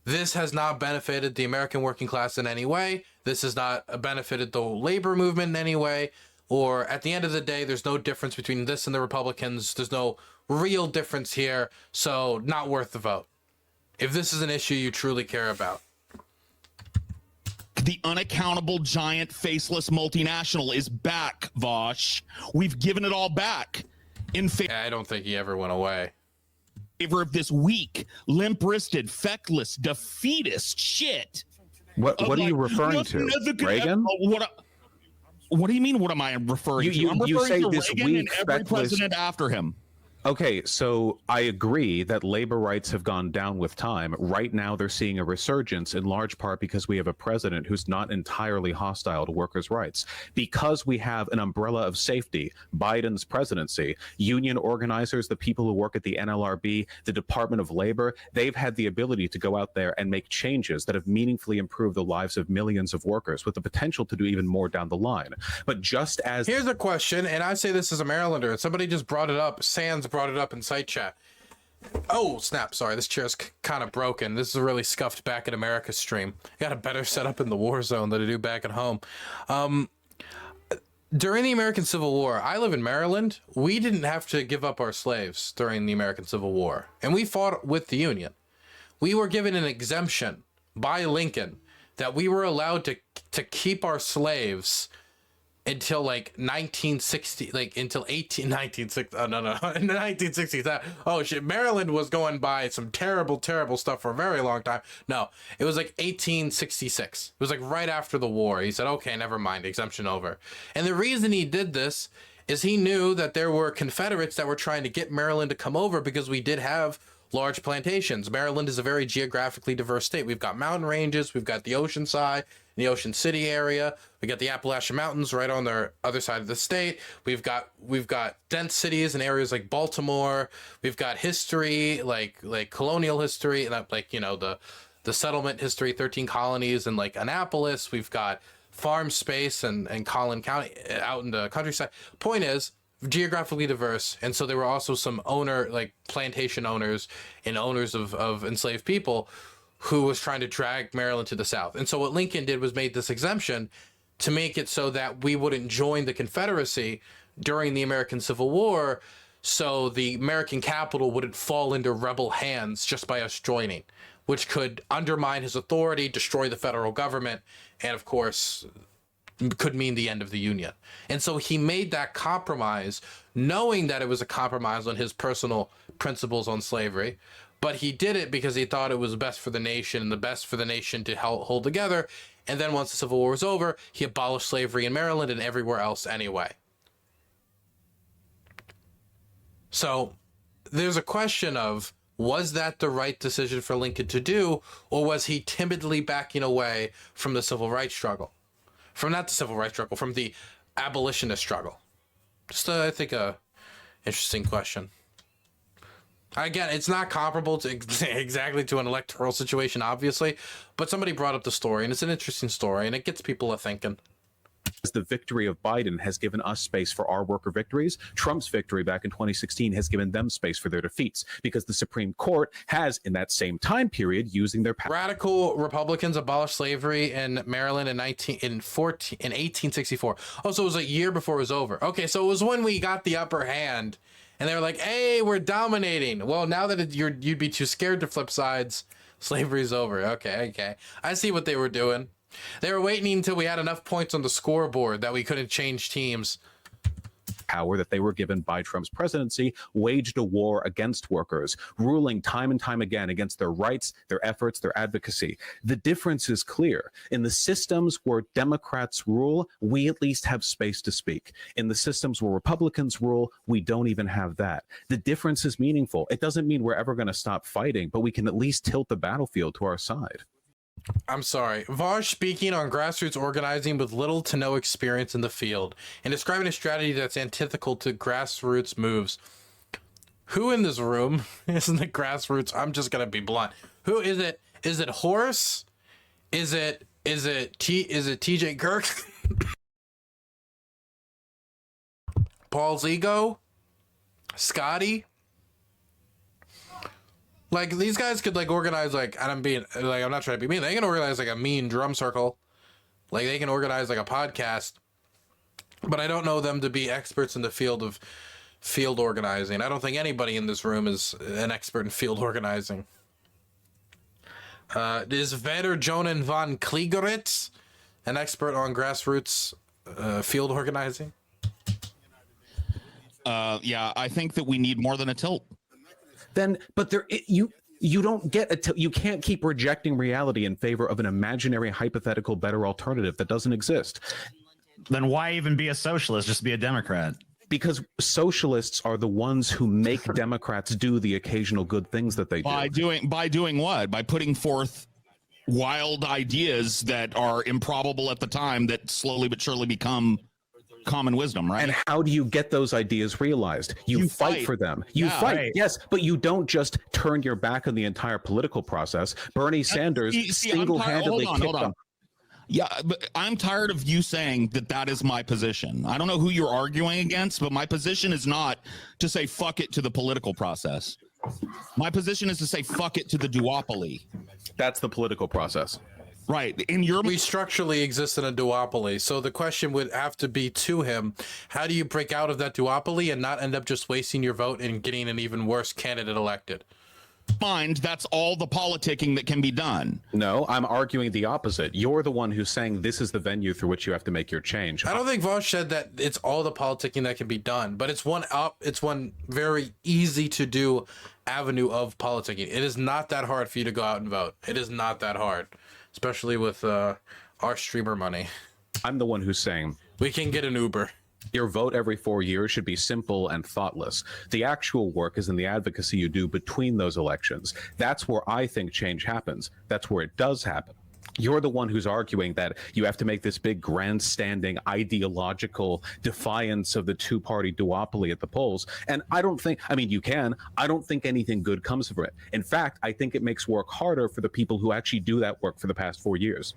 this has not benefited the American working class in any way. This has not benefited the labor movement in any way. Or at the end of the day, there's no difference between this and the Republicans. There's no real difference here. So not worth the vote. If this is an issue you truly care about. The unaccountable, giant, faceless multinational is back, Vaush. We've given it all back in favor. I don't think he ever went away. Of this weak, limp-wristed, feckless, defeatist shit. What are you referring to? Reagan? What do you mean? What am I referring to? I'm referring to Reagan and every president after him. Okay, so I agree that labor rights have gone down with time. Right now, they're seeing a resurgence in large part because we have a president who's not entirely hostile to workers' rights. Because we have an umbrella of safety, Biden's presidency, union organizers, the people who work at the NLRB, the Department of Labor, they've had the ability to go out there and make changes that have meaningfully improved the lives of millions of workers with the potential to do even more down the line. But just as... Here's a question, and I say this as a Marylander, and somebody just brought it up, Sands brought it up in site chat. Oh snap, sorry, this chair's kind of broken. This is a really scuffed Back in America stream. I got a better setup in the war zone than I do back at home. During the American Civil War, I live in Maryland, we didn't have to give up our slaves during the American Civil War, and we fought with the Union. We were given an exemption by Lincoln that we were allowed to keep our slaves until like 1960, like until 1960. Oh, no, in the 1960s. Oh shit, Maryland was going by some terrible stuff for a very long time. No, it was like 1866. It was like right after the war. He said, okay, never mind, exemption over. And the reason he did this is he knew that there were Confederates that were trying to get Maryland to come over because we did have large plantations. Maryland is a very geographically diverse state. We've got mountain ranges, we've got the ocean side, the Ocean City area, we got the Appalachian Mountains right on the other side of the state. We've got dense cities in areas like Baltimore. We've got history like colonial history, and like, you know, the settlement history, 13 colonies, and like Annapolis. We've got farm space and Collin County out in the countryside. Point is, geographically diverse, and so there were also some plantation owners and owners of enslaved people who was trying to drag Maryland to the south. And so what Lincoln did was made this exemption to make it so that we wouldn't join the Confederacy during the American Civil War, so the American capital wouldn't fall into rebel hands just by us joining, which could undermine his authority, destroy the federal government, and of course could mean the end of the Union. And so he made that compromise, knowing that it was a compromise on his personal principles on slavery, but he did it because he thought it was best for the nation and the best for the nation to hold together. And then once the Civil War was over, he abolished slavery in Maryland and everywhere else anyway. So there's a question of Was that the right decision for Lincoln to do, or was he timidly backing away from the civil rights struggle? From not the civil rights struggle, from the abolitionist struggle? Just, I think, a interesting question. Again, it's not comparable to exactly to an electoral situation, obviously, but somebody brought up the story, and it's an interesting story, and it gets people a thinking. The victory of Biden has given us space for our worker victories. Trump's victory back in 2016 has given them space for their defeats, because the Supreme Court has, in that same time period, using their power. Radical Republicans abolished slavery in Maryland in 1864. Oh, so it was a year before it was over. Okay, so it was when we got the upper hand, and they were like, "Hey, we're dominating." Well, now that you'd be too scared to flip sides, slavery's over. Okay, I see what they were doing. They were waiting until we had enough points on the scoreboard that we couldn't change teams. Power that they were given by Trump's presidency waged a war against workers, ruling time and time again against their rights, their efforts, their advocacy. The difference is clear. In the systems where Democrats rule, we at least have space to speak. In the systems where Republicans rule, we don't even have that. The difference is meaningful. It doesn't mean we're ever going to stop fighting, but we can at least tilt the battlefield to our side. I'm sorry. Vaush speaking on grassroots organizing with little to no experience in the field and describing a strategy that's antithetical to grassroots moves. Who in this room isn't the grassroots? I'm just going to be blunt. Who is it? Is it Horace? Is it TJ Kirk? Paul's ego? Scotty? Like, these guys could, like, organize, like, and I'm not trying to be mean. They can organize, like, a mean drum circle. Like, they can organize, like, a podcast. But I don't know them to be experts in the field of field organizing. I don't think anybody in this room is an expert in field organizing. Is Werner Jonan von Kliegeritz an expert on grassroots field organizing? Yeah, I think that we need more than a tilt. Then, but you don't get you can't keep rejecting reality in favor of an imaginary, hypothetical, better alternative that doesn't exist. Then why even be a socialist? Just be a Democrat. Because socialists are the ones who make Democrats do the occasional good things that they do. By doing what? By putting forth wild ideas that are improbable at the time that slowly but surely become common wisdom, right? And how do you get those ideas realized? You fight for them. You fight, right. Yes, but you don't just turn your back on the entire political process. Bernie Sanders single-handedly kicked off. Yeah, but I'm tired of you saying that is my position. I don't know who you're arguing against, but my position is not to say fuck it to the political process. My position is to say fuck it to the duopoly. That's the political process. Right. We structurally exist in a duopoly. So the question would have to be to him, how do you break out of that duopoly and not end up just wasting your vote and getting an even worse candidate elected? That's all the politicking that can be done. No, I'm arguing the opposite. You're the one who's saying this is the venue through which you have to make your change. I don't think Vaush said that it's all the politicking that can be done, but it's one very easy to do avenue of politicking. It is not that hard for you to go out and vote. It is not that hard, especially with our streamer money. I'm the one who's saying we can get an Uber. Your vote every 4 years should be simple and thoughtless. The actual work is in the advocacy you do between those elections. That's where I think change happens. That's where it does happen. You're the one who's arguing that you have to make this big grandstanding ideological defiance of the two-party duopoly at the polls. And I don't think, you can. I don't think anything good comes from it. In fact, I think it makes work harder for the people who actually do that work for the past 4 years.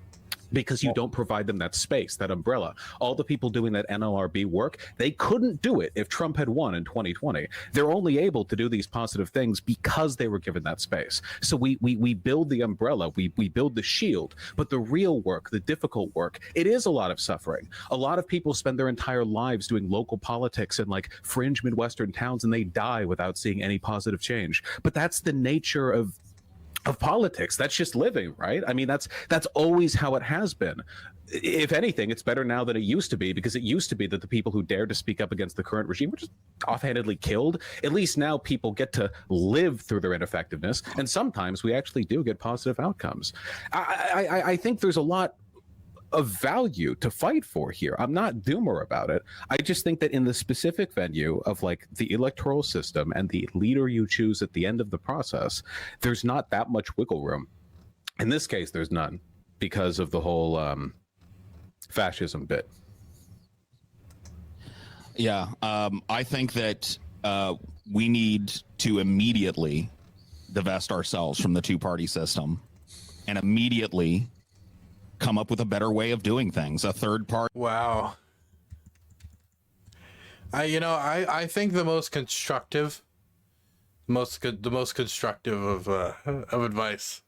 Because you don't provide them that space, that umbrella. All the people doing that NLRB work, they couldn't do it if Trump had won in 2020. They're only able to do these positive things because they were given that space. So we build the umbrella, we build the shield, but the real work, the difficult work, it is a lot of suffering. A lot of people spend their entire lives doing local politics in like fringe Midwestern towns, and they die without seeing any positive change. But that's the nature of politics. That's just living, right? That's always how it has been. If anything, it's better now than it used to be, because it used to be that the people who dared to speak up against the current regime were just offhandedly killed. At least now people get to live through their ineffectiveness, and sometimes we actually do get positive outcomes. I think there's a lot of value to fight for here. I'm not doomer about it. I just think that in the specific venue of like the electoral system and the leader you choose at the end of the process, there's not that much wiggle room. In this case, there's none because of the whole fascism bit. Yeah, I think that we need to immediately divest ourselves from the two-party system and immediately come up with a better way of doing things. A third party. Wow. I think the most constructive, the most constructive of advice.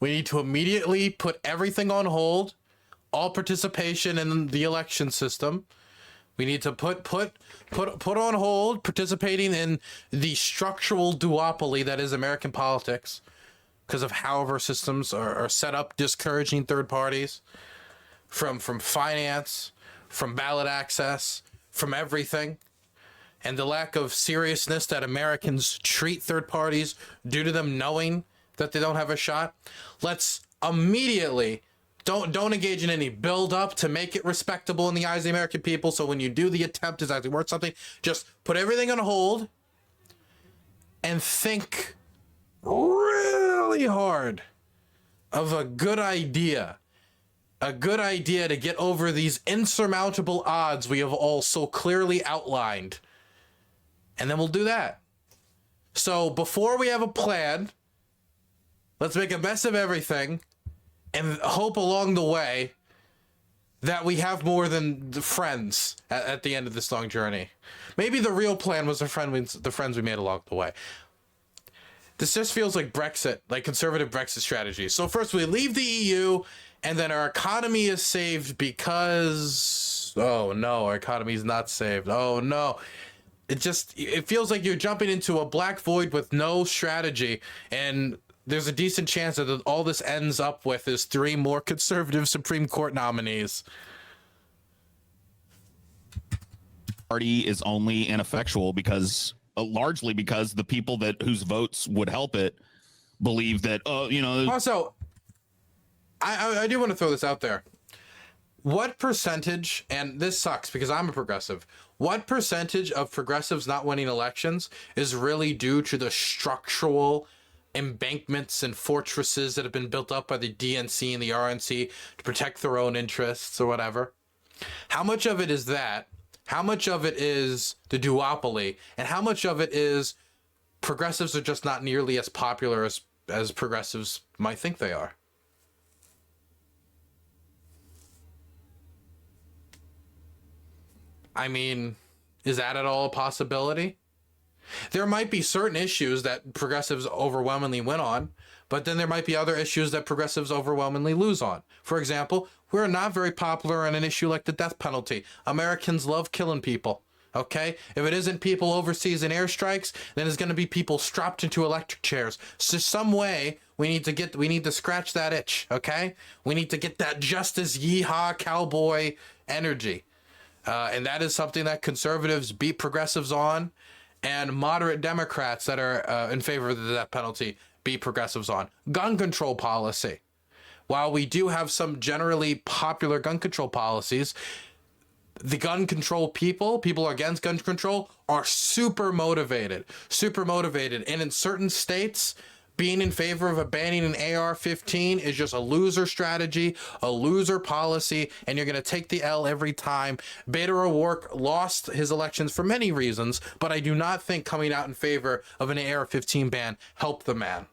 We need to immediately put everything on hold, all participation in the election system. We need to put on hold participating in the structural duopoly that is American politics, because of how our systems are set up, discouraging third parties from finance, from ballot access, from everything, and the lack of seriousness that Americans treat third parties due to them knowing that they don't have a shot. Let's immediately don't engage in any build up to make it respectable in the eyes of the American people. So when you do the attempt is actually worth something, just put everything on hold and think really hard of a good idea to get over these insurmountable odds we have all so clearly outlined. And then we'll do that. So before we have a plan, let's make a mess of everything and hope along the way that we have more than the friends at the end of this long journey. Maybe the real plan was the friends we made along the way. This just feels like Brexit, like conservative Brexit strategy. So first we leave the EU, and then our economy is saved because, oh no, our economy is not saved. Oh no. It feels like you're jumping into a black void with no strategy, and there's a decent chance that all this ends up with is 3 more conservative Supreme Court nominees. Party is only ineffectual because largely because the people whose votes would help it believe that, Also, I do want to throw this out there. What percentage, and this sucks because I'm a progressive, what percentage of progressives not winning elections is really due to the structural embankments and fortresses that have been built up by the DNC and the RNC to protect their own interests or whatever? How much of it is that? How much of it is the duopoly? And how much of it is progressives are just not nearly as popular as progressives might think they are? I mean, is that at all a possibility? There might be certain issues that progressives overwhelmingly win on, but then there might be other issues that progressives overwhelmingly lose on. For example, we're not very popular on an issue like the death penalty. Americans love killing people, okay? If it isn't people overseas in airstrikes, then it's going to be people strapped into electric chairs. So some way we need to scratch that itch, okay? We need to get that justice yeehaw cowboy energy. And that is something that conservatives beat progressives on, and moderate Democrats that are in favor of the death penalty beat progressives on. Gun control policy. While we do have some generally popular gun control policies, the gun control people against gun control are super motivated. And in certain states, being in favor of banning an AR-15 is just a loser strategy, a loser policy, and you're going to take the L every time. Beto O'Rourke lost his elections for many reasons, but I do not think coming out in favor of an AR-15 ban helped the man.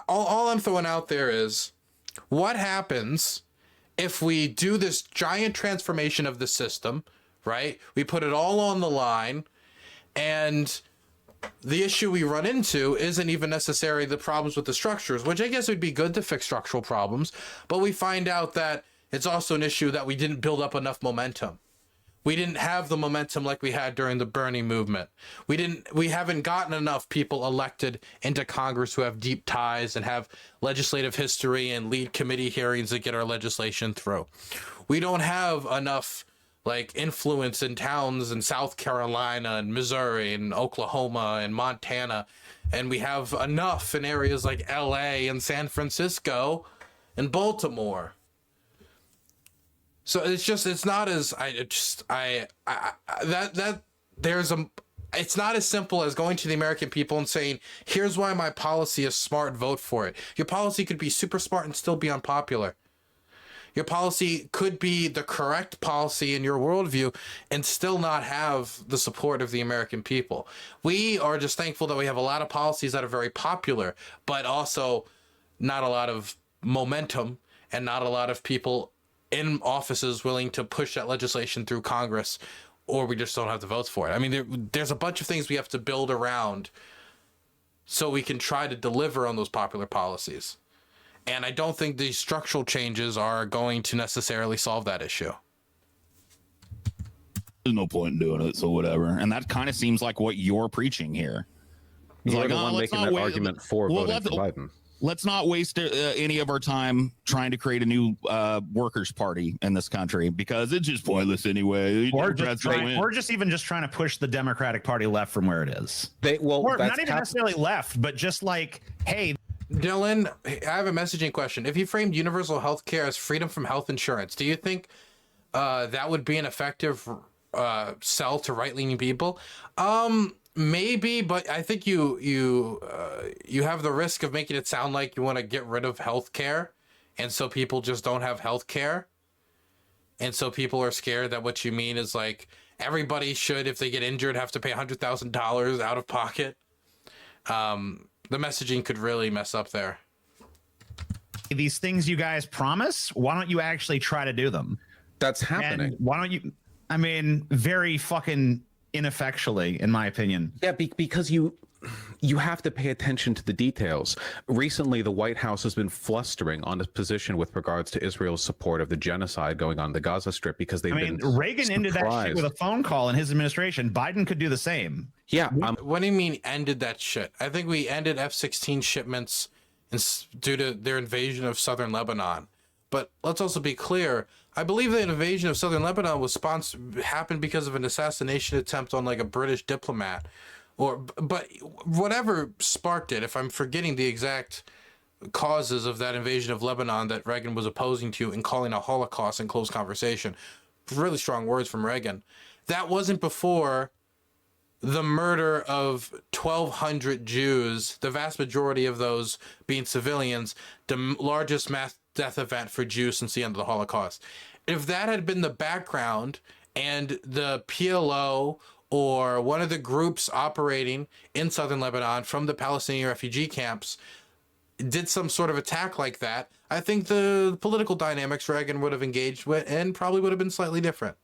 All I'm throwing out there is, what happens if we do this giant transformation of the system, right? We put it all on the line, and the issue we run into isn't even necessarily the problems with the structures, which I guess would be good to fix structural problems, but we find out that it's also an issue that we didn't build up enough momentum. We didn't have the momentum like we had during the Bernie movement. We haven't gotten enough people elected into Congress who have deep ties and have legislative history and lead committee hearings that get our legislation through. We don't have enough like influence in towns in South Carolina and Missouri and Oklahoma and Montana, and we have enough in areas like LA and San Francisco and Baltimore. So it's not as it's not as simple as going to the American people and saying, here's why my policy is smart, vote for it. Your policy could be super smart and still be unpopular. Your policy could be the correct policy in your worldview and still not have the support of the American people. We are just thankful that we have a lot of policies that are very popular, but also not a lot of momentum and not a lot of people in offices willing to push that legislation through Congress, or we just don't have the votes for it. I mean, there's a bunch of things we have to build around so we can try to deliver on those popular policies. And I don't think these structural changes are going to necessarily solve that issue. There's no point in doing it, so whatever. And that kind of seems like what you're preaching here. You're like, the one making that argument for voting for Biden. Let's not waste any of our time trying to create a new workers' party in this country, because it's just pointless anyway. Or just even trying to push the Democratic Party left from where it is. Or not even necessarily left, but just like, hey. Dylan, I have a messaging question. If you framed universal health care as freedom from health insurance, do you think that would be an effective sell to right-leaning people? Maybe, but I think you have the risk of making it sound like you want to get rid of healthcare, and so people just don't have healthcare, and so people are scared that what you mean is like everybody should, if they get injured, have to pay $100,000 out of pocket. The messaging could really mess up there. These things you guys promise, why don't you actually try to do them? That's happening. And why don't you? I mean, very fucking ineffectually, in my opinion. Yeah, because you have to pay attention to the details. Recently, the White House has been flustering on its position with regards to Israel's support of the genocide going on in the Gaza Strip, because Reagan ended that shit with a phone call in his administration. Biden could do the same. Yeah. What do you mean ended that shit? I think we ended F-16 shipments due to their invasion of southern Lebanon. But let's also be clear. I believe the invasion of southern Lebanon happened because of an assassination attempt on like a British diplomat, but whatever sparked it. If I'm forgetting the exact causes of that invasion of Lebanon that Reagan was opposing to and calling a Holocaust in closed conversation, really strong words from Reagan. That wasn't before the murder of 1,200 Jews, the vast majority of those being civilians, the largest mass death event for Jews since the end of the Holocaust. If that had been the background and the PLO or one of the groups operating in southern Lebanon from the Palestinian refugee camps did some sort of attack like that, I think the political dynamics Reagan would have engaged with and probably would have been slightly different.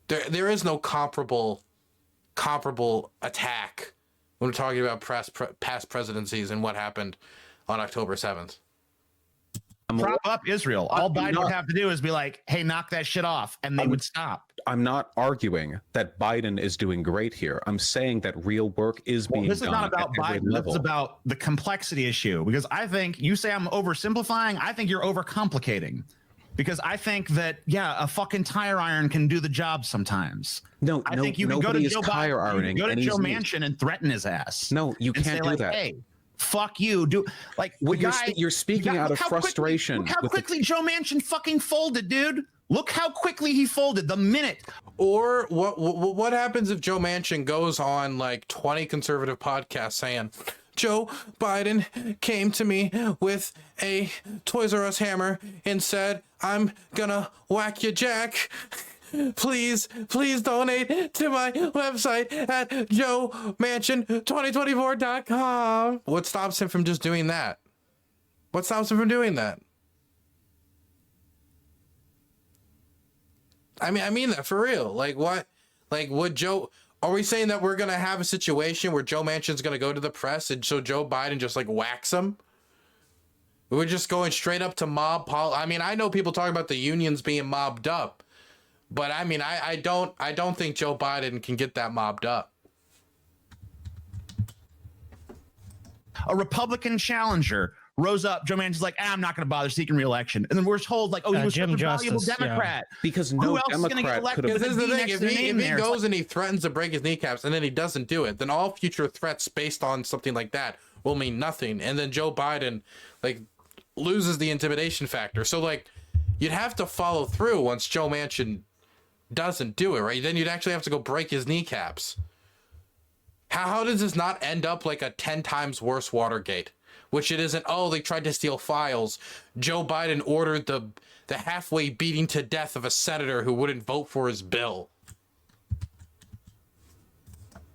There is no comparable attack when we're talking about past presidencies and what happened on October 7th. Prop up Israel. All Biden would have to do is be like, hey, knock that shit off, and they would stop. I'm not arguing that Biden is doing great here. I'm saying that real work is being done. This is not about Biden. This is about the complexity issue, because I think you say I'm oversimplifying. I think you're overcomplicating, because I think that, a fucking tire iron can do the job sometimes. I think you can go to Joe Biden, go to Joe Manchin and threaten his ass. No, you can't do that. Hey, fuck you. You're speaking out of frustration. Look how quickly Joe Manchin fucking folded, dude. Look how quickly he folded the minute. Or what happens if Joe Manchin goes on like 20 conservative podcasts saying, Joe Biden came to me with a Toys R Us hammer and said, I'm gonna whack you, Jack. Please donate to my website at joemanchin2024.com. What stops him from just doing that? What stops him from doing that? I mean that for real. Like what? Like would Joe? Are we saying that we're gonna have a situation where Joe Manchin's gonna go to the press and so Joe Biden just like whacks him? We're just going straight up to mob I mean, I know people talking about the unions being mobbed up. But I mean, I don't think Joe Biden can get that mobbed up. A Republican challenger rose up. Joe Manchin's like, I'm not going to bother seeking re-election. And then we're told like, oh, he was such a valuable Democrat. Because no Who else is going to get Democrat elected? could have. Because this is the thing: if he there? goes and he threatens to break his kneecaps and then he doesn't do it, then all future threats based on something like that will mean nothing. And then Joe Biden like loses the intimidation factor. So like, you'd have to follow through once Joe Manchin doesn't do it, right? Then you'd actually have to go break his kneecaps. How does this not end up like a 10 times worse Watergate? Which it isn't, oh, they tried to steal files. Joe Biden ordered the halfway beating to death of a senator who wouldn't vote for his bill.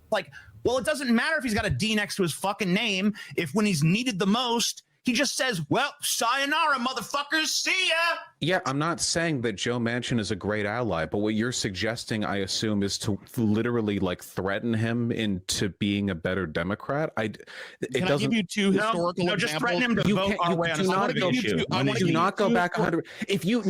Like, well, it doesn't matter if he's got a D next to his fucking name if when he's needed the most, he just says, well, sayonara, motherfuckers, see ya. Yeah, I'm not saying that Joe Manchin is a great ally, but what you're suggesting, I assume, is to literally like threaten him into being a better Democrat. Can I give you two historical examples? Just threaten him to vote our way on a issue. Do not go back 100. If you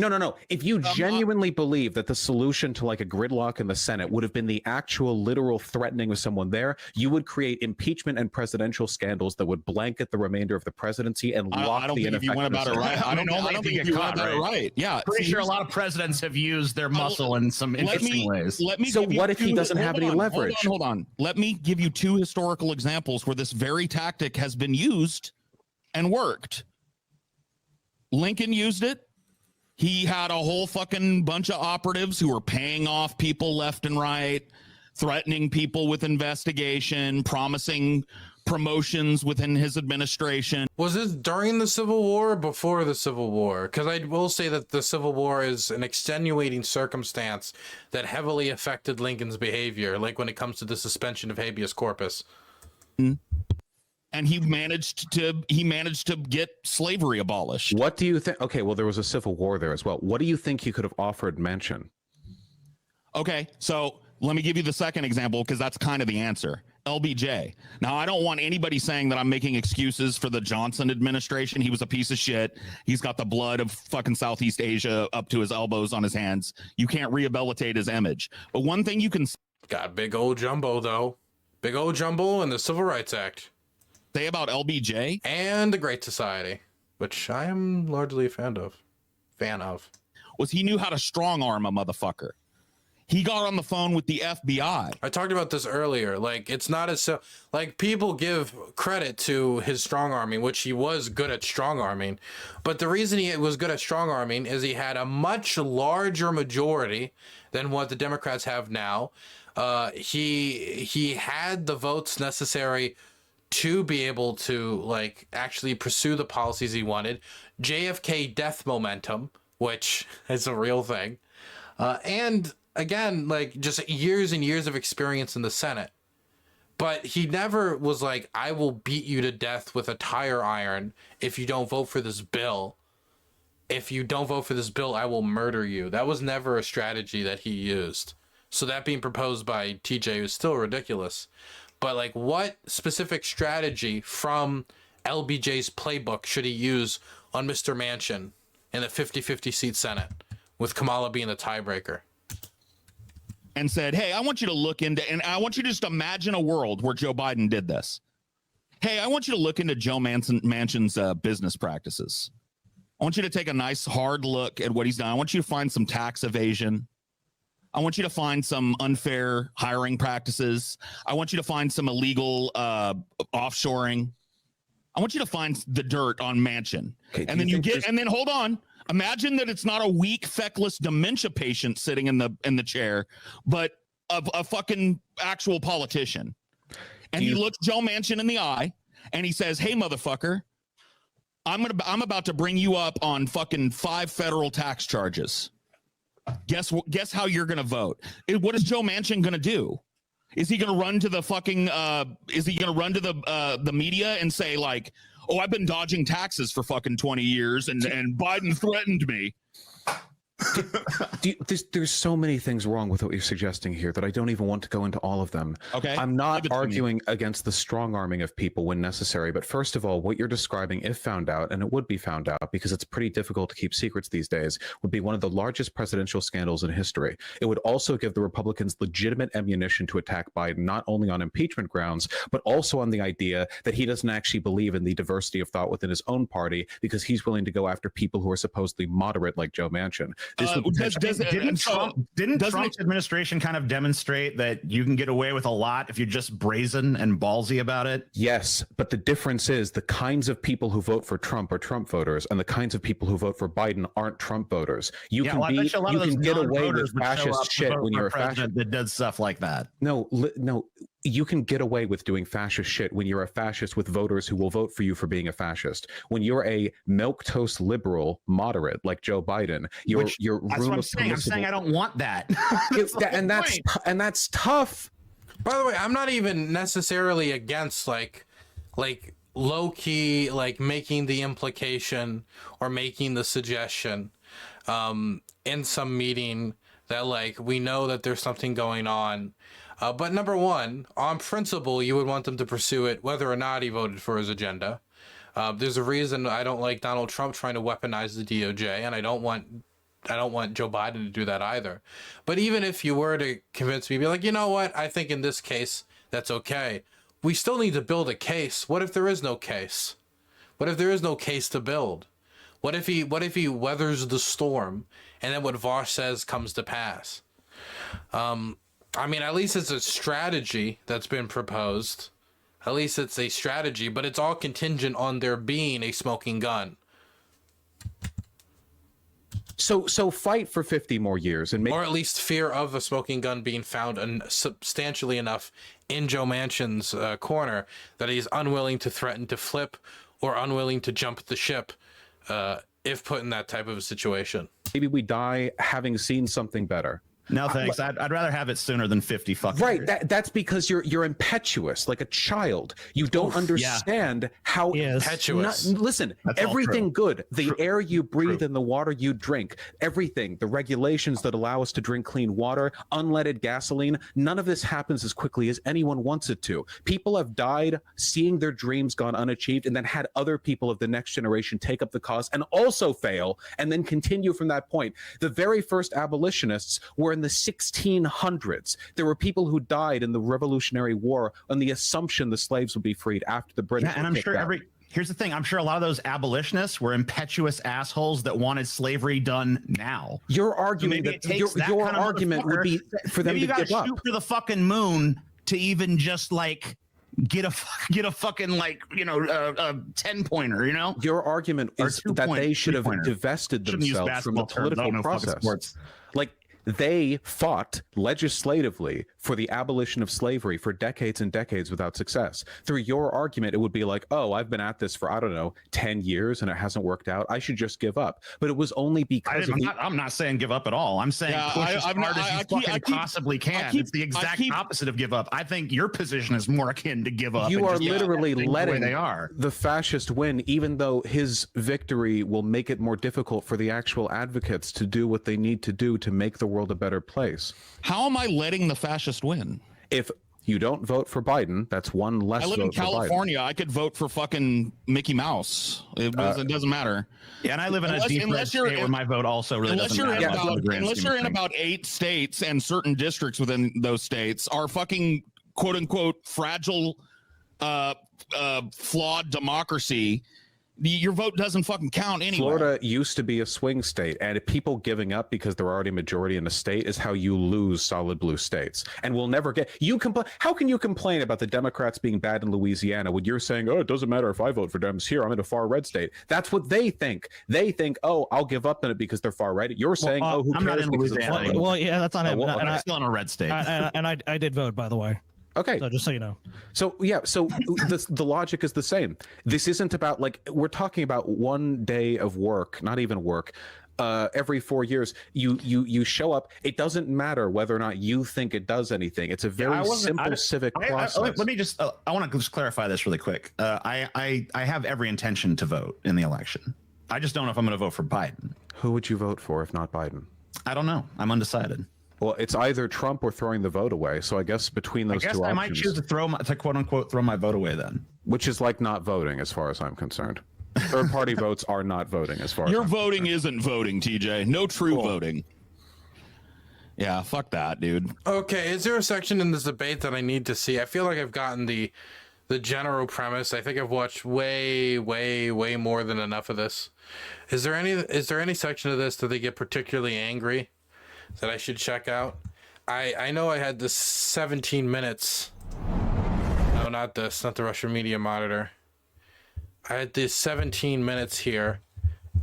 if you genuinely believe that the solution to like a gridlock in the Senate would have been the actual literal threatening of someone there, you would create impeachment and presidential scandals that would blanket the remainder of the presidency and lock the ineffectiveness. You went about it right. I don't think you went about it right. Yeah, pretty sure a lot of presidents have used their muscle in some interesting ways. So what if he doesn't have any leverage? Hold on. Let me give you two historical examples where this very tactic has been used and worked. Lincoln used it. He had a whole fucking bunch of operatives who were paying off people left and right, threatening people with investigation, promising promotions within his administration. Was this during the Civil War or before the Civil War? Because I will say that the Civil War is an extenuating circumstance that heavily affected Lincoln's behavior, like when it comes to the suspension of habeas corpus. And he managed to get slavery abolished. What do you think? Okay, well, there was a Civil War there as well. What do you think he could have offered Manchin? Okay, so let me give you the second example because that's kind of the answer. LBJ. Now, I don't want anybody saying that I'm making excuses for the Johnson administration. He was a piece of shit. He's got the blood of fucking Southeast Asia up to his elbows on his hands. You can't rehabilitate his image. But one thing you can Got big old jumbo, though. Big old jumbo and the Civil Rights Act. say about LBJ and the Great Society, which I am largely a fan of. Was he knew how to strong arm a motherfucker. He got on the phone with the FBI. I talked about this earlier. Like, it's not as like people give credit to his strong arming, which he was good at strong arming. But the reason he was good at strong arming is he had a much larger majority than what the Democrats have now. He had the votes necessary to be able to like actually pursue the policies he wanted. JFK death momentum, which is a real thing, and again, like just years and years of experience in the Senate. But he never was like, I will beat you to death with a tire iron if you don't vote for this bill. If you don't vote for this bill, I will murder you. That was never a strategy that he used. So that being proposed by TJ is still ridiculous. But like, what specific strategy from LBJ's playbook should he use on Mr. Manchin in the 50-50 seat Senate with Kamala being the tiebreaker? And said, hey, I want you to look into, and I want you to just imagine a world where Joe Biden did this. Hey, I want you to look into Joe Manchin's business practices. I want you to take a nice hard look at what he's done. I want you to find some tax evasion. I want you to find some unfair hiring practices. I want you to find some illegal offshoring. I want you to find the dirt on Manchin. Okay, and then and then hold on. Imagine that it's not a weak, feckless dementia patient sitting in the chair, but a fucking actual politician. And he looks Joe Manchin in the eye and he says, hey, motherfucker, I'm about to bring you up on fucking 5 federal tax charges. Guess how you're gonna vote? What is Joe Manchin gonna do? Is he gonna run to the fucking the media and say like, oh, I've been dodging taxes for fucking 20 years and Biden threatened me? There's so many things wrong with what you're suggesting here that I don't even want to go into all of them. Okay. I'm not arguing against the strong arming of people when necessary, but first of all, what you're describing, if found out, and it would be found out because it's pretty difficult to keep secrets these days, would be one of the largest presidential scandals in history. It would also give the Republicans legitimate ammunition to attack Biden, not only on impeachment grounds, but also on the idea that he doesn't actually believe in the diversity of thought within his own party because he's willing to go after people who are supposedly moderate like Joe Manchin. This would Didn't Trump's administration kind of demonstrate that you can get away with a lot if you're just brazen and ballsy about it? Yes, but the difference is the kinds of people who vote for Trump are Trump voters, and the kinds of people who vote for Biden aren't Trump voters. You can get away with fascist shit when you're a fascist that does stuff like that. No, you can get away with doing fascist shit when you're a fascist with voters who will vote for you for being a fascist. When you're a milquetoast liberal moderate like Joe Biden, your that's room what I'm of saying. I'm saying I don't want that. that's tough. By the way, I'm not even necessarily against like low key, like making the implication or making the suggestion in some meeting that like we know that there's something going on. But number one, on principle, you would want them to pursue it whether or not he voted for his agenda. There's a reason I don't like Donald Trump trying to weaponize the DOJ, and I don't want Joe Biden to do that either. But even if you were to convince me, be like, you know what, I think in this case, that's okay. We still need to build a case. What if there is no case? What if there is no case to build? What if he weathers the storm and then what Vaush says comes to pass? I mean, at least it's a strategy that's been proposed. At least it's a strategy, but it's all contingent on there being a smoking gun. So fight for 50 more years and or at least fear of a smoking gun being found substantially enough in Joe Manchin's corner that he's unwilling to threaten to flip or unwilling to jump the ship if put in that type of a situation. Maybe we die having seen something better. No thanks. I'd rather have it sooner than 50 fucking right. years. That's because you're impetuous, like a child. You don't understand how impetuous. Listen, That's everything good, the air you breathe and the water you drink, everything, the regulations that allow us to drink clean water, unleaded gasoline, none of this happens as quickly as anyone wants it to. People have died seeing their dreams gone unachieved and then had other people of the next generation take up the cause and also fail and then continue from that point. The very first abolitionists were in the 1600s. There were people who died in the Revolutionary War on the assumption the slaves would be freed after the British. And I'm sure here's the thing. I'm sure a lot of those abolitionists were impetuous assholes that wanted slavery done now. Your argument your argument would be for them to give up. Shoot for the fucking moon to even just like get a fucking like, you know, a 10-pointer, you know? Your argument is that they should have divested themselves from the political process. Like, they fought legislatively for the abolition of slavery for decades and decades without success. Through your argument, it would be like, oh, I've been at this for, I don't know, 10 years and it hasn't worked out. I should just give up. But it was only because I'm not saying give up at all. I'm saying push as hard as you possibly can. It's the exact opposite of give up. I think your position is more akin to give up. You are literally letting the fascist win, even though his victory will make it more difficult for the actual advocates to do what they need to do to make the world a better place. How am I letting the fascist win? If you don't vote for Biden, that's one less. I live in California. I could vote for fucking Mickey Mouse. It doesn't matter. Yeah, and I live in a deep red state where my vote also really doesn't matter. Unless you're in about 8 states and certain districts within those states are fucking quote unquote fragile, flawed democracy. Your vote doesn't fucking count anyway. Florida used to be a swing state, and people giving up because they're already a majority in a state is how you lose solid blue states. And we'll never get how can you complain about the Democrats being bad in Louisiana when you're saying, oh, it doesn't matter if I vote for Dems here, I'm in a far red state. That's what they think. They think, oh, I'll give up on it because they're far right. You're saying, oh, who cares? I'm not in Louisiana. Well, yeah, that's on it. I'm still in a red state. And I did vote, by the way. Okay. So just so you know. So yeah, so the logic is the same. This isn't about like we're talking about one day of work, not even work. Every 4 years, you show up. It doesn't matter whether or not you think it does anything. It's a very simple civic process. Let me just. I want to just clarify this really quick. I have every intention to vote in the election. I just don't know if I'm going to vote for Biden. Who would you vote for if not Biden? I don't know. I'm undecided. Well, it's either Trump or throwing the vote away. So I guess between those two options, I might choose to quote unquote throw my vote away then. which is like not voting as far as I'm concerned. Third party votes are not voting as far as Your I'm voting concerned. isn't voting, TJ. No true voting. Yeah, fuck that, dude. Okay, is there a section in this debate that I need to see? I feel like I've gotten the general premise. I think I've watched way more than enough of this. Is there any section of this that they get particularly angry that I should check out? I know I had this 17 minutes. No, not this, not the Russian Media Monitor. I had this 17 minutes here,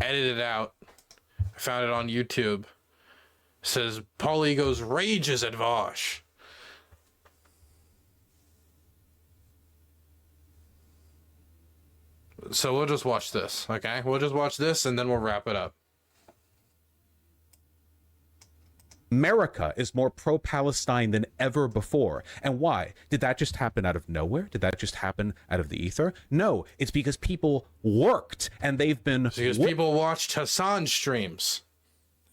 edited out. I found it on YouTube. It says Paul Ego's rages at Vaush. So we'll just watch this, okay? We'll just watch this and then we'll wrap it up. America is more pro-Palestine than ever before. And why? Did that just happen out of nowhere? Did that just happen out of the ether? No, it's because people worked and they've been Because people watched Hassan streams.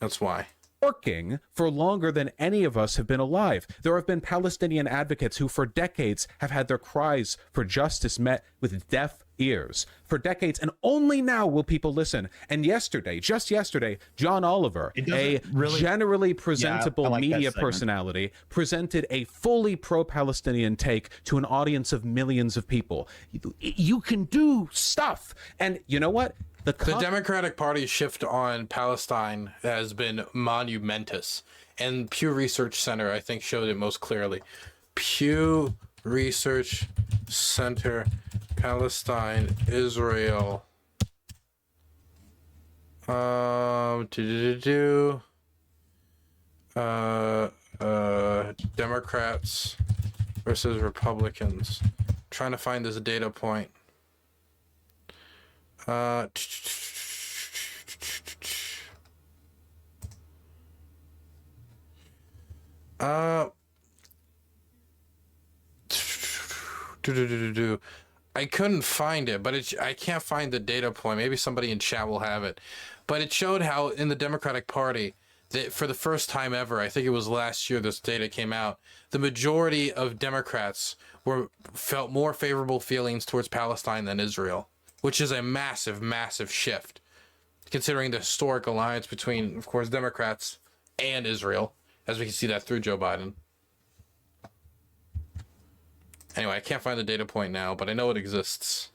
That's why. working for longer than any of us have been alive. There have been Palestinian advocates who for decades have had their cries for justice met with deaf ears. For decades, and only now will people listen. And yesterday, just yesterday, John Oliver, a generally presentable media personality, presented a fully pro-Palestinian take to an audience of millions of people. You can do stuff. And you know what? The Democratic Party's shift on Palestine has been monumentous. And Pew Research Center, I think, showed it most clearly. Pew Research Center, Palestine, Israel. Democrats versus Republicans. Trying to find this data point. I couldn't find it, but I can't find the data point. Maybe somebody in chat will have it. But it showed how in the Democratic Party, that for the first time ever, I think it was last year this data came out, the majority of Democrats felt more favorable feelings towards Palestine than Israel, which is a massive, massive shift, considering the historic alliance between, of course, Democrats and Israel, as we can see that through Joe Biden. Anyway, I can't find the data point now, but I know it exists.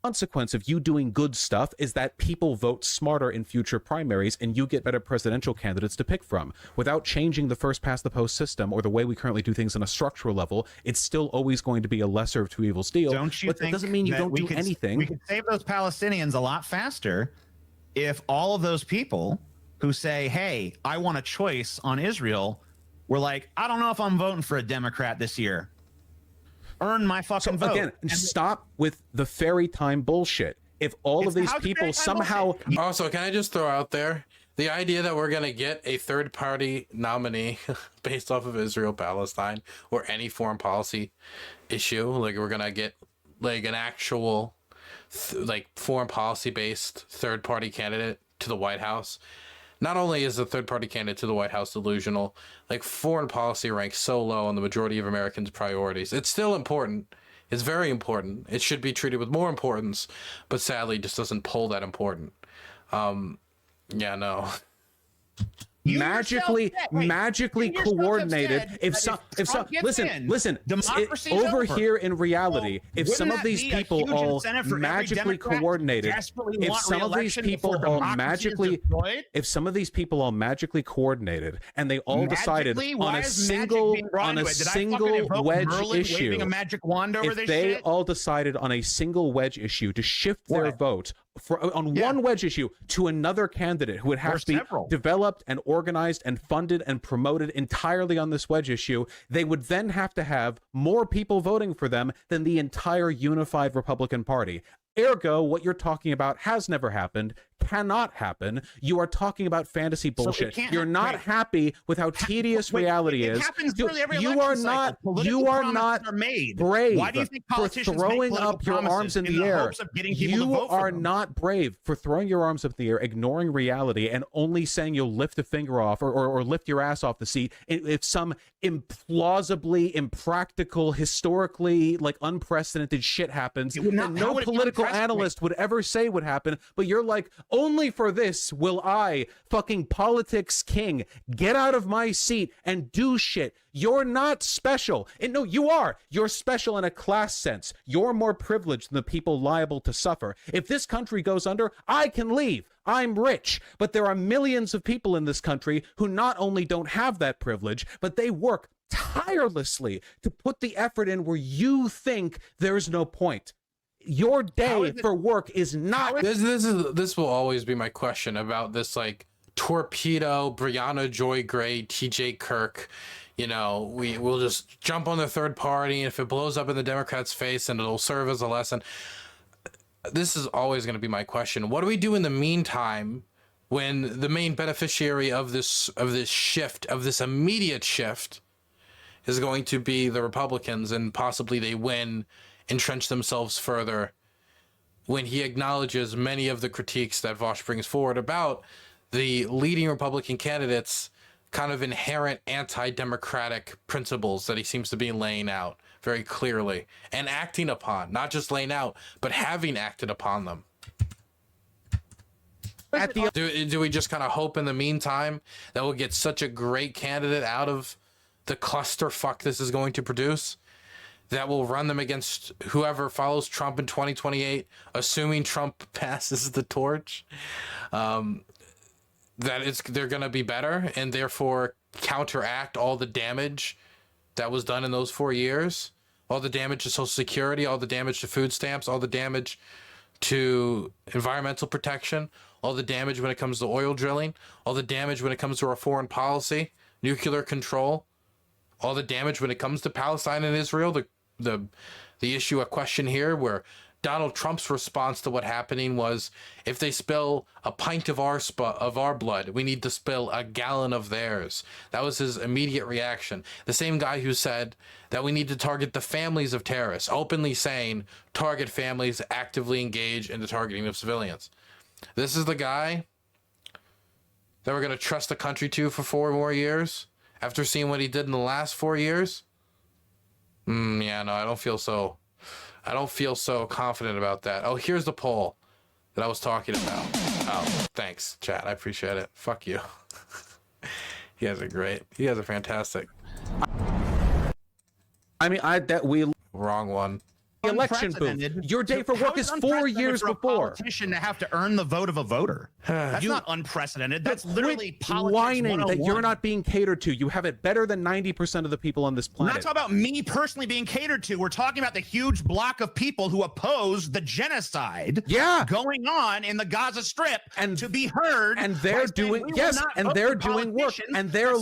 Consequence of you doing good stuff is that people vote smarter in future primaries and you get better presidential candidates to pick from. Without changing the first past the post system or the way we currently do things on a structural level, it's still always going to be a lesser of two evils deal. Don't you but think that doesn't mean you don't do anything. We could save those Palestinians a lot faster if all of those people who say, hey, I want a choice on Israel, were like, I don't know if I'm voting for a Democrat this year. Earn my fucking vote. Again, stop with the fairy time bullshit. If all of these people somehow... Also, can I just throw out there the idea that we're going to get a third party nominee based off of Israel, Palestine, or any foreign policy issue? Like, we're going to get like an actual like foreign policy based third party candidate to the White House. Not only is the third party candidate to the White House delusional, like foreign policy ranks so low on the majority of Americans' priorities. It's still important. It's very important. It should be treated with more importance, but sadly just doesn't pull that important. Yeah, no. Magically coordinated. Listen. Democracy's over over. here in reality, Well, if some wouldn't of that these be a people huge all incentive for every magically Democrat coordinated, desperately if want some of these re-election people before all democracy is magically, destroyed? if some of these people all magically coordinated and they all decided Magically? on Why a is magic single being brought into it? Did I fucking invoke wedge Merlin issue, waving a magic wand over if this they shit? all decided on a single wedge issue to shift their vote on one wedge issue to another candidate who would have to be developed and organized and funded and promoted entirely on this wedge issue, they would then have to have more people voting for them than the entire unified Republican Party. Ergo, what you're talking about has never happened, cannot happen. You are talking about fantasy bullshit. You're not happy with how tedious reality is. You are not brave Why do you think for throwing up your arms in the air. You are not brave for throwing your arms up in the air, ignoring reality, and only saying you'll lift a finger off or lift your ass off the seat if some implausibly, impractical, historically like unprecedented shit happens. No political analyst would ever say would happen, but you're like, only for this will I, fucking politics king, get out of my seat and do shit. You're not special. And no, you are. You're special in a class sense. You're more privileged than the people liable to suffer. If this country goes under, I can leave. I'm rich. But there are millions of people in this country who not only don't have that privilege, but they work tirelessly to put the effort in where you think there's no point. Your day for work is not. This will always be my question about this, like, torpedo Brianna Joy Gray, TJ Kirk. You know, we'll just jump on the third party, and if it blows up in the Democrats' face, and it'll serve as a lesson. This is always going to be my question. What do we do in the meantime when the main beneficiary of this shift, of this immediate shift, is going to be the Republicans, and possibly they win, entrench themselves further, when he acknowledges many of the critiques that Vaush brings forward about the leading Republican candidates' kind of inherent anti-democratic principles that he seems to be laying out very clearly and acting upon, not just laying out, but having acted upon them. Do we just kind of hope in the meantime that we'll get such a great candidate out of the clusterfuck this is going to produce that will run them against whoever follows Trump in 2028, assuming Trump passes the torch, that they're going to be better and therefore counteract all the damage that was done in those 4 years, all the damage to Social Security, all the damage to food stamps, all the damage to environmental protection, all the damage when it comes to oil drilling, all the damage when it comes to our foreign policy, nuclear control, all the damage when it comes to Palestine and Israel, the issue at question here, where Donald Trump's response to what happening was, if they spill a pint of our blood, we need to spill a gallon of theirs. That was his immediate reaction. The same guy who said that we need to target the families of terrorists, openly saying target families, actively engage in the targeting of civilians. This is the guy that we're going to trust the country to for 4 more years after seeing what he did in the last 4 years? Yeah, no, I don't feel so confident about that. Oh, here's the poll that I was talking about. Oh, thanks, chat. I appreciate it. Fuck you. You guys are fantastic. I mean, Wrong one. Election booth. Your day for work is 4 years before. A politician to have to earn the vote of a voter. That's not unprecedented. That's literally politics whining 101. that you're not being catered to. You have it better than 90% of the people on this planet. We're not talking about me personally being catered to. We're talking about the huge block of people who oppose the genocide going on in the Gaza Strip and to be heard. And they're doing they're doing work. And their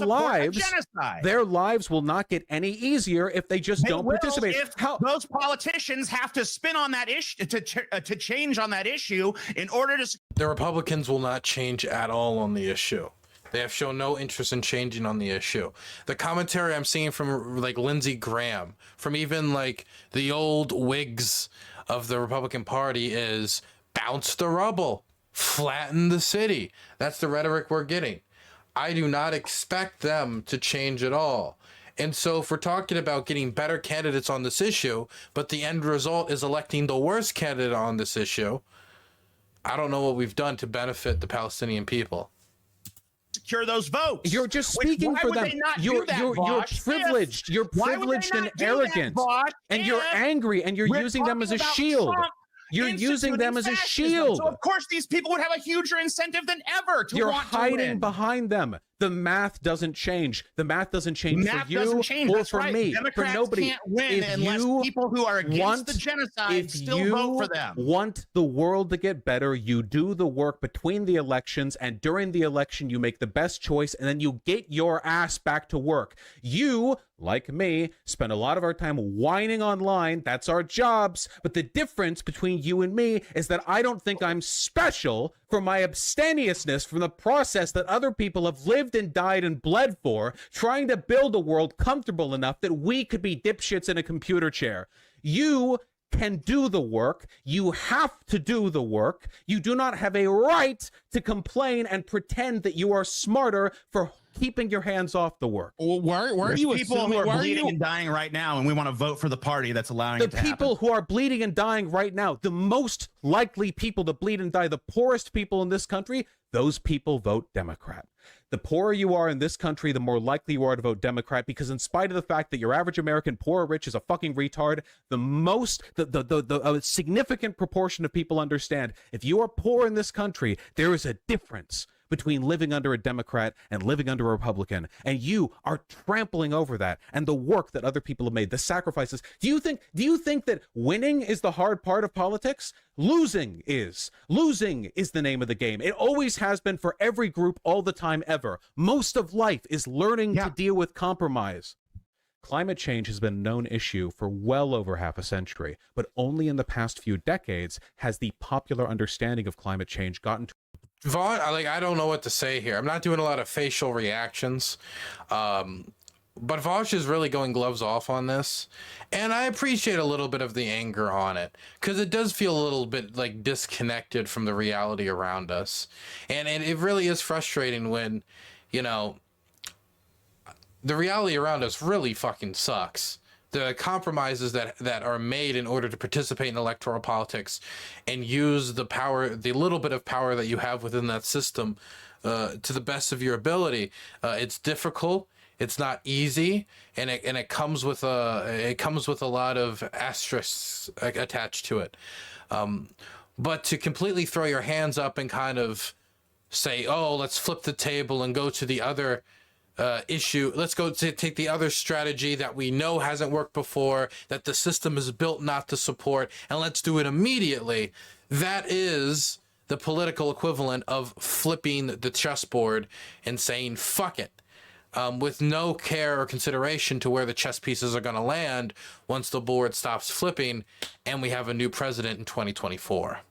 lives will not get any easier if they just don't participate. If those politicians have to spin on that issue to change on that issue in order to. The Republicans will not change at all on the issue. They have shown no interest in changing on the issue. The commentary I'm seeing from like Lindsey Graham, from even like the old Whigs of the Republican Party, is bounce the rubble, flatten the city. That's the rhetoric we're getting. I do not expect them to change at all. And so if we're talking about getting better candidates on this issue, but the end result is electing the worst candidate on this issue, I don't know what we've done to benefit the Palestinian people. Secure those votes. You're just speaking for them. You're privileged. You're privileged and arrogant. And you're angry, and you're using them as a shield. You're using them as a shield. So of course these people would have a huger incentive than ever to You're want to hiding win. behind them. The math doesn't change. The math doesn't change for you or for me. Democrats for nobody. Can't win unless people who are against the genocide still vote for them. Want the world to get better, you do the work between the elections, and during the election you make the best choice, and then you get your ass back to work. You like me, spend a lot of our time whining online. That's our jobs. But the difference between you and me is that I don't think I'm special for my abstemiousness from the process that other people have lived and died and bled for, trying to build a world comfortable enough that we could be dipshits in a computer chair. You can do the work. You have to do the work. You do not have a right to complain and pretend that you are smarter for keeping your hands off the work. Well, why are There's you people assuming, who why are are bleeding you, and dying right now, and we want to vote for the party that's allowing The it to happen. people who are bleeding and dying right now, the most likely people to bleed and die, the poorest people in this country, those people vote Democrat. The poorer you are in this country, the more likely you are to vote Democrat, because in spite of the fact that your average American, poor or rich, is a fucking retard, a significant proportion of people understand if you are poor in this country, there is a difference between living under a Democrat and living under a Republican, and you are trampling over that and the work that other people have made, the sacrifices. Do you think that winning is the hard part of politics? Losing is the name of the game. It always has been for every group all the time ever. Most of life is learning to deal with compromise. Climate change has been a known issue for well over half a century, but only in the past few decades has the popular understanding of climate change gotten to Vaughn, I don't know what to say here. I'm not doing a lot of facial reactions. But Vaush is really going gloves off on this. And I appreciate a little bit of the anger on it, because it does feel a little bit like disconnected from the reality around us. And it really is frustrating when, you know, the reality around us really fucking sucks. The compromises that are made in order to participate in electoral politics and use the power, the little bit of power that you have within that system to the best of your ability. It's difficult. It's not easy, and it comes with a lot of asterisks attached to it. But to completely throw your hands up and kind of say, "Oh, let's flip the table and go to the other issue. Let's go to take the other strategy that we know hasn't worked before, that the system is built not to support, and let's do it immediately." That is the political equivalent of flipping the chessboard and saying, "Fuck it." With no care or consideration to where the chess pieces are going to land once the board stops flipping and we have a new president in 2024.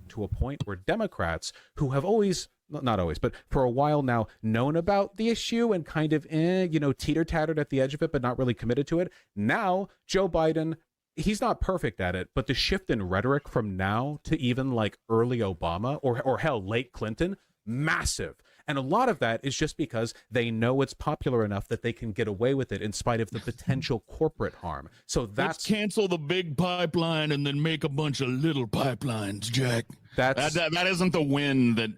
To a point where Democrats, who have always, not always, but for a while now, known about the issue and kind of, teeter-tattered at the edge of it, but not really committed to it. Now, Joe Biden, he's not perfect at it, but the shift in rhetoric from now to even like early Obama or hell, late Clinton, massive. And a lot of that is just because they know it's popular enough that they can get away with it in spite of the potential corporate harm. So that's... Let's cancel the big pipeline and then make a bunch of little pipelines, Jack. That isn't the win that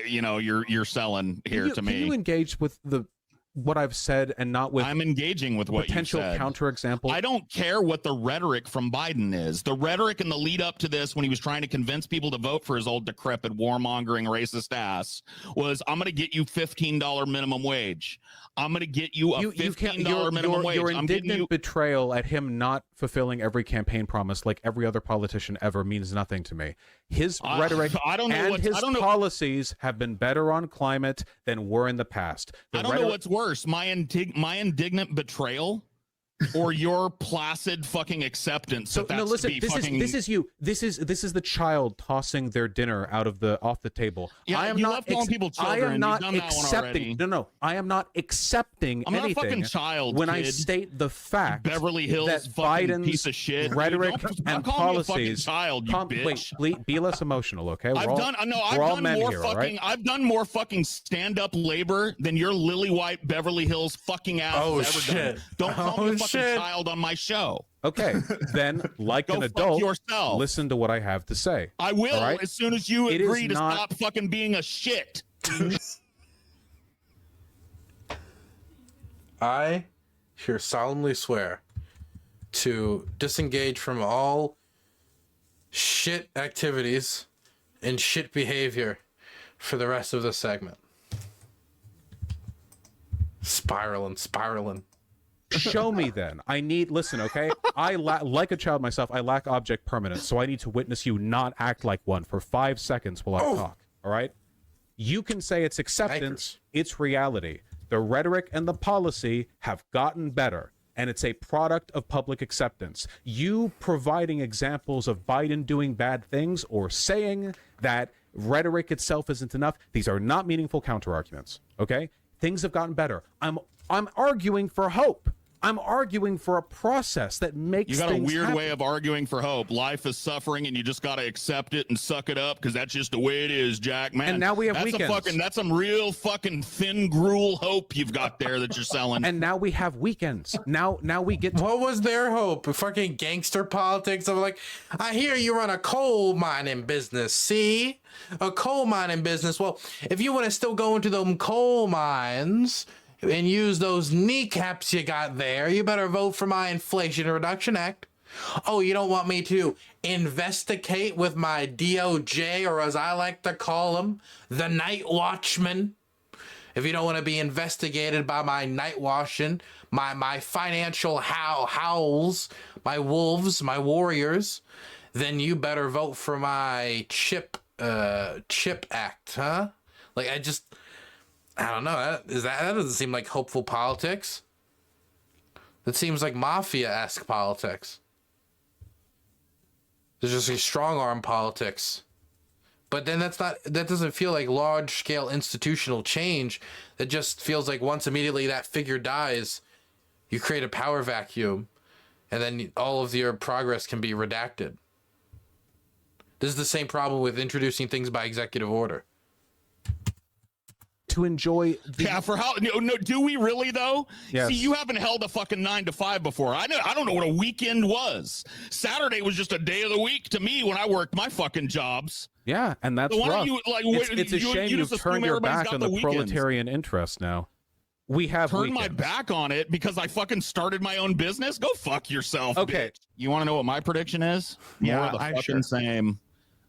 you're selling here to me. Can you engage with what I've said and not with... I'm engaging with what you said. Potential counterexample. I don't care what the rhetoric from Biden is. The rhetoric in the lead up to this, when he was trying to convince people to vote for his old decrepit warmongering racist ass, was, I'm going to get you $15 minimum wage. I'm going to get you a $15 minimum wage. Your indignant betrayal at him not fulfilling every campaign promise like every other politician ever means nothing to me. His rhetoric and his policies have been better on climate than were in the past. I don't know what's worse, my indignant betrayal or your placid fucking acceptance. So no, listen, this is you. This is the child tossing their dinner off the table. Yeah, I am not calling people children. I am not accepting. No, I am not accepting I'm anything. Not a fucking child, when kid. I state the fact Beverly Hills that fucking Biden's piece of shit rhetoric and policies. Child, you bitch. Wait, be less emotional, okay? I've done more fucking stand-up labor than your lily white Beverly Hills fucking ass has ever done. Don't call me a fucking child on my show. Okay, then, like an adult, yourself. Listen to what I have to say. I will, right? As soon as you agree to stop fucking being a shit. I here solemnly swear to disengage from all shit activities and shit behavior for the rest of the segment. Spiraling. Show me then. Listen, okay? Like a child myself, I lack object permanence, so I need to witness you not act like one for 5 seconds while I talk, all right? You can say it's acceptance, it's reality. The rhetoric and the policy have gotten better, and it's a product of public acceptance. You providing examples of Biden doing bad things or saying that rhetoric itself isn't enough, these are not meaningful counterarguments, okay? Things have gotten better. I'm arguing for hope. I'm arguing for a process that makes You got a things weird happen. way of arguing for hope. Life is suffering, and you just got to accept it and suck it up because that's just the way it is, Jack. Man, And now we have that's weekends. That's some real fucking thin gruel hope you've got there that you're selling. And now we have weekends. Now we get to What was their hope? Fucking gangster politics. I'm like, I hear you run a coal mining business. See? A coal mining business. Well, if you want to still go into them coal mines and use those kneecaps you got there, you better vote for my Inflation Reduction Act. Oh, you don't want me to investigate with my DOJ, or as I like to call them, the Night Watchman? If you don't want to be investigated by my night watching, my financial howls, my wolves, my warriors, then you better vote for my chip act, huh? Like, I don't know. That doesn't seem like hopeful politics. That seems like mafia-esque politics. There's just a strong arm politics. But then that doesn't feel like large scale institutional change. That just feels like once immediately that figure dies, you create a power vacuum, and then all of your progress can be redacted. This is the same problem with introducing things by executive order. to enjoy the Yeah, for how? No, do we really though? Yes. See, you haven't held a fucking 9 to 5 before. I don't know what a weekend was. Saturday was just a day of the week to me when I worked my fucking jobs. Yeah, and that's So why don't rough. you, like, It's a shame you you've just turned assume your everybody's back got on the weekends. proletarian interest now. We have Turn my weekends. back on it because I fucking started my own business. Go fuck yourself. Okay. Bitch. You want to know what my prediction is? More Yeah, of the I'm fucking sure. same.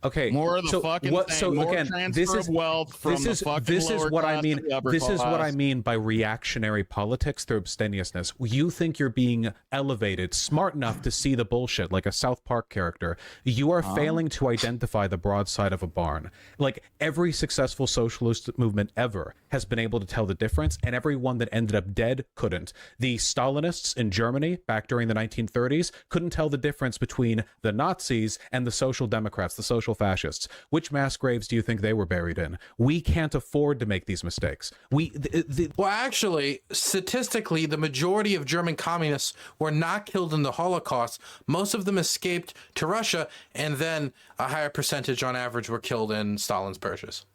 Okay, More of the fucking same. So More again, transfer this is of wealth from this is the fucking this is lower what I class mean. to the upper This is what I class. mean by reactionary politics through abstemiousness. You think you're being elevated, smart enough to see the bullshit, like a South Park character. You are failing to identify the broad side of a barn. Like every successful socialist movement ever has been able to tell the difference, and everyone that ended up dead couldn't. The Stalinists in Germany back during the 1930s couldn't tell the difference between the Nazis and the Social Democrats, the social fascists. Which mass graves do you think they were buried in? We can't afford to make these mistakes. Well, actually, statistically, the majority of German communists were not killed in the Holocaust. Most of them escaped to Russia, and then a higher percentage on average were killed in Stalin's purges.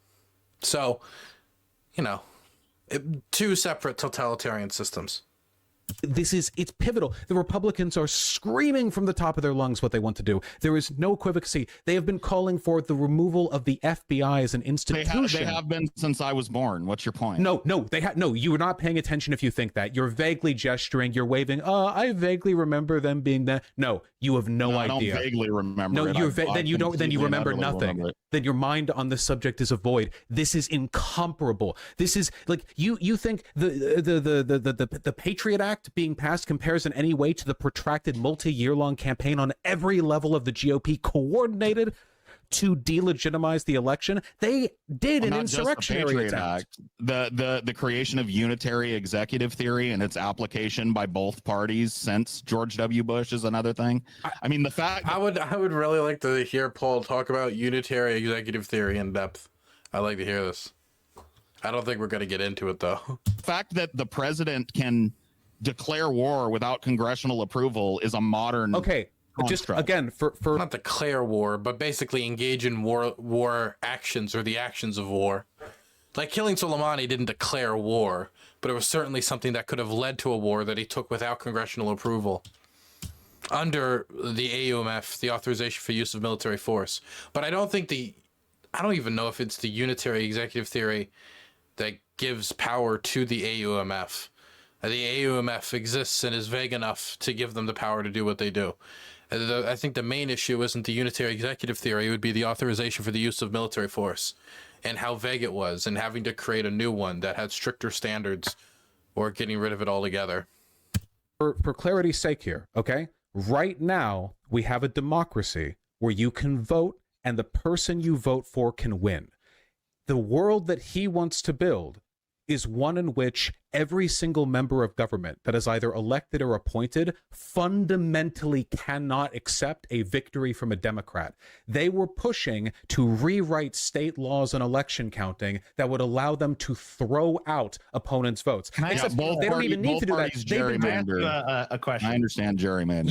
So, you know, two separate totalitarian systems. It's pivotal. The Republicans are screaming from the top of their lungs what they want to do. There is no equivocy. They have been calling for the removal of the FBI as an institution. They have been since I was born. What's your point? No, you are not paying attention if you think that. You're vaguely gesturing, you're waving, I vaguely remember them being that. No, you have no idea. I don't vaguely remember No, it. then you remember and utterly nothing. remember it. Then your mind on this subject is a void. This is incomparable. This is like you think the Patriot Act being passed compares in any way to the protracted multi-year long campaign on every level of the GOP coordinated to delegitimize the election? They did an Not just the insurrectionary Patriot attempt. Act. The creation of unitary executive theory and its application by both parties since George W. Bush is another thing. I mean, the fact I would really like to hear Paul talk about unitary executive theory in depth. I'd like to hear this. I don't think we're going to get into it, though. that the president can declare war without congressional approval is a modern Okay, just construct. again for Not declare war, but basically engage in war actions or the actions of war. Like killing Soleimani didn't declare war, but it was certainly something that could have led to a war that he took without congressional approval under the AUMF, the Authorization for Use of Military Force. But I don't even know if it's the unitary executive theory that gives power to the AUMF. The AUMF exists and is vague enough to give them the power to do what they do. I think the main issue isn't the unitary executive theory. It would be the authorization for the use of military force and how vague it was and having to create a new one that had stricter standards or getting rid of it altogether. For clarity's sake here, okay? Right now, we have a democracy where you can vote and the person you vote for can win. The world that he wants to build is one in which every single member of government that is either elected or appointed fundamentally cannot accept a victory from a Democrat. They were pushing to rewrite state laws on election counting that would allow them to throw out opponents' votes. Except they don't even need to do that. A question. I understand gerrymandering.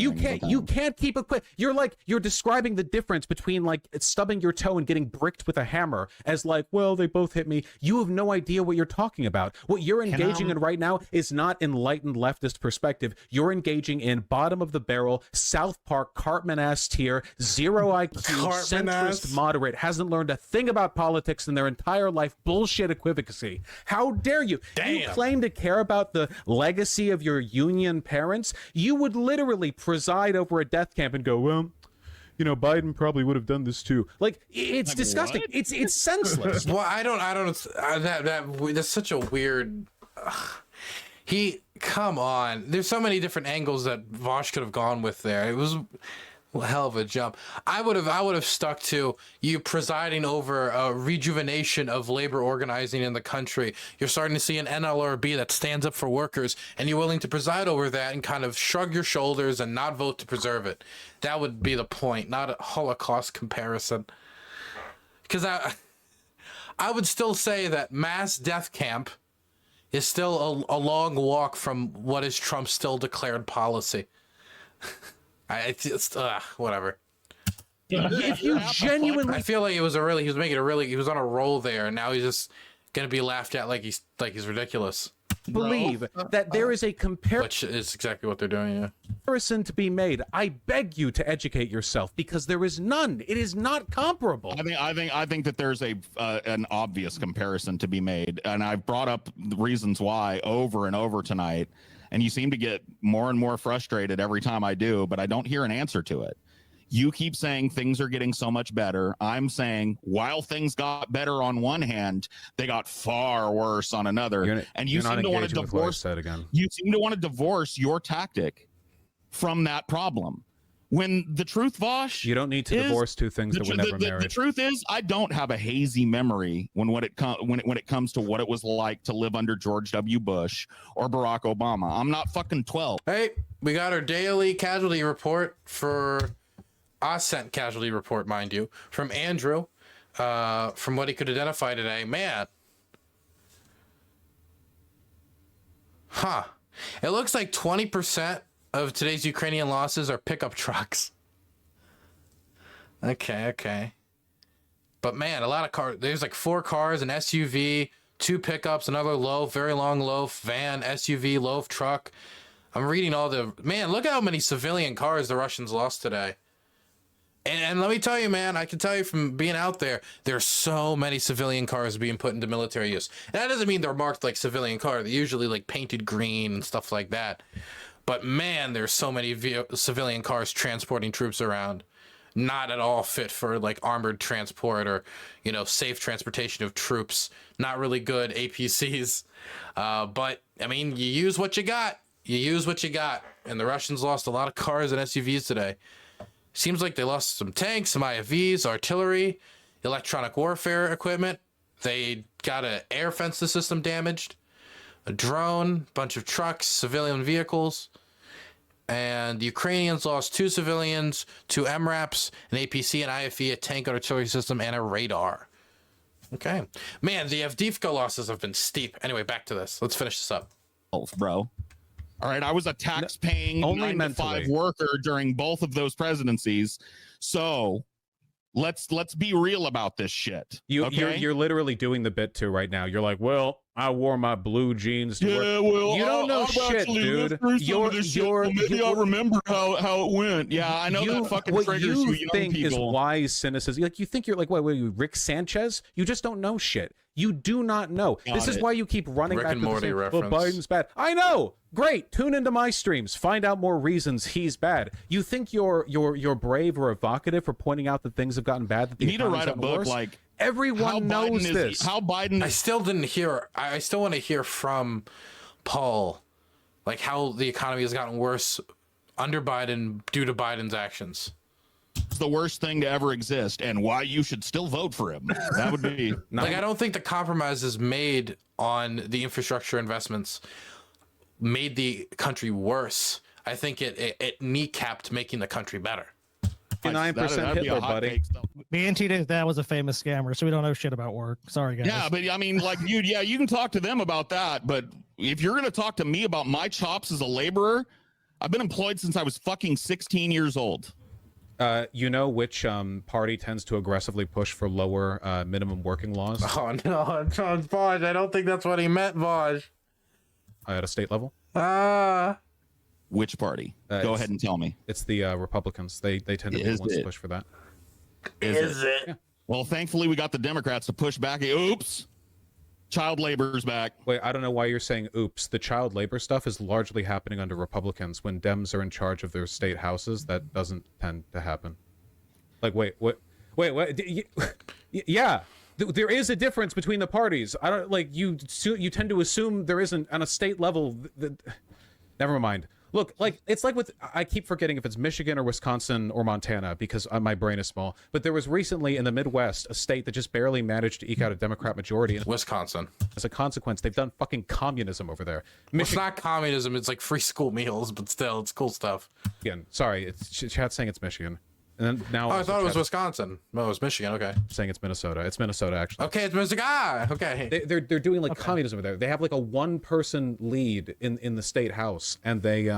You can't keep you're describing the difference between like stubbing your toe and getting bricked with a hammer as like, well, they both hit me. You have no idea what you're talking about. What you're engaging in right now is not enlightened leftist perspective. You're engaging in bottom of the barrel, South Park, Cartman-ass tier, zero IQ, centrist moderate, hasn't learned a thing about politics in their entire life, bullshit equivacy. How dare you? Damn. You claim to care about the legacy of your union parents. You would literally preside over a death camp and go, well, you know, Biden probably would have done this too. Like, it's disgusting. What? It's senseless. Well, I don't. That's such a weird. Come on. There's so many different angles that Vaush could have gone with there. It was a hell of a jump. I would have stuck to you presiding over a rejuvenation of labor organizing in the country. You're starting to see an NLRB that stands up for workers, and you're willing to preside over that and kind of shrug your shoulders and not vote to preserve it. That would be the point, not a Holocaust comparison. Because I would still say that mass death camp is still a long walk from what is Trump's still declared policy. Whatever. If you genuinely, I feel like he was on a roll there, and now he's just gonna be laughed at like he's ridiculous. believe that there is a Which is exactly what they're doing, yeah. comparison to be made. I beg you to educate yourself because there is none. It is not comparable. I think that there's an obvious comparison to be made, and I've brought up the reasons why over and over tonight, and you seem to get more and more frustrated every time I do, but I don't hear an answer to it. You keep saying things are getting so much better. I'm saying while things got better on one hand, they got far worse on another. And you seem to want to divorce that again. You seem to want to divorce your tactic from that problem. When the truth, Vaush, you don't need to divorce two things that were never married. The truth is, I don't have a hazy memory when it comes to what it was like to live under George W. Bush or Barack Obama. I'm not fucking 12. Hey, we got our daily casualty report for Ascent casualty report, mind you, from Andrew. From what he could identify today, man. It looks like 20% of today's Ukrainian losses are pickup trucks. Okay. But man, a lot of cars. There's like 4 cars, an SUV, 2 pickups, another loaf, very long loaf, van, SUV, loaf, truck. I'm reading all the... Man, look at how many civilian cars the Russians lost today. And let me tell you, man, I can tell you from being out there, there's so many civilian cars being put into military use. And that doesn't mean they're marked like civilian car. They're usually like painted green and stuff like that. But man, there's so many civilian cars transporting troops around. Not at all fit for like armored transport or, you know, safe transportation of troops. Not really good APCs. But I mean, you use what you got. And the Russians lost a lot of cars and SUVs today. Seems like they lost some tanks, some IFVs, artillery, electronic warfare equipment. They got an air fence system damaged, a drone, bunch of trucks, civilian vehicles. And the Ukrainians lost 2 civilians, 2 MRAPs, an APC, an IFV, a tank artillery system, and a radar. Okay. Man, the Avdiivka losses have been steep. Anyway, back to this. Let's finish this up. Bro. All right, I was a tax-paying 9-to-5 worker during both of those presidencies, so let's be real about this shit. You're literally doing the bit too right now. You're like, well, I wore my blue jeans to work. Well, you don't know shit, dude. Maybe I'll remember how it went. Yeah, I know that fucking triggers you young think people. Is wise cynicism. Like you think you're like, what are you, Rick Sanchez? You just don't know shit. You do not know. This is why you keep running back to the same, well, Biden's bad. I know. Great. Tune into my streams. Find out more reasons he's bad. You think you're brave or evocative for pointing out that things have gotten bad. That you need to write a book worse? like everyone knows this. How Biden? I still didn't hear. I still want to hear from Paul, like how the economy has gotten worse under Biden due to Biden's actions. is the worst thing to ever exist and why you should still vote for him. That would be like, I don't think the compromises made on the infrastructure investments made the country worse. I think it kneecapped making the country better. 9% Hitler, buddy. B&T that was a famous scammer, so we don't know shit about work. Sorry, guys. Yeah, but I mean, like, you can talk to them about that. But if you're going to talk to me about my chops as a laborer, I've been employed since I was fucking 16 years old. You know which party tends to aggressively push for lower minimum working laws? Oh, no, Vaush. I don't think that's what he meant, Vaush. At a state level? Which party? Go ahead and tell me. It's the Republicans. They tend to be the ones to push for that. Is it? Yeah. Well, thankfully, we got the Democrats to push back. Oops. Child labor's back. Wait, I don't know why you're saying oops. The child labor stuff is largely happening under Republicans. When Dems are in charge of their state houses, that doesn't tend to happen. Like, wait, what? Yeah. There is a difference between the parties. I don't like you tend to assume there isn't on a state level. Never mind. Look, like it's like with I keep forgetting if it's Michigan or Wisconsin or Montana because my brain is small. But there was recently in the Midwest a state that just barely managed to eke out a Democrat majority. And Wisconsin. as a consequence, they've done fucking communism over there. Well, it's not communism. It's like free school meals, but still, it's cool stuff. Michigan. Sorry, it's chat's saying it's Michigan. And then now I thought it was Wisconsin. No, it was Michigan. Okay. saying it's Minnesota. It's Minnesota actually. Okay, it's Michigan. Okay. They're doing like communism over there. They have like a one-person lead in the state house, and they've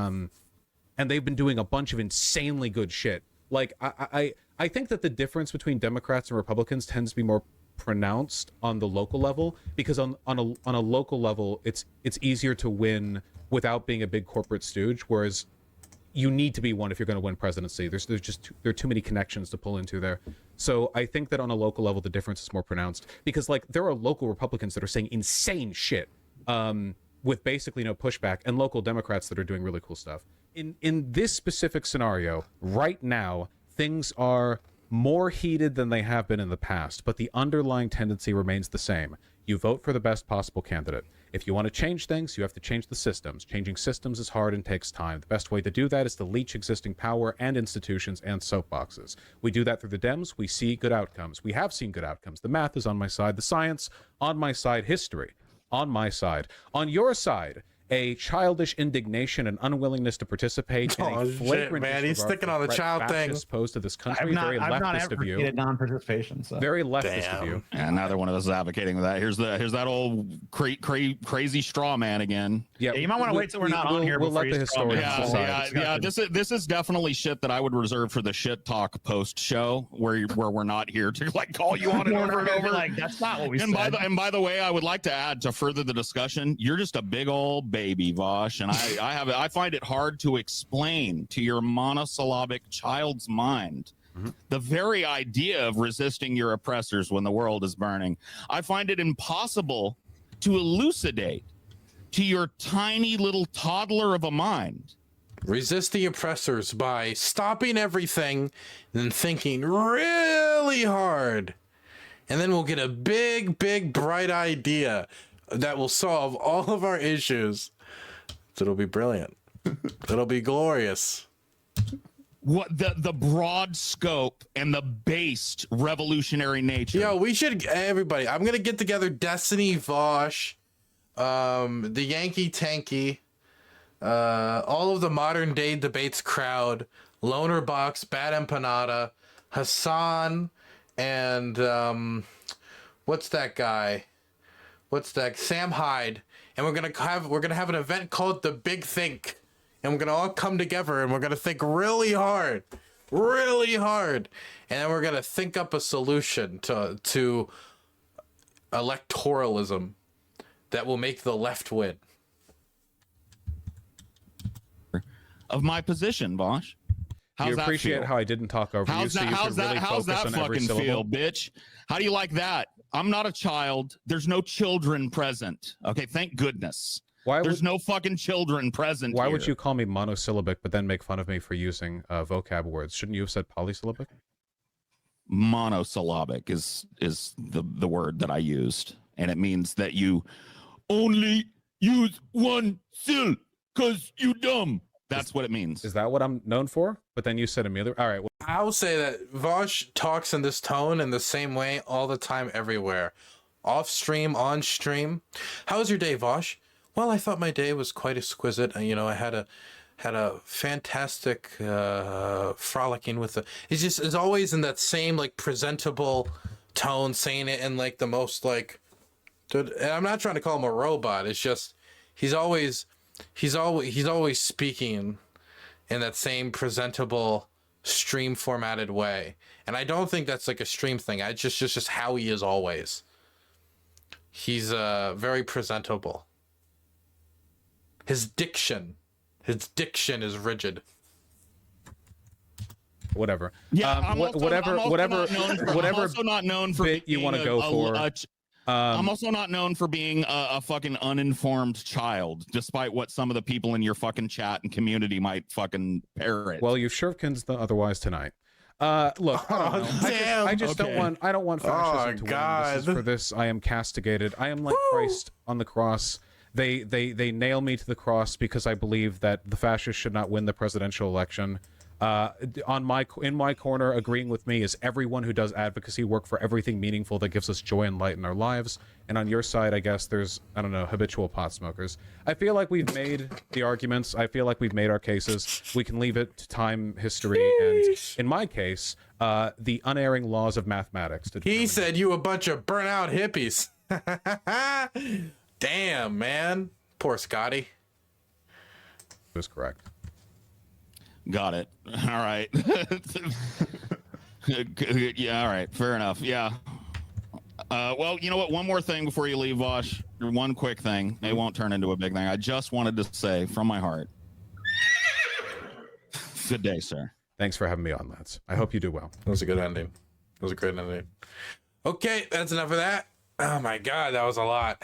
been doing a bunch of insanely good shit. Like I think that the difference between Democrats and Republicans tends to be more pronounced on the local level because on a local level it's easier to win without being a big corporate stooge, whereas you need to be one if you're going to win presidency. There are too many connections to pull into there. So I think that on a local level the difference is more pronounced because like there are local Republicans that are saying insane shit with basically no pushback, and local Democrats that are doing really cool stuff. In this specific scenario, right now, things are more heated than they have been in the past, but the underlying tendency remains the same. You vote for the best possible candidate. If you want to change things, you have to change the systems. Changing systems is hard and takes time. The best way to do that is to leech existing power and institutions and soapboxes. We do that through the Dems. We see good outcomes. We have seen good outcomes. The math is on my side. The science on my side. History on my side. On your side, a childish indignation and unwillingness to participate in a flagrant man, he's sticking on the child thing posed to this country. Very leftist of you. Non-participation. So. Very leftist of you. And neither one of us is advocating that. Here's that old crazy straw man again. Yeah, you might want to wait till we're not on here. We'll let the historians decide. Yeah. This is definitely shit that I would reserve for the shit talk post show where we're not here to like call you on it over and over. Like that's not what we said. By the way, I would like to add to further the discussion. You're just a big old baby, Vaush, and I find it hard to explain to your monosyllabic child's mind the very idea of resisting your oppressors when the world is burning. I find it impossible to elucidate to your tiny little toddler of a mind. Resist the oppressors by stopping everything and then thinking really hard. And then we'll get a big, bright idea that will solve all of our issues. It'll be brilliant. It'll be glorious. What the broad scope and the based revolutionary nature. Yo, we should, everybody, I'm going to get together Destiny, Vaush, the Yankee Tanky, all of the modern day debates crowd, Loner Box, Bad Empanada, Hassan, and what's that guy? Sam Hyde. And we're gonna have an event called the Big Think, and we're gonna all come together and we're gonna think really hard, and then we're gonna think up a solution to electoralism that will make the left win. Of my position, Vaush. You appreciate how I didn't talk over you, so you can really how's focus that on every fucking syllable? feel, bitch? How do you like that? I'm not a child. There's no children present. Okay, thank goodness. There's no fucking children present. Why here. would you call me monosyllabic, but then make fun of me for using vocab words? Shouldn't you have said polysyllabic? Monosyllabic is the word that I used, and it means that you only use one syllable because you dumb. That's what it means. Is that what I'm known for? But then you said Amelia. All right. Well, I will say that Vaush talks in this tone in the same way all the time, everywhere. Off stream, on stream. How was your day, Vaush? Well, I thought my day was quite exquisite. You know, I had a fantastic frolicking with the. It's always in that same like presentable tone, saying it in like the most like. And I'm not trying to call him a robot. It's just he's always speaking in that same presentable stream formatted way. And I don't think that's like a stream thing. I just how he is always. He's very presentable. His diction is rigid. whatever. Yeah, I'm also whatever not known for bit you want to go for. I'm also not known for being a fucking uninformed child, despite what some of the people in your fucking chat and community might fucking parrot. Well, you've shirkins the otherwise tonight. Look, I don't know. I just don't want fascism to win. This is for this, I am castigated. I am like Christ on the cross. They nail me to the cross because I believe that the fascists should not win the presidential election. In my corner, agreeing with me is everyone who does advocacy work for everything meaningful that gives us joy and light in our lives. And on your side, I guess there's, I don't know, habitual pot smokers. I feel like we've made the arguments. I feel like we've made our cases. We can leave it to time, history, and in my case, the unerring laws of mathematics. He said you a bunch of burnout hippies. Damn, man. Poor Scotty. Was correct. Got it. All right. Yeah, all right. Fair enough. Yeah. Well, you know what? One more thing before you leave, Vaush. One quick thing. It won't turn into a big thing. I just wanted to say from my heart, good day, sir. Thanks for having me on, Lance. I hope you do well. That was a good ending. That was a great ending. Okay, that's enough of that. Oh my God, that was a lot.